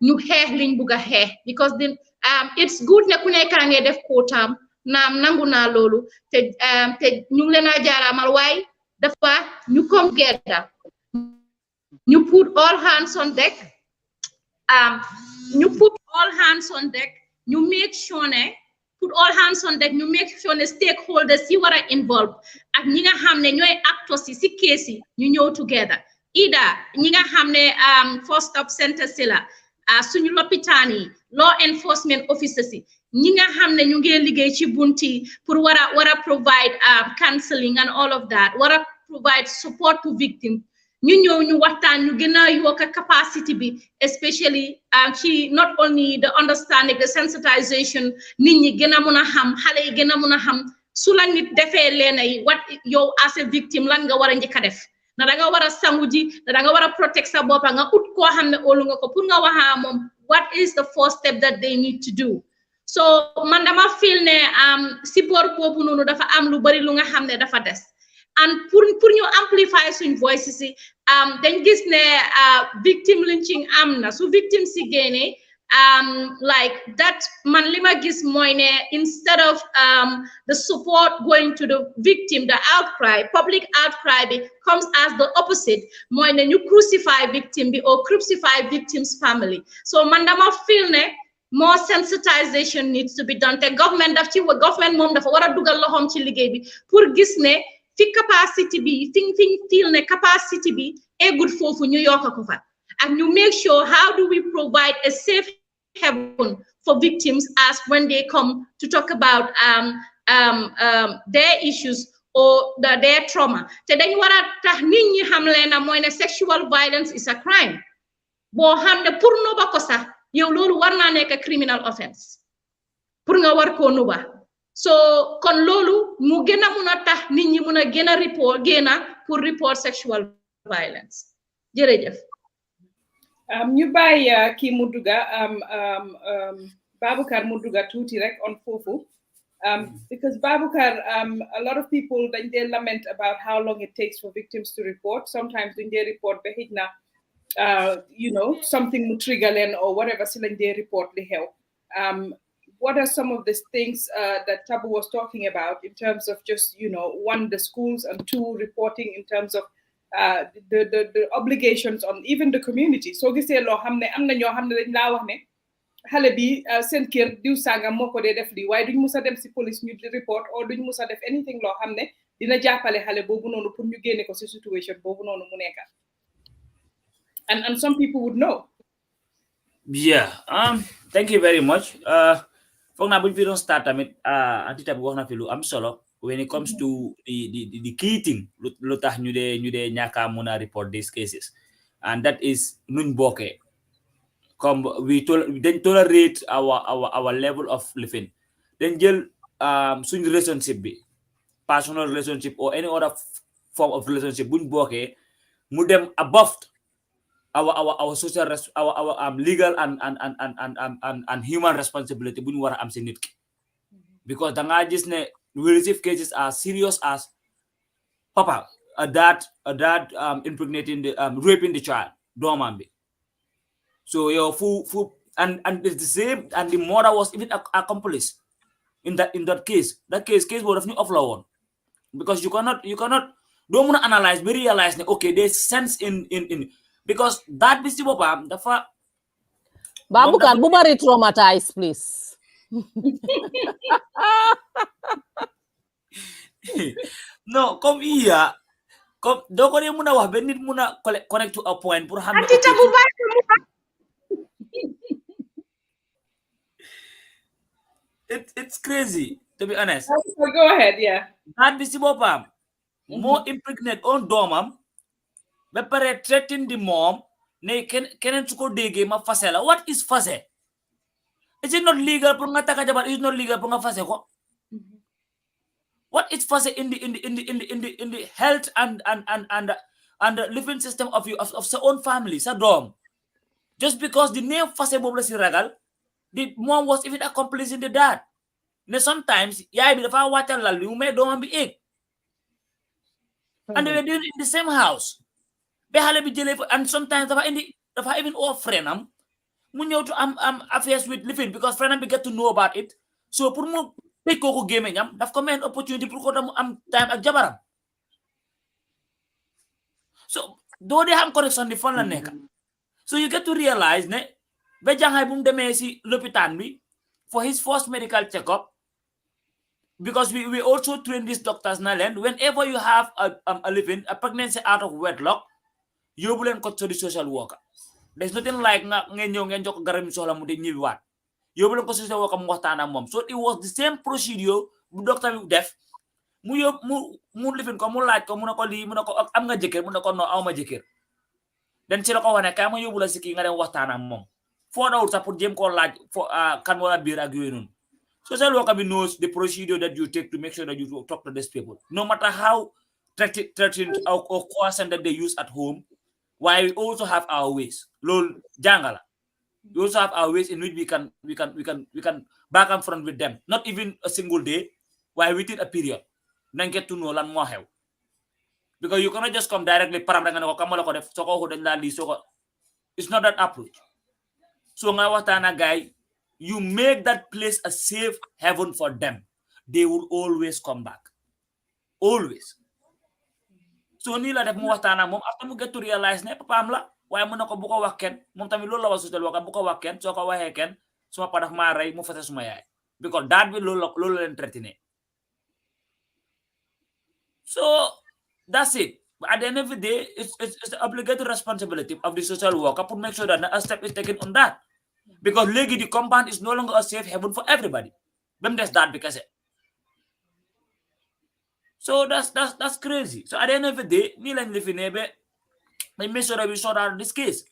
S3: ñu xeex liñ bugg a xeex because then it's good ne ku nekkaa ngee def kootaam naam nangu naa loolu te ñu ngi leen a jaaraamal waaye dafa ñu come together ñu put all hands on deck ñu make sure ne ñu make sure ne stakeholders yi war a involve ak ñi nga xam ne ñooy actors yi si case yi ñu ñëw together ida ñi nga xam ne first stop center si la suñu lopitaan yi law enforcement officers yi ñi nga xam ne ñu ngi liggéey ci bunti pour war a provide counseling and all of that war a provide support to victims ñu ñëw ñu waxtaan ñu gën a yokk capacity bi especially ci not only the understanding the sensitization nit ñi gën a mun a xam xale yi gën a mun a xam su la nit defee leena yi what yow as a victim lan nga war a njëkk a def na da nga war a sangu ji na da nga war a protect sa boppa nga ut koo xam ne óolu nga ko pour nga waxaa moom what is the first step that they need to do so man dama feel ne si boor boobu noonu dafa am lu bari lu nga xam ne dafa des and pour ñu amplify suñ voices yi dañ gis ne victim lynching am na su victim si génne like that man li ma gis mooy ne instead of the support going to the victim the outcry public outcry bi comes as the opposite mooy ne ñu crucify victim bi or crucify victim's family so man dama feel ne more sensitization needs to be done te government moom dafa war a dugal loxoom ci liggéey bi pour gis ne fi capacity bi fi feel ne capacity bi eggut foofu ñu yokk ko fa and ñu make sure how do we provide a safe haven for victims as when they come to talk about their issues or their trauma te dañ war a tax nit ñi xam leen na mooy ne sexual violence is a crime boo xam ne pour nuba ko sax yow loolu war naa nekk criminal offense pour nga war koo nuba so kon loolu mu gën a mun a tax nit ñi mun a gën a pour report sexual violence jërëjëf
S2: ñu bàyyi kii mu dugga Baboucarr mu dugga tuuti rek on foofu because Baboucarr a lot of people dañ dee lament about how long it takes for victims to report sometimes duñ dee report ba xëj na you know something mu trigger leen or whatever si lañ dee report li xew what are some of the things that Tabu was talking about in terms of just, you know, one, the schools, and two, reporting in terms of the obligations on even the community. So gisee loo xam ne am na ñoo xam ne dañ laa wax ne xale bi seen kër diw sangam moo ko dee def lii waaye duñ mus a dem si police ñu di report or duñ mus a def anything loo xam ne dina jàppale xale boobu noonu pour ñu génne ko si situation boobu noonu mu nekka and some people would know.
S5: Yeah, thank you very much. For now, we don't start. Antita wax na fi lu am solo when it comes to the key thing. Lu tax ñu dee ñaka muna report these cases. and that is nuñ bokke. Come, we then tolerate our level of living. Then jël suñ relationship be personal relationship or any other form of relationship buñ bokke mu dem above our social our legal and human responsibility buñ wara am ci nit ki. Because da nga gis ne we receive cases as serious as papa a dad impregnating the raping the child doomam bi. So your and it's the same, and the mother was even accomplice in that case. That case was definitely off law one, because you cannot don't want to analyze, we realize that okay, there's sense in because that bisi bopam dafa
S4: Babukan bumari traumatized, please.
S5: No, come here. Come, doko ni muna wax ben nit muna connect to a point pour xam it's crazy, to be honest.
S2: So go ahead, yeah.
S5: That bisi bopam more impregnate on domam ba pare threaten the mom ne kenen su ko dege ma fase la. What is fase? Is it not legal pour nga taka jabar? Is it not legal pour nga fase ko? What is fase in the health and the living system of your own family, sa dom? Just because the name fase bobu la si ragal, the mom was even accomplice in the dad. Ne sometimes yaay bi dafa wàccal lal bi mu may doomam bi egg, and they were doing it in the same house. Be xale bi jëlee and sometimes dafa even all friend am mu ñëw to am affairs with living, because friend am bi get to know about it. So pour mu tëj kooku gémmiñam daf ko may an opportunity pour ko mu am time ak jabaram. So doo dee xam connection di fan la nekk. So you get to realize ne ba jàngaay bu mu demee si lopitaan bi for his first medical checkup, because we also train these doctors na leen whenever you have a living, a pregnancy out of wedlock, yóbbu leen ko to the social worker. There's nothing like nga ngeen ñëw ngeen jox ko garab yi soxla mu de ñibbiwaat. Yóbbu leen ko social worker mu waxtaan ak moom. So it was the same procedure bu doctor bi def mu living ko mu laaj ko mu ne ko lii mu ne ko am nga jëkkër mu ne ko non aw ma jëkkër. Den ci la ko wane kay ma yóbbu la si kii nga dem waxtaan ak moom. Foo dawul sax pour jéem koo laaj kan wala biir ak yooyu noonu. Social worker knows the procedure that you take to make sure that you talk to these people. No matter how threatened or coercion that they use at home, while we also have our ways. Lol jangala. We also have our ways in which we can back and front with them. Not even a single day, while within a period. Then get to know lan mo xew. Because you cannot just come directly param nga ko kamala ko def soko ko dañ la li soko. It's not that approach. So nga waxtaan guy, you make that place a safe haven for them. They will always come back. Always. So ni la def mu waxtaan ak moom after mu get to realize ne papaam la waaye mu ne ko bu ko wax kenn moom tamit loolu la wax social worker bu ko wax kenn soo ko waxee kenn suma pa daf maa rey mu fase suma yaay, because that bi loolu leen traité. So that's it. But at the end of the day, it's the obligatory responsibility of the social worker to make sure that a step is taken on that, because legally the compound is no longer a safe haven for everybody. Then there's that because so that's crazy. So at the end of the day, me and Lifinebe, they make sure that we sort out this case.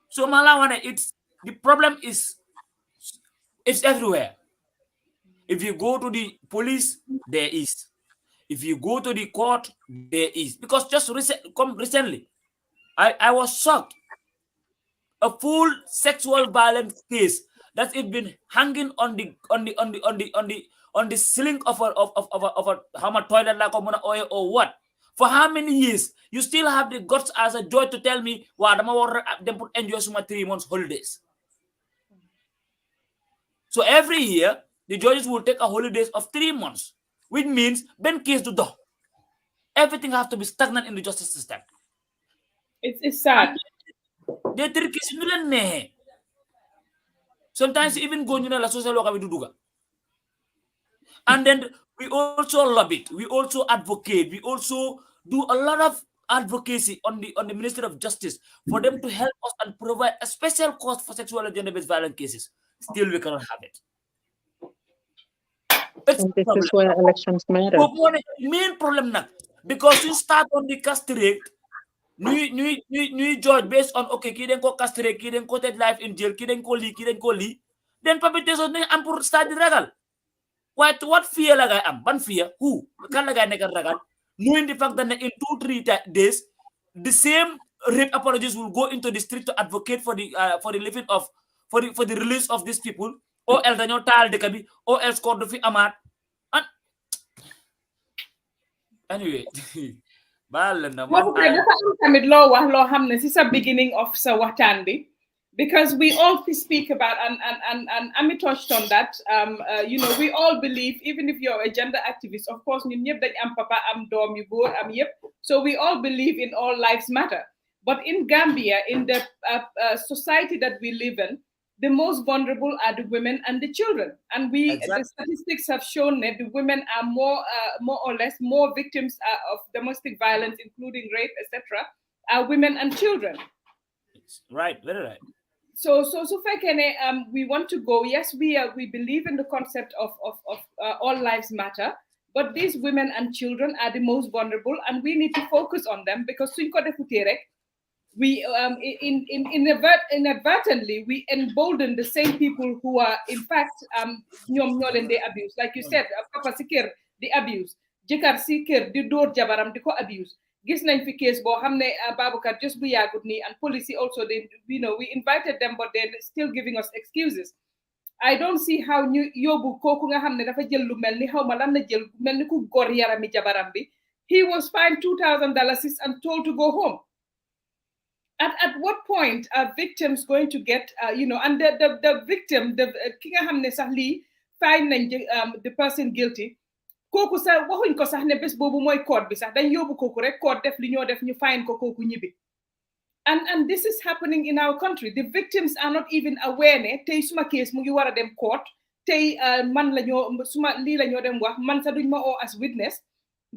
S5: So Malawana, the problem is it's everywhere. If you go to the police, there is. If you go to the court, there is. Because just recently, I was shocked. A full sexual violence case that it been hanging on the ceiling of a toilet like oil or what? For how many years? You still have the guts as a joy to tell me, wow, them put enjoy some 3 months holidays. So every year, the judges will take a holidays of 3 months, which means ben case to do. Everything has to be stagnant in the justice system.
S2: It's sad.
S5: They take case sometimes even go la social worker duga. And then we also love it. We also advocate. We also do a lot of advocacy on the Ministry of Justice for them to help us and provide a special cost for sexual and gender-based violence cases. Still, we cannot have it.
S7: This is where elections matter.
S5: Main problem now, because you start on the castrate, ñuy judge based on okay kii dañ ko castré kii dañ ko tëj life in jail kii dañ ko lii kii dañ ko lii then perpetrators nañ am pour stade di ragal waaye what fear la ngay am ban fear who kan la ngay nekk ragal knowing the fact that in 2-3 days the same rape apologists will go into the street to advocate for the living of for the release of these people or else dañoo taal dëkk bi or else court du fi amaat anyway baal na
S2: dafa am tamit loo wax loo xam ne si sa beginning of sa waxtaan bi because we all speak about and Ami touched on that you know we all believe even if you're a gender activist of course ñun ñëpp dañ am papa am doom yu góor am yëpp so we all believe in all lives matter but in Gambia in the society that we live in the most vulnerable are the women and the children. And the statistics have shown that the women are more or less more victims of domestic violence, including rape, etc., are women and children.
S5: Right, very right.
S2: So we want to go. Yes, we believe in the concept of all lives matter, but these women and children are the most vulnerable, and we need to focus on them because we inadvertently we embolden the same people who are in fact they abuse, like you said, papa sikir the abuse, jëkkër sikir di door jabaram di ko abuse. Gis nañ fi case boo xam ne Baboucarr just bu yàggut nii and police also they we invited them but they're still giving us excuses. I don't see how ñu yóbbu kooku nga xam ne dafa jël lu mel ni xaw ma lan la jël mel ni ku gor yarami jabaram bi. He was fined $2,000 and told to go home. At what point are victims going to get, and the victim, the kinga hamne sahli, find the person guilty. Koku sa waxuñ ko sax ne bes bobu moy code bi sax dañ yobu koku rek code def li ñoo def ñu find ko koku ñibi. And this is happening in our country. The victims are not even aware ne tay suma case mu ngi wara dem court tay man lañu suma li lañu dem wax man sa duñ ma o as witness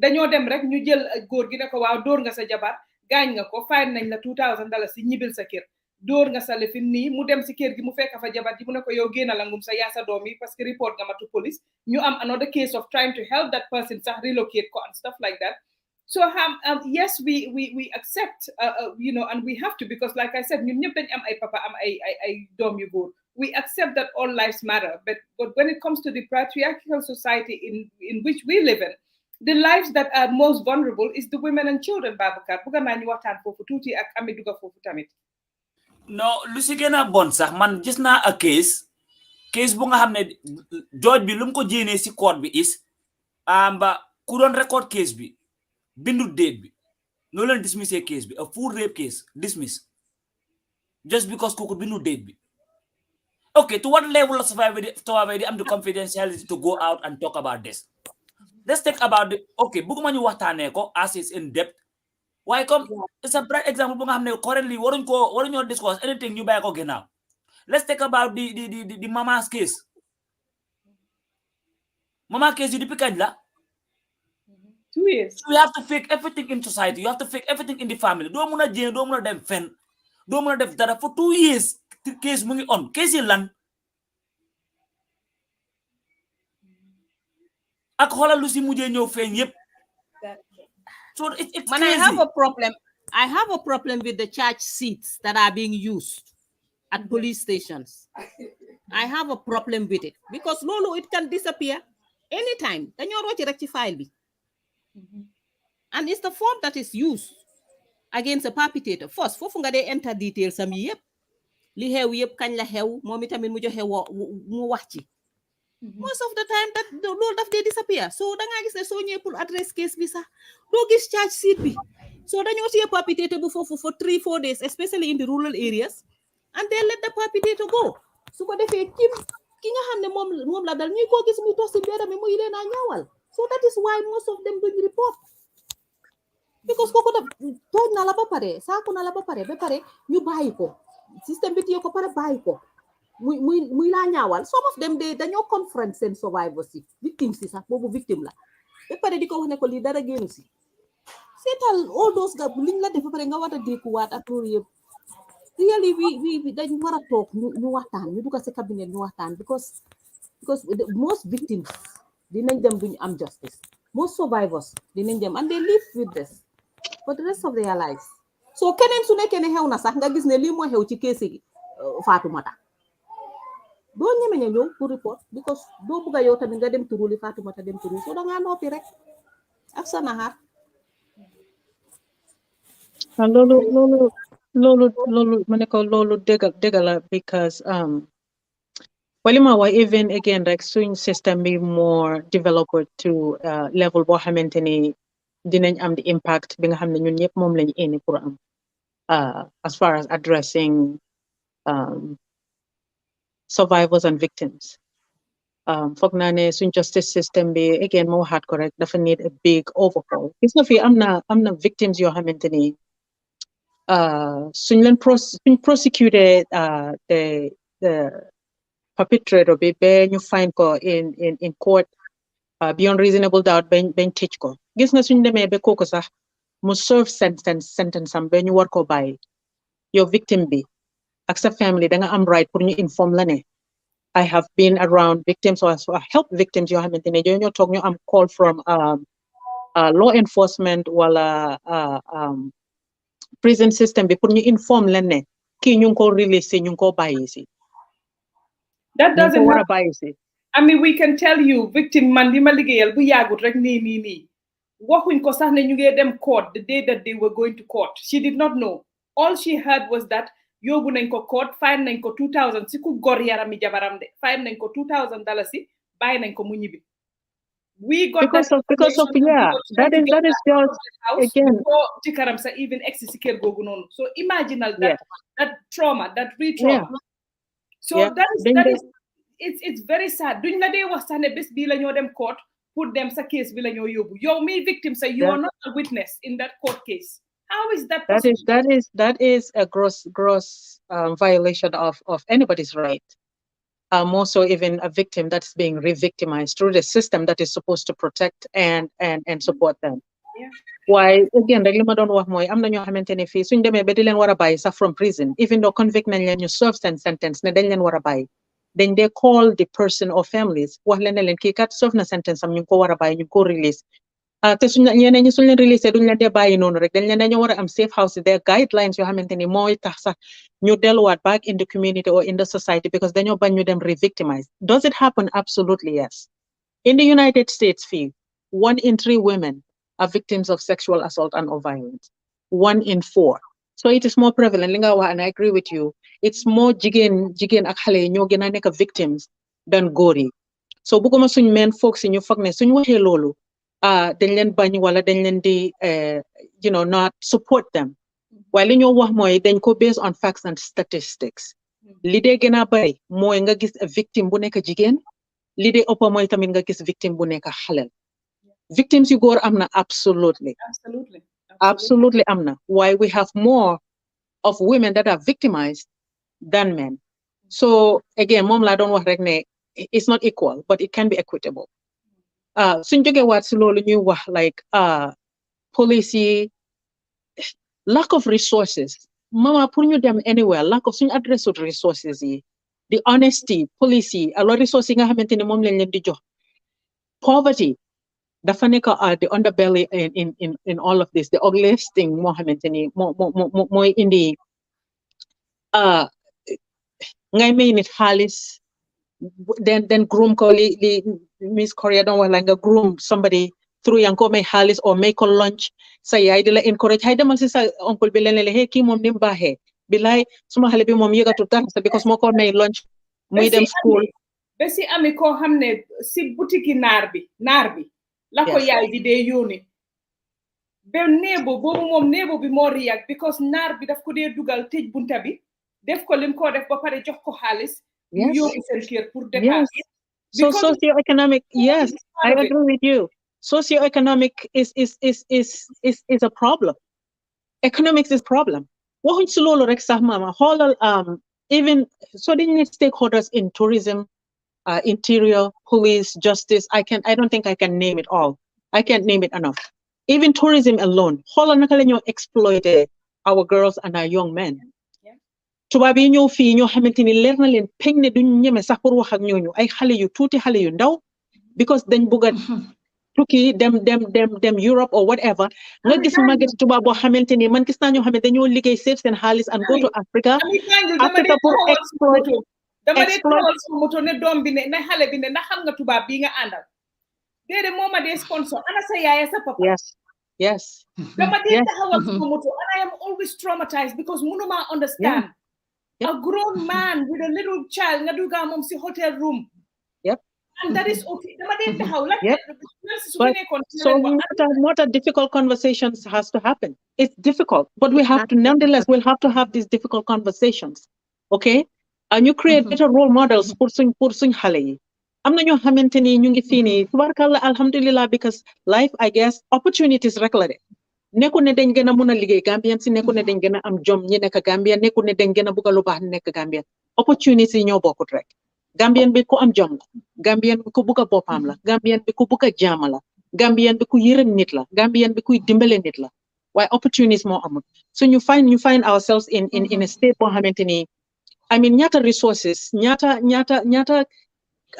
S2: dañoo dem rek ñu jël góor gi ne ko waaw door nga sa jabar gaañ nga ko fine nañ la $2,000 si ñibil sa kër door nga sa lefin nii mu dem si kër gi mu fekk fa jabar ji mu ne ko yow génn la ngum sa yaa sa doom yi parce que report nga ma to police ñu am another case of trying to help that person sax relocate ko and stuff like that. So yes, we accept and we have to, because like I said ñun ñëpp dañ am ay papa am ay doom yu góor. We accept that all lives matter, but when it comes to the patriarchal society in which we live in, the lives that are most vulnerable is the women and children, Baboucarr. Buga naa ñu waxtaan foofu tuuti ak Ami duga foofu tamit.
S5: No, lu si gën a bon sax man gis naa a case bu nga xam ne judge bi lu mu ko jéenee si court bi is ba ku doon record case bi bindu date bi no leen dismissé case bi a full rape case dismiss just because kooku bindu date bi. Okay, to what level of survivor am the confidentiality to go out and talk about this? Let's think about it. Okay, buguma ñu waxtaanee ko as is in depth. Why come it's a bright example bu nga xam ne currently waruñoo discuss anything ñu bàyyi ko ginnaaw. Let's think about the mama's case. Mama case you depuis kañ la?
S2: 2 years.
S5: So you have to fake everything in society. You have to fake everything in the family. Doo mun a jéem doo mun a dem fen doo mun a def dara for 2 years. Case mu ngi on case yi lan ak xoolal lu si mujjee ñëw feeñ yëpp. So it's
S4: Man,
S5: crazy.
S4: I have a problem with the charge seats that are being used at police stations. I have a problem with it because no, it can disappear anytime. Then you're watching rectify file. And it's the form that is used against a perpetrator. First, fofunga they enter details am yep. Li xew yep kañ la xew momi tamit mu joxe mu wax ci. Most of the time that loolu daf dee disappear. So da nga gis ne soo ñëwee pour address case bi sax doo gis charge sheet bi. So dañoo see perpetrator bu foofu for 3-4 days, especially in the rural areas, and they let the perpetrator go. Su ko defee ki nga xam ne moom la dal ñuy ko gis muy toog si mbedd mi muy leen a ñaawal. So that is why most of them don't report. Because kooku daf tooñ na la ba pare saaku na la ba pare ñu bàyyi ko. Système bi téye ko pare bàyyi ko. muy laa ñaawal. Some of them dañoo confront seen survivors si victime si sax boobu victime la ba pare di ko wax ne ko lii dara génn si seetal all those ga liñ la def ba pare nga war a dékkuwaat ak loolu yëpp really we dañ war a toog ñu waxtaan ñu dugg si cabinet ñu waxtaan because most victims dinañ dem duñu am justice, most survivors dinañ dem and they live with this for the rest of their lives.
S8: so keneen su nekkee ne xew na sax nga gis ne lii moo xew ci kees gi Fatoumata doo ñemeña ñëw pour report because doo bëgg a yow tamit nga dem turu li Fatoumata dem turu so dangaa noppi rek ak sa naxaar
S7: loolu ma ne ko loolu dëgg la because walima wa even again rek suñ system bi more developed to level boo xamante ni dinañ am the impact bi nga xam ne ñun ñëpp moom lañu indi pour am as far as addressing survivors and victims foog naa ne suñ justice system bi again moo waxaat ko rek dafa need a big overhaul gis nga fi am na victims yoo xamante ni suñ leen prosecuted the perpetrator bi ba ñu find ko in court beyond reasonable doubt bañ tëj ko gis nga suñ demee ba kooku sax mu serve sentence am ba ñu war ko bàyyi yow victim bi ak sa family da nga am right pour ñu inform la ne I have been around victims or help victims yoo xamante ne ñoo toog ñu am call from law enforcement wala prison system bi pour ñu inform leen ne kii ñu ngi ko release ñu ngi ko bàyyi si
S2: that doesn't
S7: war a bàyyi si
S2: I mean we can tell you victim man li ma liggéeyal bu yàggut rek nii waxuñ ko sax ne ñu ngi dem court the day that they were going to court she did not know all she heard was that yóbbu nañ ko court fine nañ ko 2000 si ku gor yarami jabaram de fine nañ ko $2000 bàyyi nañ ko mu ñibbi we got
S7: because of yeah that is just again
S2: ci karam sa even ex si kër googu noonu so imaginal that trauma that re-trauma so that is it's very sad duñ la dee wax sax ne bés bii la ñoo dem court pour dem sa case bi la ñoo yóbbu yow mi victim sa you are not a witness in that court case how is that possible?
S7: That is a gross violation of anybody's right. More so even a victim that's being re-victimized through the system that is supposed to protect and support them.
S2: Yeah.
S7: Why again, the lima don't work more. I'm not your xamantene fi suñ demee ba di leen war a bàyyi sax from prison, even though convict nañ leen ñu serve sentence ne dañ leen war a bàyyi. Then they call the person or families wax leen ne leen kii kat serve na sentence am ñu ko war a bàyyi ñu ko release. Te suñ ñeneen ñi suñ leen release duñ leen dee bàyyi noonu rek dañ leen dañoo war a am safe house there guidelines yoo xamante ni mooy tax sax ñu delluwaat back in the community or in the society because dañoo bañ ñu dem re-victimize. Does it happen? Absolutely yes. In the United States, 1 in 3 women are victims of sexual assault and or violence. 1 in 4. So it is more prevalent. And I agree with you. It's more jigéen ak xale yi ñoo gën a nekk victims than góor yi. So bëgguma suñ men folks yi ñu foog ne suñ waxee loolu dañ leen bañ wala dañ leen di not support them. While li ñoo wax mooy dañ ko based on facts and statistics. Li dee gën a bari mooy nga gis a victim bu nekk jigéen li dee ëpp mooy tamit nga gis victim bu nekk xalel. Victims yu góor am na absolutely am na. Why we have more of women that are victimized than men. So again moom laa doon wax rek ne it's not equal but it can be equitable. Suñ jógee waat si loolu ñuy wax like police yi lack of resources mama pour ñu dem anywhere lack of suñ address resources yi the honesty police yi alors resources yi nga xamante ne moom lañ leen di jox poverty dafa nekk the underbelly in all of this the ugliest thing moo xamante ni mooy indi ngay may nit xaalis then groom ko li Miss Korea don't want like a groom somebody through yanko may xaalis or make a lunch sa yaay di la encourage hay demal si sa uncle bi leen le hey kii moom ni mu baaxee bilaay suma xale bi moom yëgatu dara because moo ko may lunch muy dem school
S2: ba si ami koo xam ne si boutique naar bi la ko yaay di dee yónni ba néebo boobu moom néebo bi moo react because naar bi daf ko dee dugal tëj bunta bi def ko lim ko def ba pare jox ko xaalis mu yóbbu seen kër pour dépenser.
S7: So socioeconomic, yes, I agree with you. Socioeconomic is a problem. Economics is problem. Waxuñ si loolu rek sax mama xoolal even so they need stakeholders in tourism, interior, police, justice. I don't think I can name it all. I can't name it enough. Even tourism alone. Xoolal naka la ñoo exploit our girls and our young men. tubaab yi ñëw fii ñoo xamante ni leer na leen peñ ne duñ ñeme sax pour wax ak ñooñu ay xale yu tuuti xale yu ndaw because dañ bëgg a tukki dem Europe or whatever nga gis màgget tubaab boo xamante ni man gis naa ñoo xam ne dañoo liggéey save seen xaalis and go to Africa pour exploit
S2: dama dee taxawal sama moto ne doom bi ne xale bi ne ndax xam nga tubaab bii nga àndal déedéet moo ma dee sponsor ana sa yaaya sa papa
S7: yes
S2: dama dee taxawal sama moto and I am always traumatized because mënuma understand a grown man with a little child nga duga moom si hotel room and that is okay dama dee taxaw la
S7: so what a difficult conversations has to happen. It's difficult, but we have to nonetheless we'll have to have these difficult conversations, okay? And you create better role models pour suñ xale yi am na ñoo xamante ni ñu ngi fii nii tubaarkàlla alhamdulillah because life I guess opportunities rek la de nekku ne dañ gën a mun a liggéey Gambien si nekku ne dañ gën a am jom ñi nekk Gambien nekku ne dañ gën a bugg lu baax nekk Gambien opportunities yi ñoo bokkut rek Gambien bi ku am jom la Gambien bi ku bugg a boppam la Gambien bi ku bugg a jaama la Gambien bi ku yërëm nit la Gambien bi kuy dimbale nit la waaye opportunities moo amul so you find ourselves in a state boo xamante ni I mean ñaata resources ñaata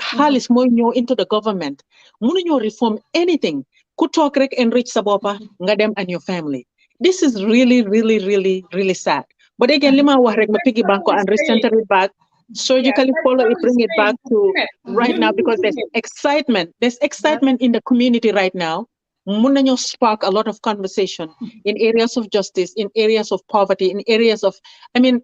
S7: xaalis mooy ñëw into the government mënuñoo reform anything ku toog rek enrich sa boppa nga dem and your family. This is really sad. But again li ma wax rek ma piggyback ko and recenter it back surgically follow it, bring it back to right now because there's excitement in the community right now. Mun nañoo spark a lot of conversation in areas of justice, in areas of poverty, in areas of I mean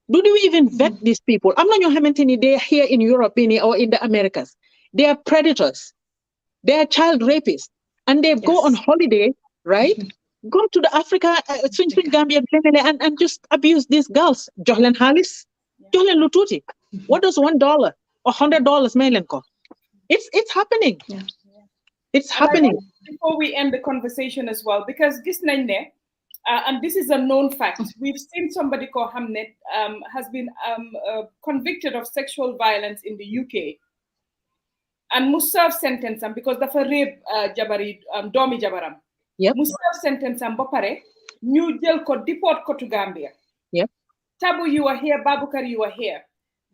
S7: do we even vet these people? I'm not sure they're here in Europe or in the Americas. They are predators. They are child rapists. And they go on holiday, right? Go to the Africa, Gambia, and just abuse these girls. Johlen Halis, Johlen Lututi. What does $1 or $100 mainland cost? It's happening.
S3: Yeah.
S7: It's happening.
S2: Before we end the conversation as well, because this nine and this is a known fact. We've seen somebody called Hamnet has been convicted of sexual violence in the UK and must serve sentence because the rape jabari domi jabaram.
S7: Yep.
S2: Must serve sentence bopare new jail ko deport ko to Gambia.
S7: Yep.
S2: Tabu, you are here. Babukar, you are here.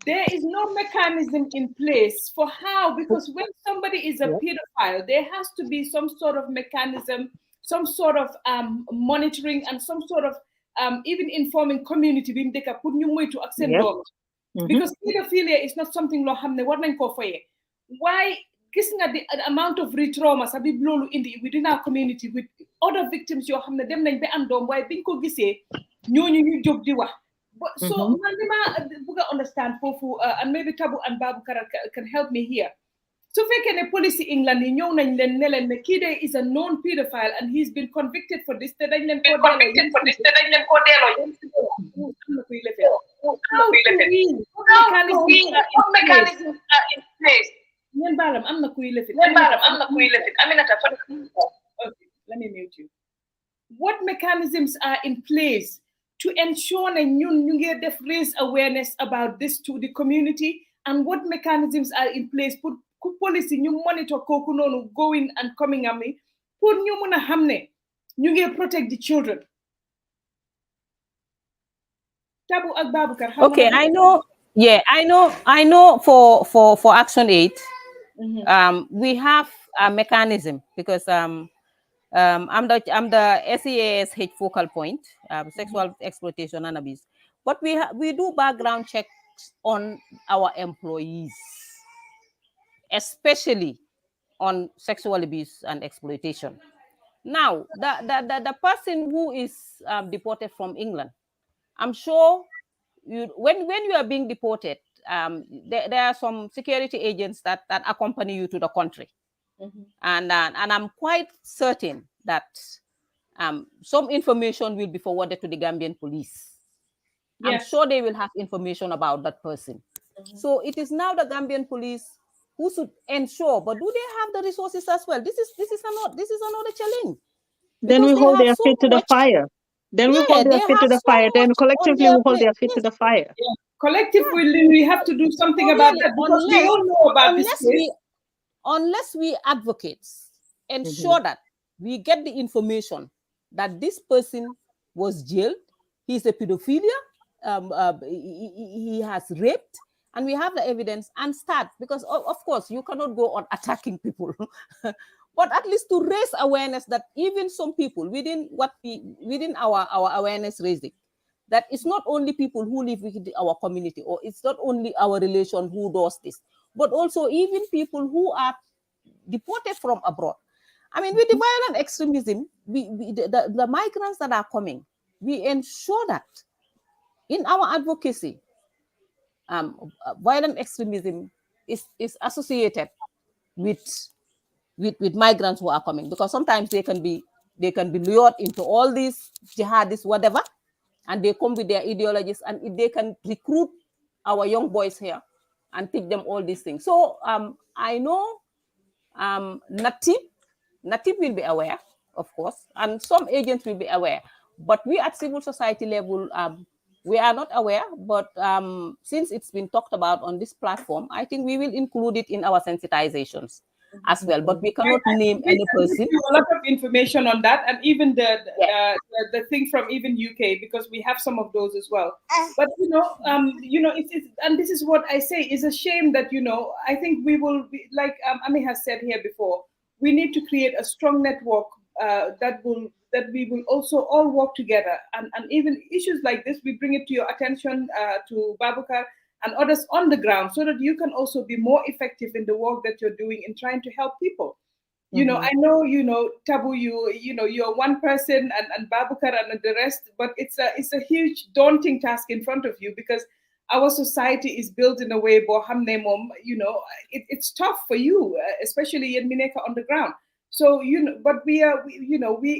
S2: There is no mechanism in place for how, because when somebody is a pedophile, there has to be some sort of mechanism, some sort of monitoring and some sort of even informing community to accent because pedophilia is not something lo xamne war nañ ko foye. Why gis nga the amount of retrauma sabi lolu indi within our community with other victims yo xamne dem nañ be am dom way biñ ko gisé ñoñu ñu jog di wax. So man dima buga understand fofu and maybe Tabu and Babukar can help me here. So fekk ne police England ni ñew nañ len ne len ne ki de is a known pedophile and he's been convicted for this te dañ len ko mechanism in place. Ñen baram amna kuy lefit Aminata okay, let me mute you. What mechanisms are in place to ensure that you get raise awareness about this to the community, and what mechanisms are in place put policy you monitor koku nonu going and coming at me pour ñu mëna xamné ñu ngi protect the children. Tabu ak Babukar.
S4: Okay, I know for Action 8 we have a mechanism because I'm the SEASH focal point, sexual exploitation and abuse. But we do background checks on our employees, especially on sexual abuse and exploitation. Now, the person who is deported from England, I'm sure when you are being deported, there are some security agents that accompany you to the country. And I'm quite certain that some information will be forwarded to the Gambian police. Yes. I'm sure they will have information about that person. So it is now the Gambian police who should ensure. But do they have the resources as well? This is another challenge.
S7: Then we hold their feet to the fire. Then we hold their feet to the fire. Then collectively we hold their feet to the fire.
S2: Yeah. Collectively, we have to do something about that because we all know about this case.
S4: Unless we advocates ensure that we get the information that this person was jailed, he's a pedophilia, he has raped,
S9: and we have the evidence, and start, because of course you cannot go on attacking people, but at least to raise awareness that even some people within our awareness raising, that it's not only people who live within our community, or it's not only our relation who does this, but also even people who are deported from abroad. I mean, with the violent extremism, the migrants that are coming, we ensure that in our advocacy, violent extremism is associated with migrants who are coming, because sometimes they can be lured into all these jihadists, whatever, and they come with their ideologies, and they can recruit our young boys here and teach them all these things. So I know NATIB will be aware, of course, and some agents will be aware, but we at civil society level, we are not aware, but since it's been talked about on this platform, I think we will include it in our sensitizations as well, but we cannot name any person.
S2: A lot of information on that, and even the thing from even UK, because we have some of those as well. But it's and this is what I say, is a shame that I think we will be, like Ami has said here before, we need to create a strong network that we will also all work together, and even issues like this, we bring it to your attention, to Babukar and others on the ground, so that you can also be more effective in the work that you're doing in trying to help people. I know, Tabu, you're one person, and Babukar and the rest, but it's a huge daunting task in front of you, because our society is built in a way, it's tough for you, especially in Mineka on the ground. So, but we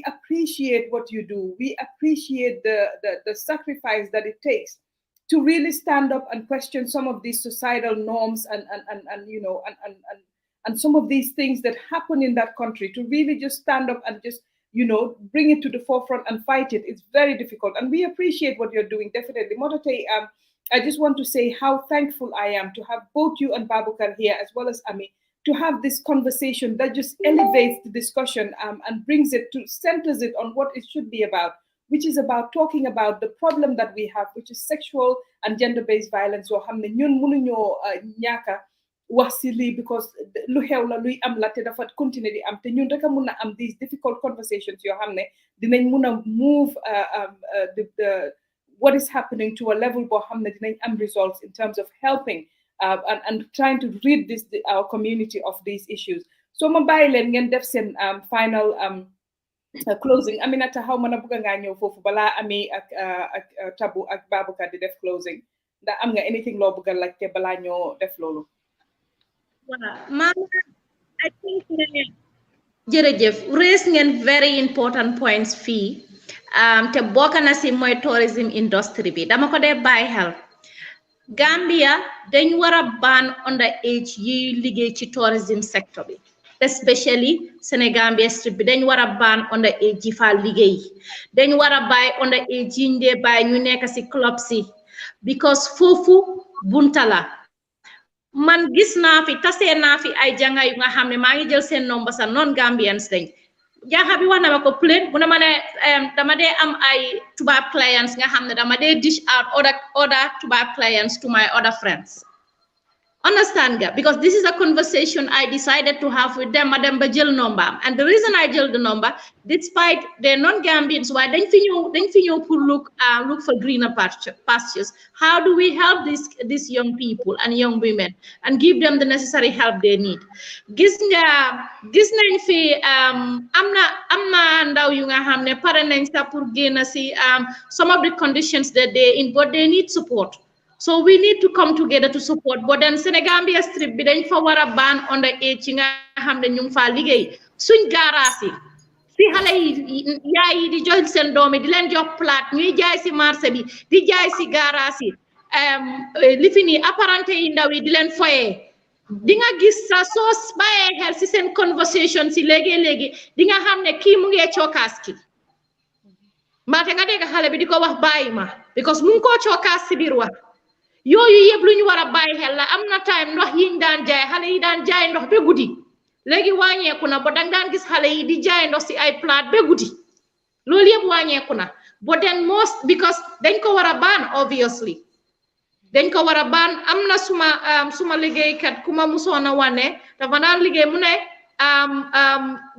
S2: appreciate what you do. We appreciate the sacrifice that it takes to really stand up and question some of these societal norms and some of these things that happen in that country, to really just stand up and just, bring it to the forefront and fight it. It's very difficult. And we appreciate what you're doing, definitely. Modote, I just want to say how thankful I am to have both you and Babukar here, as well as Ami, to have this conversation that just elevates the discussion and centers it on what it should be about, which is about talking about the problem that we have, which is sexual and gender-based violence. So ñun mënuñoo ñàkk wax ci lii, because lu xew la luy am la te dafa continuer di am, te ñun rek a mun a am these difficult conversations yoo xam ne dinañ mun a move what is happening to a level boo xam ne dinañ am results in terms of helping and trying to rid our community of these issues. So ma bàyyi leen ngeen def seen final closing. Aminata, xaw ma na bëgg ngaa ñëw foofu balaa Ami ak Tabu ak Babukar di def closing, ndax am nga anything loo bëgg a laajte balaa ñoo def loolu?
S3: Mama, I think jërëjëf raise ngeen very important points fii, te bokk na si mooy tourism industry bi. Dama ko dee bàyyi xel. Gambia dañ war a ban underage yi liggéey ci tourism sector bi, especially Senegambia Street bi dañ war a ban underage yi fa liggéey. Dañ war a bàyyi underage yi ndee bàyyi ñu nekk si club si, because foofu bunta la. Man gis naa fi tasee naa fi ay janga yu nga xam ne maa ngi jël seen nomba sa non Gambians dañ jaaxa bi wax na ma ko plain mu ne ma ne dama dee am ay tubaab clients nga xam ne dama dee dish out other tubaab clients to my other friends. Understand nga? Because this is a conversation I decided to have with them. Madam ba jël number, and the reason I jël the number, despite they're non-Gambians, why dañ fi ñëw pour look for greener pastures. How do we help these young people and young women and give them the necessary help they need? Gis nañ fi am na ndaw yu nga xam ne pare nañ sa pour génn si some of the conditions that they're in, but they need support. So we need to come together to support. But then Senegambia Street bi dañ fa war a ban underage yi nga xam ne ñu ngi fa liggéey suñ garage yi si xale yi yaay yi di jox seen doom yi di leen jox plate ñuy jaay si marché bi di jaay si garage yi li fi nii apparenté yi ndaw yi di leen foyee. Di nga gis sa soo bàyyee xel si seen conversation si léegi di nga xam ne kii mu ngi cookaas ki mbaate nga dégg xale bi di ko wax bàyyi ma because mu ngi koo cookaas si biir wax. Yooyu yëpp lu ñu war a bàyyi xel la. Am na time ndox yiñ daan jaay xale yi daan jaay ndox ba guddi léegi wàññeeku na ba dang daan gis xale yi di jaay ndox si ay plate ba guddi loolu yëpp wàññeeku na but then most because dañ ko war a ban obviously dañ ko war a baan am na suma liggéeykat ku ma musoon a wane dafa daan liggéey mu ne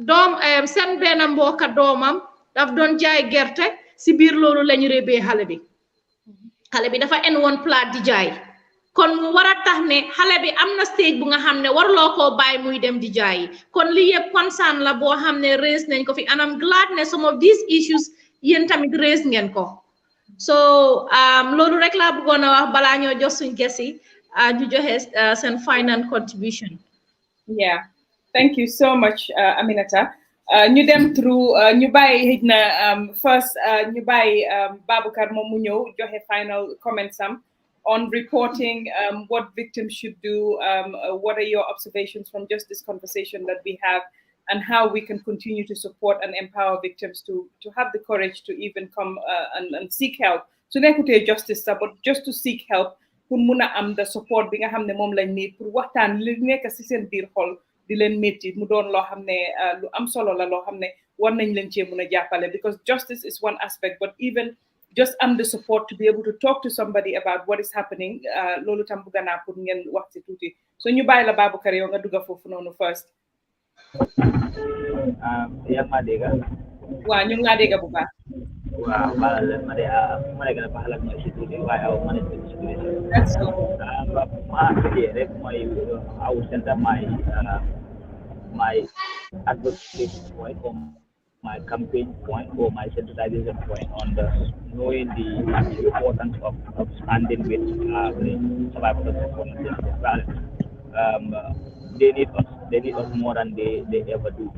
S3: doom seen benn mbokka doomam daf doon jaay gerte si biir loolu lañu rébee xale bi dafa en woon plat di jaay kon mu war a tax ne xale bi am na stage bu nga xam ne warloo koo bàyyi muy dem di jaayi kon li yëpp concern la boo xam ne raise nañ ko fi and I'm glad ne some of these issues yéen tamit raise ngeen ko so loolu rek laa bëggoon a wax balaa ñoo jox suñ gesi ñu joxe seen final contribution.
S2: Yeah, thank you so much, Aminata. Ñu dem through ñu bàyyi xëj na first ñu bàyyi Baboucarr moom mu ñëw joxe final comments am on reporting what victims should do. What are your observations from just this conversation that we have, and how we can continue to support and empower victims to have the courage to even come and seek help. So nekkutee justice but just to seek help pour mun a am the support bi nga xam ne moom lañ need pour waxtaan li nekk si seen biir xol di leen métti mu doon loo xam ne lu am solo la loo xam ne war nañ leen cee mun a jàppale, because justice is one aspect, but even just the support to be able to talk to somebody about what is happening loolu tam bëgg naa pour ngeen wax ci tuuti. So ñu bàyyi la Baboucarr yow nga dugga foofu noonu first.
S10: yaa ma dégg.
S2: waaw ñu ngi laa dégg bu baax.
S10: waaw ma de ma gën a baaxal ak ñoom si tuuti waaye aw ma ne si tuuti.
S2: That's all.
S10: ma liggéey rek mooy aw center my advocacy point or my campaign point or my sensitization point on the knowing the importance of standing with the survivors of sexual violence. They need us more than they ever do.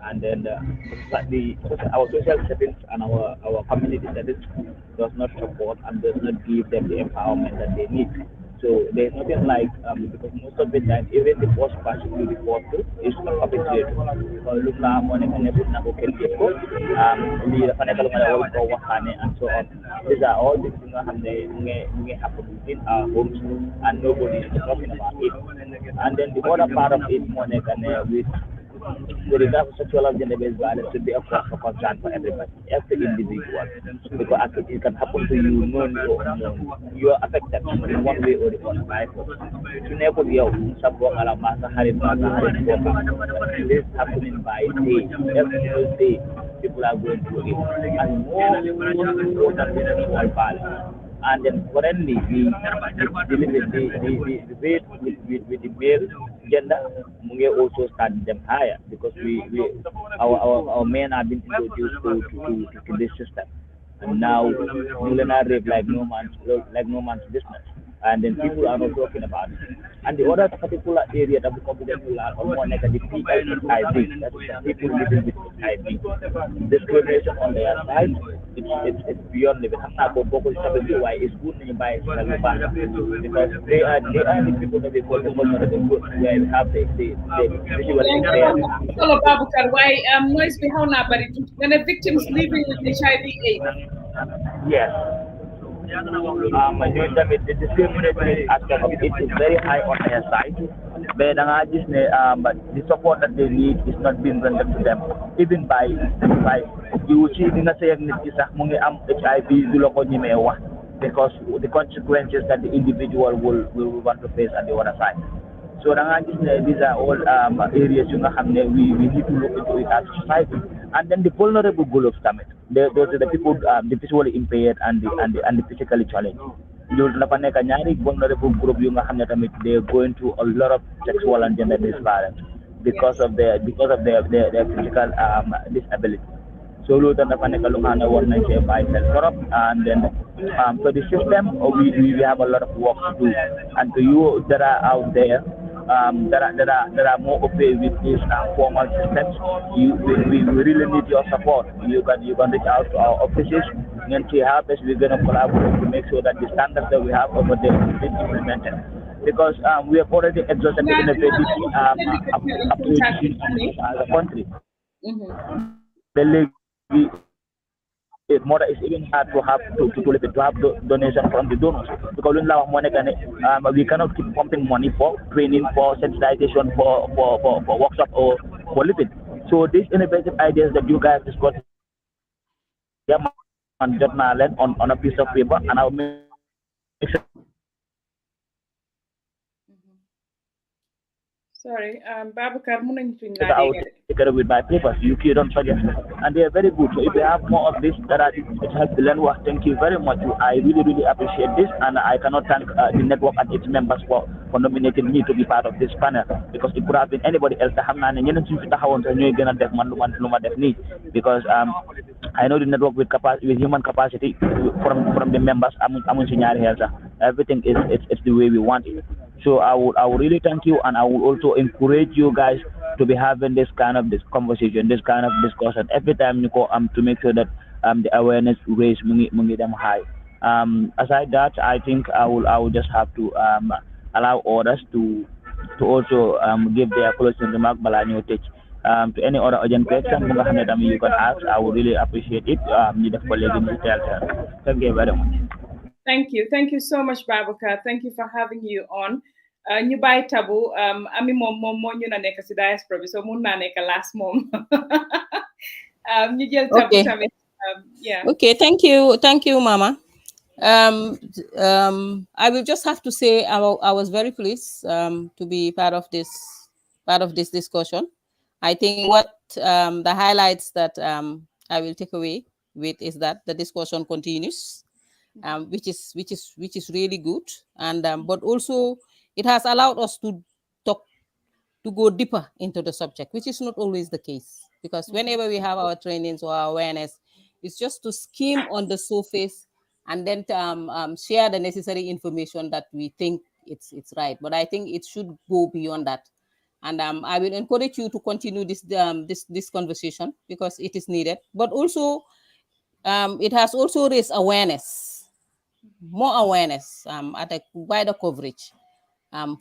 S10: And then our social settings and our community settings does not support and does not give them the empowerment that they need. So there's nothing like because most of the time even the first person you report to is the perpetrator. Look now money and everything and so on. These are all the things that happen within our homes and nobody is talking about it. And then the other part of it more with regard to sexual and gender-based violence should be a cause for concern for everybody, every individual, because it can happen to you, known or unknown. You are affected in one way or the other by it. You never know this is happening by day, every single day. People are going through it, and more important than sexual violence. And then currently the rate with the male gender we also start them higher because our men have been introduced to this system, and now millennial rape like no man's business. And then people are not talking about it. And the other particular area that becomes popular or more negative is HIV. That is people living with HIV. Discrimination on their side, it's beyond living. I'm not going to focus on why it's good nearby because they are the people that they call the vulnerable group where we have the visual impairment.
S2: Hello, Baboucarr. Why noise behind our body? When a victim is living with HIV/AIDS.
S10: Yes. The discriminatory aspect of it is very high on their side, but the support that they need is not being rendered to them. Even by you see HIV because the consequences that the individual will want to face at the other side. So these are all areas we need to look into it as society. And then the vulnerable groups come in. Those are the people, the visually impaired and the physically challenged. Vulnerable group they are going through a lot of sexual and gender-based violence because of their physical disability. So and then for the system we have a lot of work to do. And to you that are out there that are more okay with these formal systems, we really need your support. You can reach out to our offices and see how best we're going to collaborate to make sure that the standards that we have over there is implemented. Because we have already exhausted the innovative approach as a country. It's even hard to have donation from the donors because we cannot keep pumping money for training, for sensitization, for workshop or for living. So these innovative ideas that you guys discuss on a piece of paper, and I'll make sure
S2: Sorry, Babakar, mun nañ tuñ
S10: that
S2: laa
S10: I will
S2: dégg.
S10: take it with my papers. You don't forget. And they are very good. So if you have more of this, it helps the land work. Thank you very much. I really, really appreciate this. And I cannot thank the network and its members for nominating me to be part of this panel. Because it could have been anybody else. Because I know the network with human capacity from the members. Everything is it's the way we want it. So I would really thank you, and I would also encourage you guys to be having this conversation, this kind of discussion every time you go to make sure that the awareness raise mungi them high. Aside that, I think I will just have to allow others to also give their closing remark balanyo teach. To any other urgent question you can ask, I would really appreciate it. Thank you very much.
S2: Thank you so much, Babakar. Thank you for having you on. Ñu bàyyi Tabu ami moom moo ñu na nekk si diaspora bi so mun naa nekk last moom ñu jël Tabu tamit. Yeah.
S4: Okay, thank you, Mama. I will just have to say I was very pleased to be part of this discussion. I think what the highlights that I will take away with is that the discussion continues, which is really good, and but also it has allowed us to go deeper into the subject, which is not always the case, because whenever we have our trainings or our awareness, it's just to skim on the surface and then share the necessary information that we think it's right. But I think it should go beyond that. And I will encourage you to continue this conversation because it is needed. But also, it has also raised awareness, more awareness at a wider coverage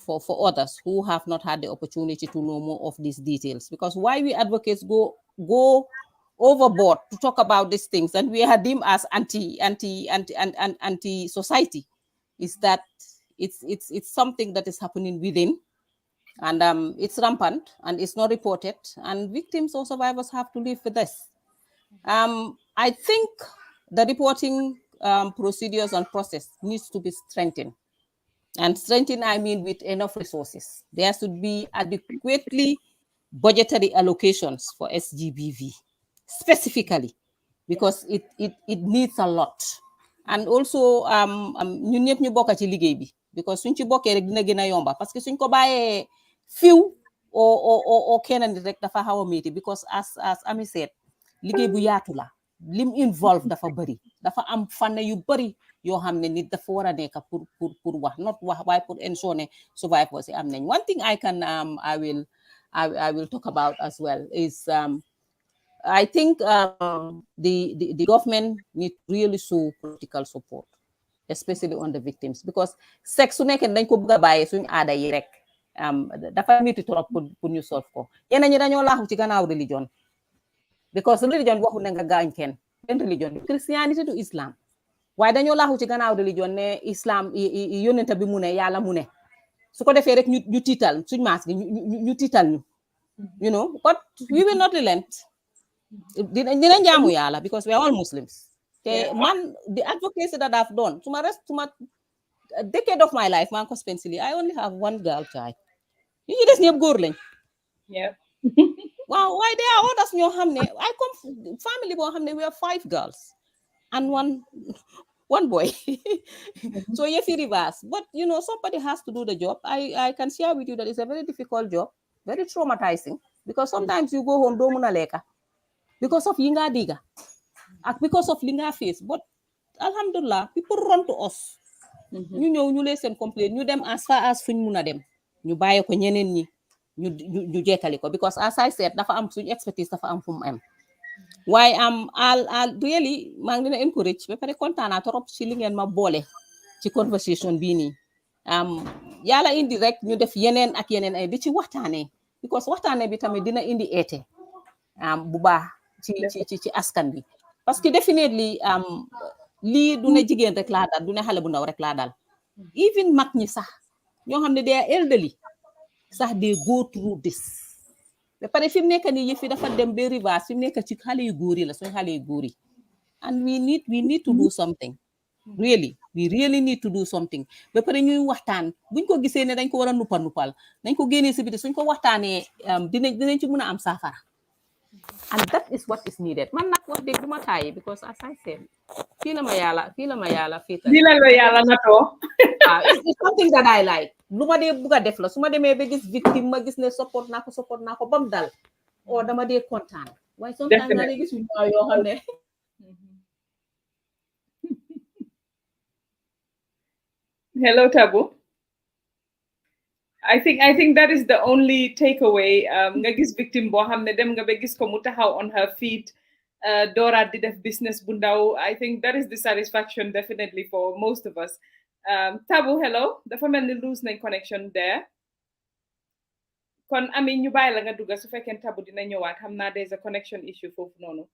S4: for others who have not had the opportunity to know more of these details. Because why we advocates go overboard to talk about these things, and we are deemed as anti society, is that it's something that is happening within. And it's rampant and it's not reported, and victims or survivors have to live with this. I think the reporting procedures and process needs to be strengthened. And strengthened, I mean with enough resources. There should be adequately budgetary allocations for SGBV, specifically, because it needs a lot. And also, ñu ñëpp ñu bokk ci liggéey bi, because suñ ci bokkee rek dina gën a yomba, parce que suñ ko bàyyee few or kenn nit rek dafa xaw a métti, because as Ami said, liggéey bu yaatu la, lim involve dafa bëri, dafa am fànn yu bëri yoo xam ne nit dafa war a nekk pour wax, not wax waaye pour ensure ne survivors yi am nañ. One thing I will talk about as well is I think the government need really show political support, especially on the victims, because sex su nekkee dañ ko bëgg a bàyyee suñu aada yi rek dafa métti trop pour ñu solve ko. Ñeneen ñi dañoo laaxu ci gannaaw religion, because religion waxu ne nga gaañ kenn religion Christianity to Islam, waaye dañoo laaxu ci gannaaw religion ne Islam yónnent bi mu ne yàlla mu ne, su ko defee rek ñu tiital suñ maas gi ñu tiital ñu, you know, but we will not relent. Dinañ jaamu yàlla because we are all Muslims. Man, the advocacy that I've done to my decade of my life, man, I only have one girl child. You just need to
S2: yeah.
S4: Wow, why there are others ñoo xam ne I come family boo xam ne we are 5 girls and one boy. So yëfi reverse, but you know, somebody has to do the job. I can share with you that it's a very difficult job, very traumatizing, because sometimes you go home doo mun a lekka because of yi nga diga ak because of li nga face. But alhamdulillah, people run to us, ñu ñëw ñu lay seen complain, ñu dem as far as fuñ mun a dem, ñu bàyyi ko ñeneen ñi ñu jekkali ko, because as I said dafa am suñu expertise dafa am fu mu am. Waaye I'll really maa ngi leen encourage ba pare kontaan naa trop ci li ngeen ma boole ci conversation bii nii. Yàlla indi rek ñu def yeneen ak yeneen ay di ci waxtaanee, because waxtaanee bi tamit dina indi eete bu baax ci askan bi, parce que definitely lii du ne jigéen rek laa dal, du ne xale bu ndaw rek laa dal, even mag ñi sax ñoo xam ne they are elderly sax they go through this. ba pare fi mu nekk nii yëf yi dafa dem ba reverse, fi mu nekk ci xale yu góor yi la, suñu xale yu góor yi, and we need to do something really
S9: we really need to do something ba pare ñuy waxtaan buñ ko gisee ne dañ ko war a nupal dañ ko génnee si biti suñ ko waxtaanee dinañ ci mën a am saafara and that is what is needed man nag wax dëgg du ma tàyyi because as I said fii la ma yàlla fii
S2: di la yàlla natoo
S9: it's something that I like lu ma dee bugg a def la su ma demee ba gis victime ma gis ne support naa ko bam dal o dama dee kontaan waaye sometimes naa dee gis yu ñaaw yoo xam ne
S2: hello Tabu. I think that is the only takeaway. Nga gis victim bo xamne dem nga be gis ko mu taxaw on her feet. Dora di def business bu ndaw. I think that is the satisfaction definitely for most of us. Tabu, hello. Dafa melni lose nañ connection there. Kon ami ñu bay la nga dugga su fekkene Tabu dina ñëwaat xamna there's a connection issue fofu nonu.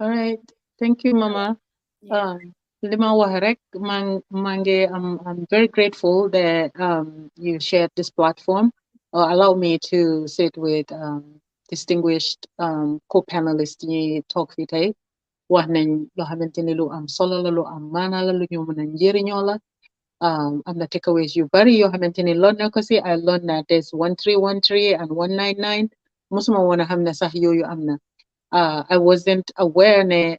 S7: All right. Thank you, Mama. Lima Waharek, I'm very grateful that you shared this platform. Allow me to sit with distinguished co-panelists in talk today. Wax nañ lo xamanteni lu am solo la lu am maana la lu ñu mëna njëriñoo la. Am na takeaways yu bari yoo xamanteni lool na ko si I learned that there's 1313 and 199. Musuma wona xam ne sax yooyu am na. I wasn't aware ne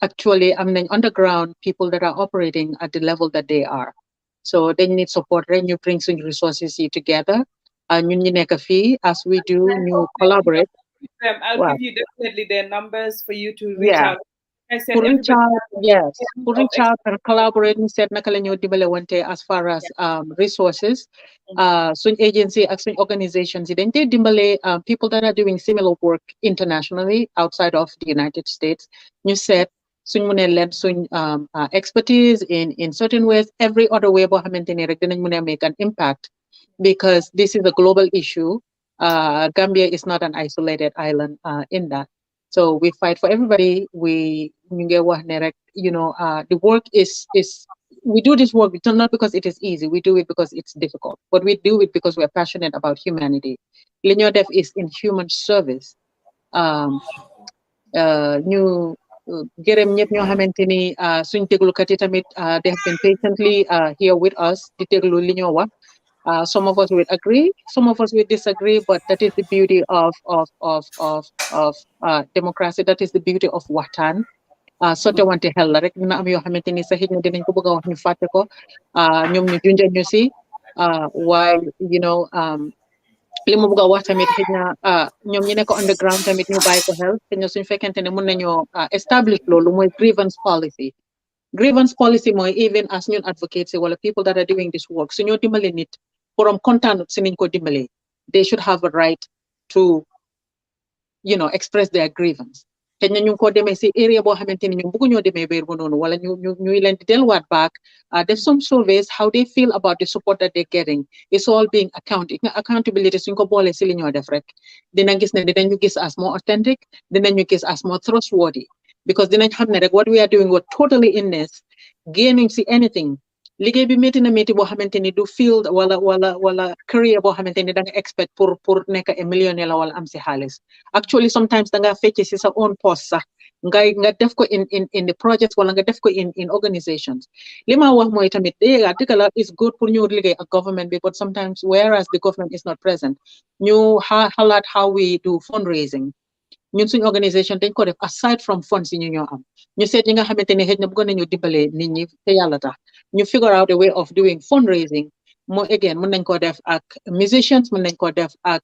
S7: actually I'm underground people that are operating at the level that they are. So they need support, right? You bring some resources here together. And you nekk fii, as we do, you collaborate.
S2: I'll give you definitely their numbers for you to reach out. I said
S7: reach out and collaborate. We said naka lañu dimbale wante as far as resources. Suñ agency ak suñ organizations yi dañ dee dimbale people that are doing similar work internationally outside of the United States. You said suñ mëne leen suñ expertise in certain ways, every other way boo xamante ni rek dinañ mëne make an impact, because this is a global issue. Gambia is not an isolated island in that. So we fight for everybody. The work is we do this work not because it is easy. We do it because it's difficult, but we do it because we're passionate about humanity. Li ñoo def is in human service. Ñu gërëm ñëpp ñoo xamante ni suñ déglukat yi tamit they have been patiently here with us di déglu li ñoo wax. Some of us will agree, some of us will disagree, but that is the beauty of democracy. That is the beauty of waxtaan. Sote wante xel la rek dina am yoo xamante ni sax xëy na dinañ ko bëgg a wax ñu fàtte ko ñoom ñu junja ñu si waaye li ma bëgg a wax tamit xëy na ñoom ñi nekk underground tamit ñu bàyyi ko xel xëy na suñu fekkente ne mun nañoo establish loolu mooy grievance policy. Grievance policy mooy even as ñun advocates wala people that are doing this work suñoo dimbale nit borom kontaan si niñ ko dimbale, they should have a right to express their grievance. Te ñu ko demee si area boo xamante ni ñu bëgg ñoo demee béer bu noonu wala ñuy leen di delluwaat back def some surveys how they feel about the support that they're getting. It's all being accountability suñ ko boolee si li ñoo def rek dinañ gis ne dinañu gis as more authentic, dinañu gis as more trustworthy, because dinañ xam ne rek what we are doing we're totally in this, gaining si anything. Liggéey bi métti na métti boo xamante ni du field wala career boo xamante ni da nga expect pour nekk a millionnaire la wala am si xaalis. Actually sometimes da nga fecc si sa own post sax nga def ko in the projects wala nga def ko in organizations. Li ma wax mooy tamit dëgg la is good pour ñu liggéey ak government bi, but sometimes whereas the government is not present ñu xalaat how we do fundraising. ñun suñ organisation dañ ko def aside from funds yi ñu ñoo am ñu seet ñi nga xamante ne xëy na bëgg nañu dimbale nit ñi te yàlla tax ñu figure out a way of doing fundraising. More again mën nañ ko def ak musicians, mën nañ ko def ak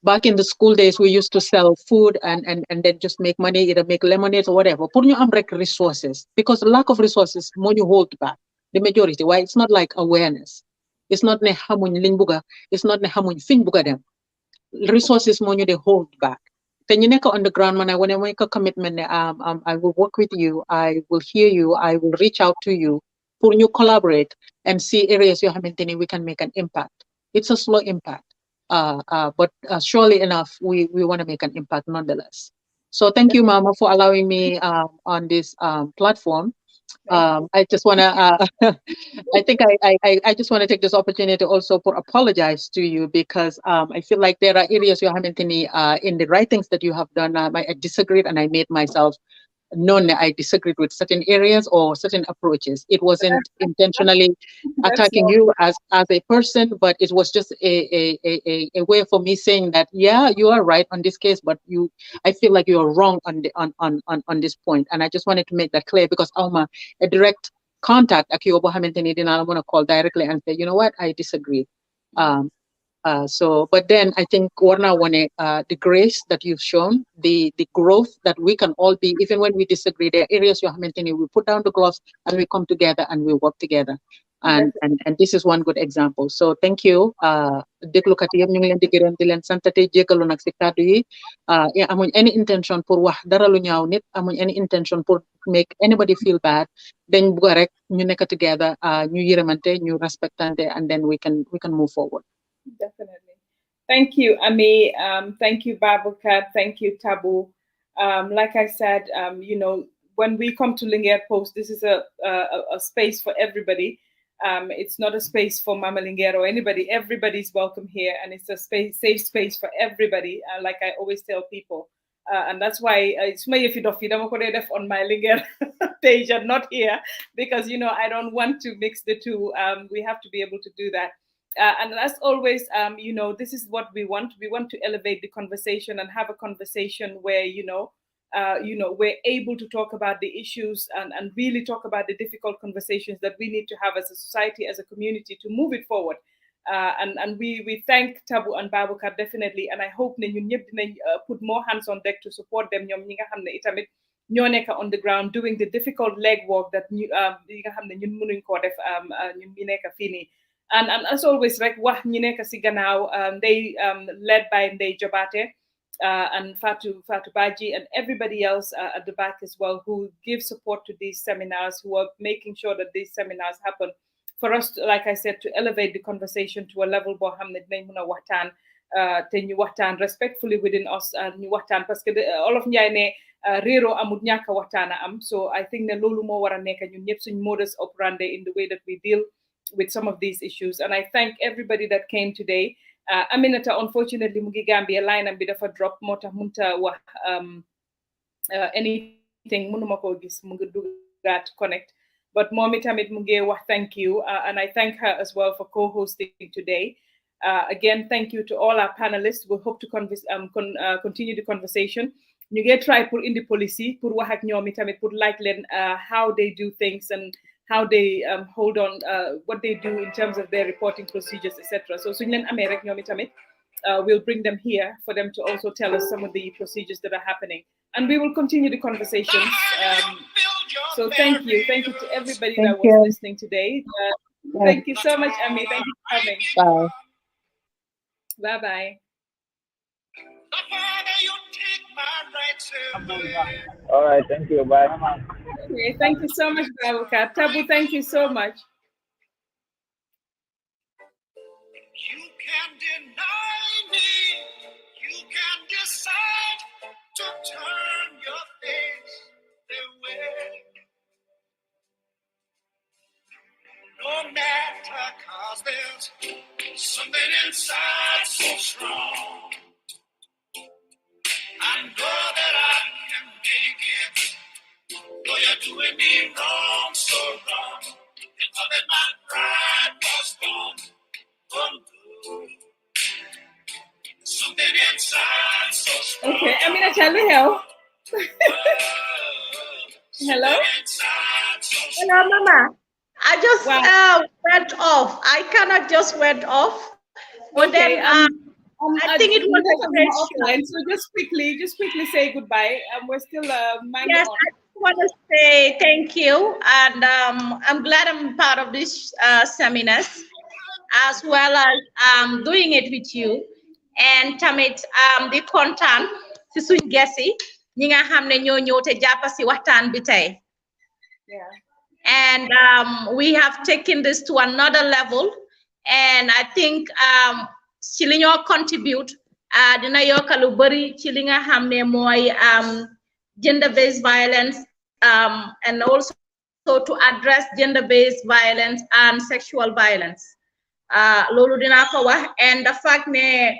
S7: back in the school days we used to sell food and then just make money, either make lemonade or whatever, pour ñu am rek resources, because lack of resources moo ñu hold back the majority. Why? It's not like awareness, it's not ne xamuñ liñ bugga, it's not ne xamuñ fiñ bugga dem. Resources more they hold back. Then you nekk on the ground, man. When I make a commitment, I will work with you. I will hear you. I will reach out to you. For you collaborate and see areas you have maintained, we can make an impact. It's a slow impact, but surely enough, we want to make an impact nonetheless. So thank you, Mama, for allowing me on this platform. I just want to, I think I just want to take this opportunity also to apologize to you, because I feel like there are areas you haven't any in the writings that you have done. I disagreed and I made myself known that I disagreed with certain areas or certain approaches. It wasn't intentionally attacking you as a person, but it was just a way for me saying that, yeah, you are right on this case, but I feel like you are wrong on this point. And I just wanted to make that clear, because a direct contact, I want to call directly and say, you know what, I disagree. But then I think Warna Wane, the grace that you've shown, the growth that we can all be, even when we disagree, there are areas you maintain, we put down the gloves and we come together and we work together. And this is one good example. So thank you. Déglu kat yëpp ñu ngi leen di gërëm di leen sant te jégalu nag si kàddu yi. Amuñ any intention pour wax dara lu ñaaw nit, amuñ any intention pour make anybody feel bad. Dañ bugg rek ñu nekk together, ñu yërëmante, ñu respectante, and then we can move forward.
S2: Definitely. Thank you, Ami. Thank you, Babulkat. Thank you, Tabu. Like I said, you know, when we come to Linguère Post, this is a space for everybody. It's not a space for Mama Linguère or anybody. Everybody's welcome here, and it's a safe space for everybody. Like I always tell people, and that's why it's my on my Linguère page and not here, because you know I don't want to mix the two. We have to be able to do that. And as always, you know, this is what we want. We want to elevate the conversation and have a conversation where, you know, we're able to talk about the issues and really talk about the difficult conversations that we need to have as a society, as a community, to move it forward. And we thank Tabu and Babulkat definitely, and I hope that you put more hands on deck to support them. On the ground doing the difficult legwork that and as always, like they led by Ndeye Jobate and Fatou Baji and everybody else at the back as well, who give support to these seminars, who are making sure that these seminars happen for us, like I said, to elevate the conversation to a level respectfully within us ñu waxtaan, parce que olof Njaay ne réero amul ñàkk waxtaan am. So I think ne loolu moo war a nekk ñun ñëpp suñ modus operandi in the way that we deal with some of these issues. And I thank everybody that came today. Aminata, unfortunately, Mugi Gambia line and bit of a drop, mota munta wa anything munumako gis mugudugat connect. But Mommy Tamit Muge wa thank you. And I thank her as well for co-hosting today. Again, thank you to all our panelists. We hope to continue the conversation. You get try put in the policy, put wahak nyomi tamit, put like how they do things and how they hold on, what they do in terms of their reporting procedures, etc. So Sunyan Amerik Nyomi Tamit, we'll bring them here for them to also tell us some of the procedures that are happening. And we will continue the conversations. So thank you to everybody that was listening today. Thank you so much, Ami. Thank you for coming.
S7: Bye.
S2: Bye-bye.
S10: All right, thank you. Bye.
S2: Okay, thank you so much, Babulkat. Tabu, thank you so much.
S1: You can deny me. You can decide to turn your face away. No matter, 'cause there's something inside so strong. I know that I can make it. Though you're doing me wrong, so wrong. You know that my pride was gone. Something inside so strong.
S2: Okay, I'm gonna tell you how. Hello?
S3: Hello, Mama. I just went off. I cannot just went off. But
S2: okay,
S3: then I think it was
S2: offline. So just quickly say goodbye. We're still minding
S3: yes,
S2: on.
S3: I just want to say thank you, and I'm glad I'm part of this seminars, as well as doing it with you. And tamit the content si suñ gesi ñi nga xamne ñoo ñëw te jàpp si waxtaan bi tey.
S2: Yeah.
S3: And we have taken this to another level, and I think ci li ñoo contribute dina yokk lu bari ci li nga xam ne mooy gender-based violence and also to address gender-based violence and sexual violence. Loolu dina ko wax, and the fact ne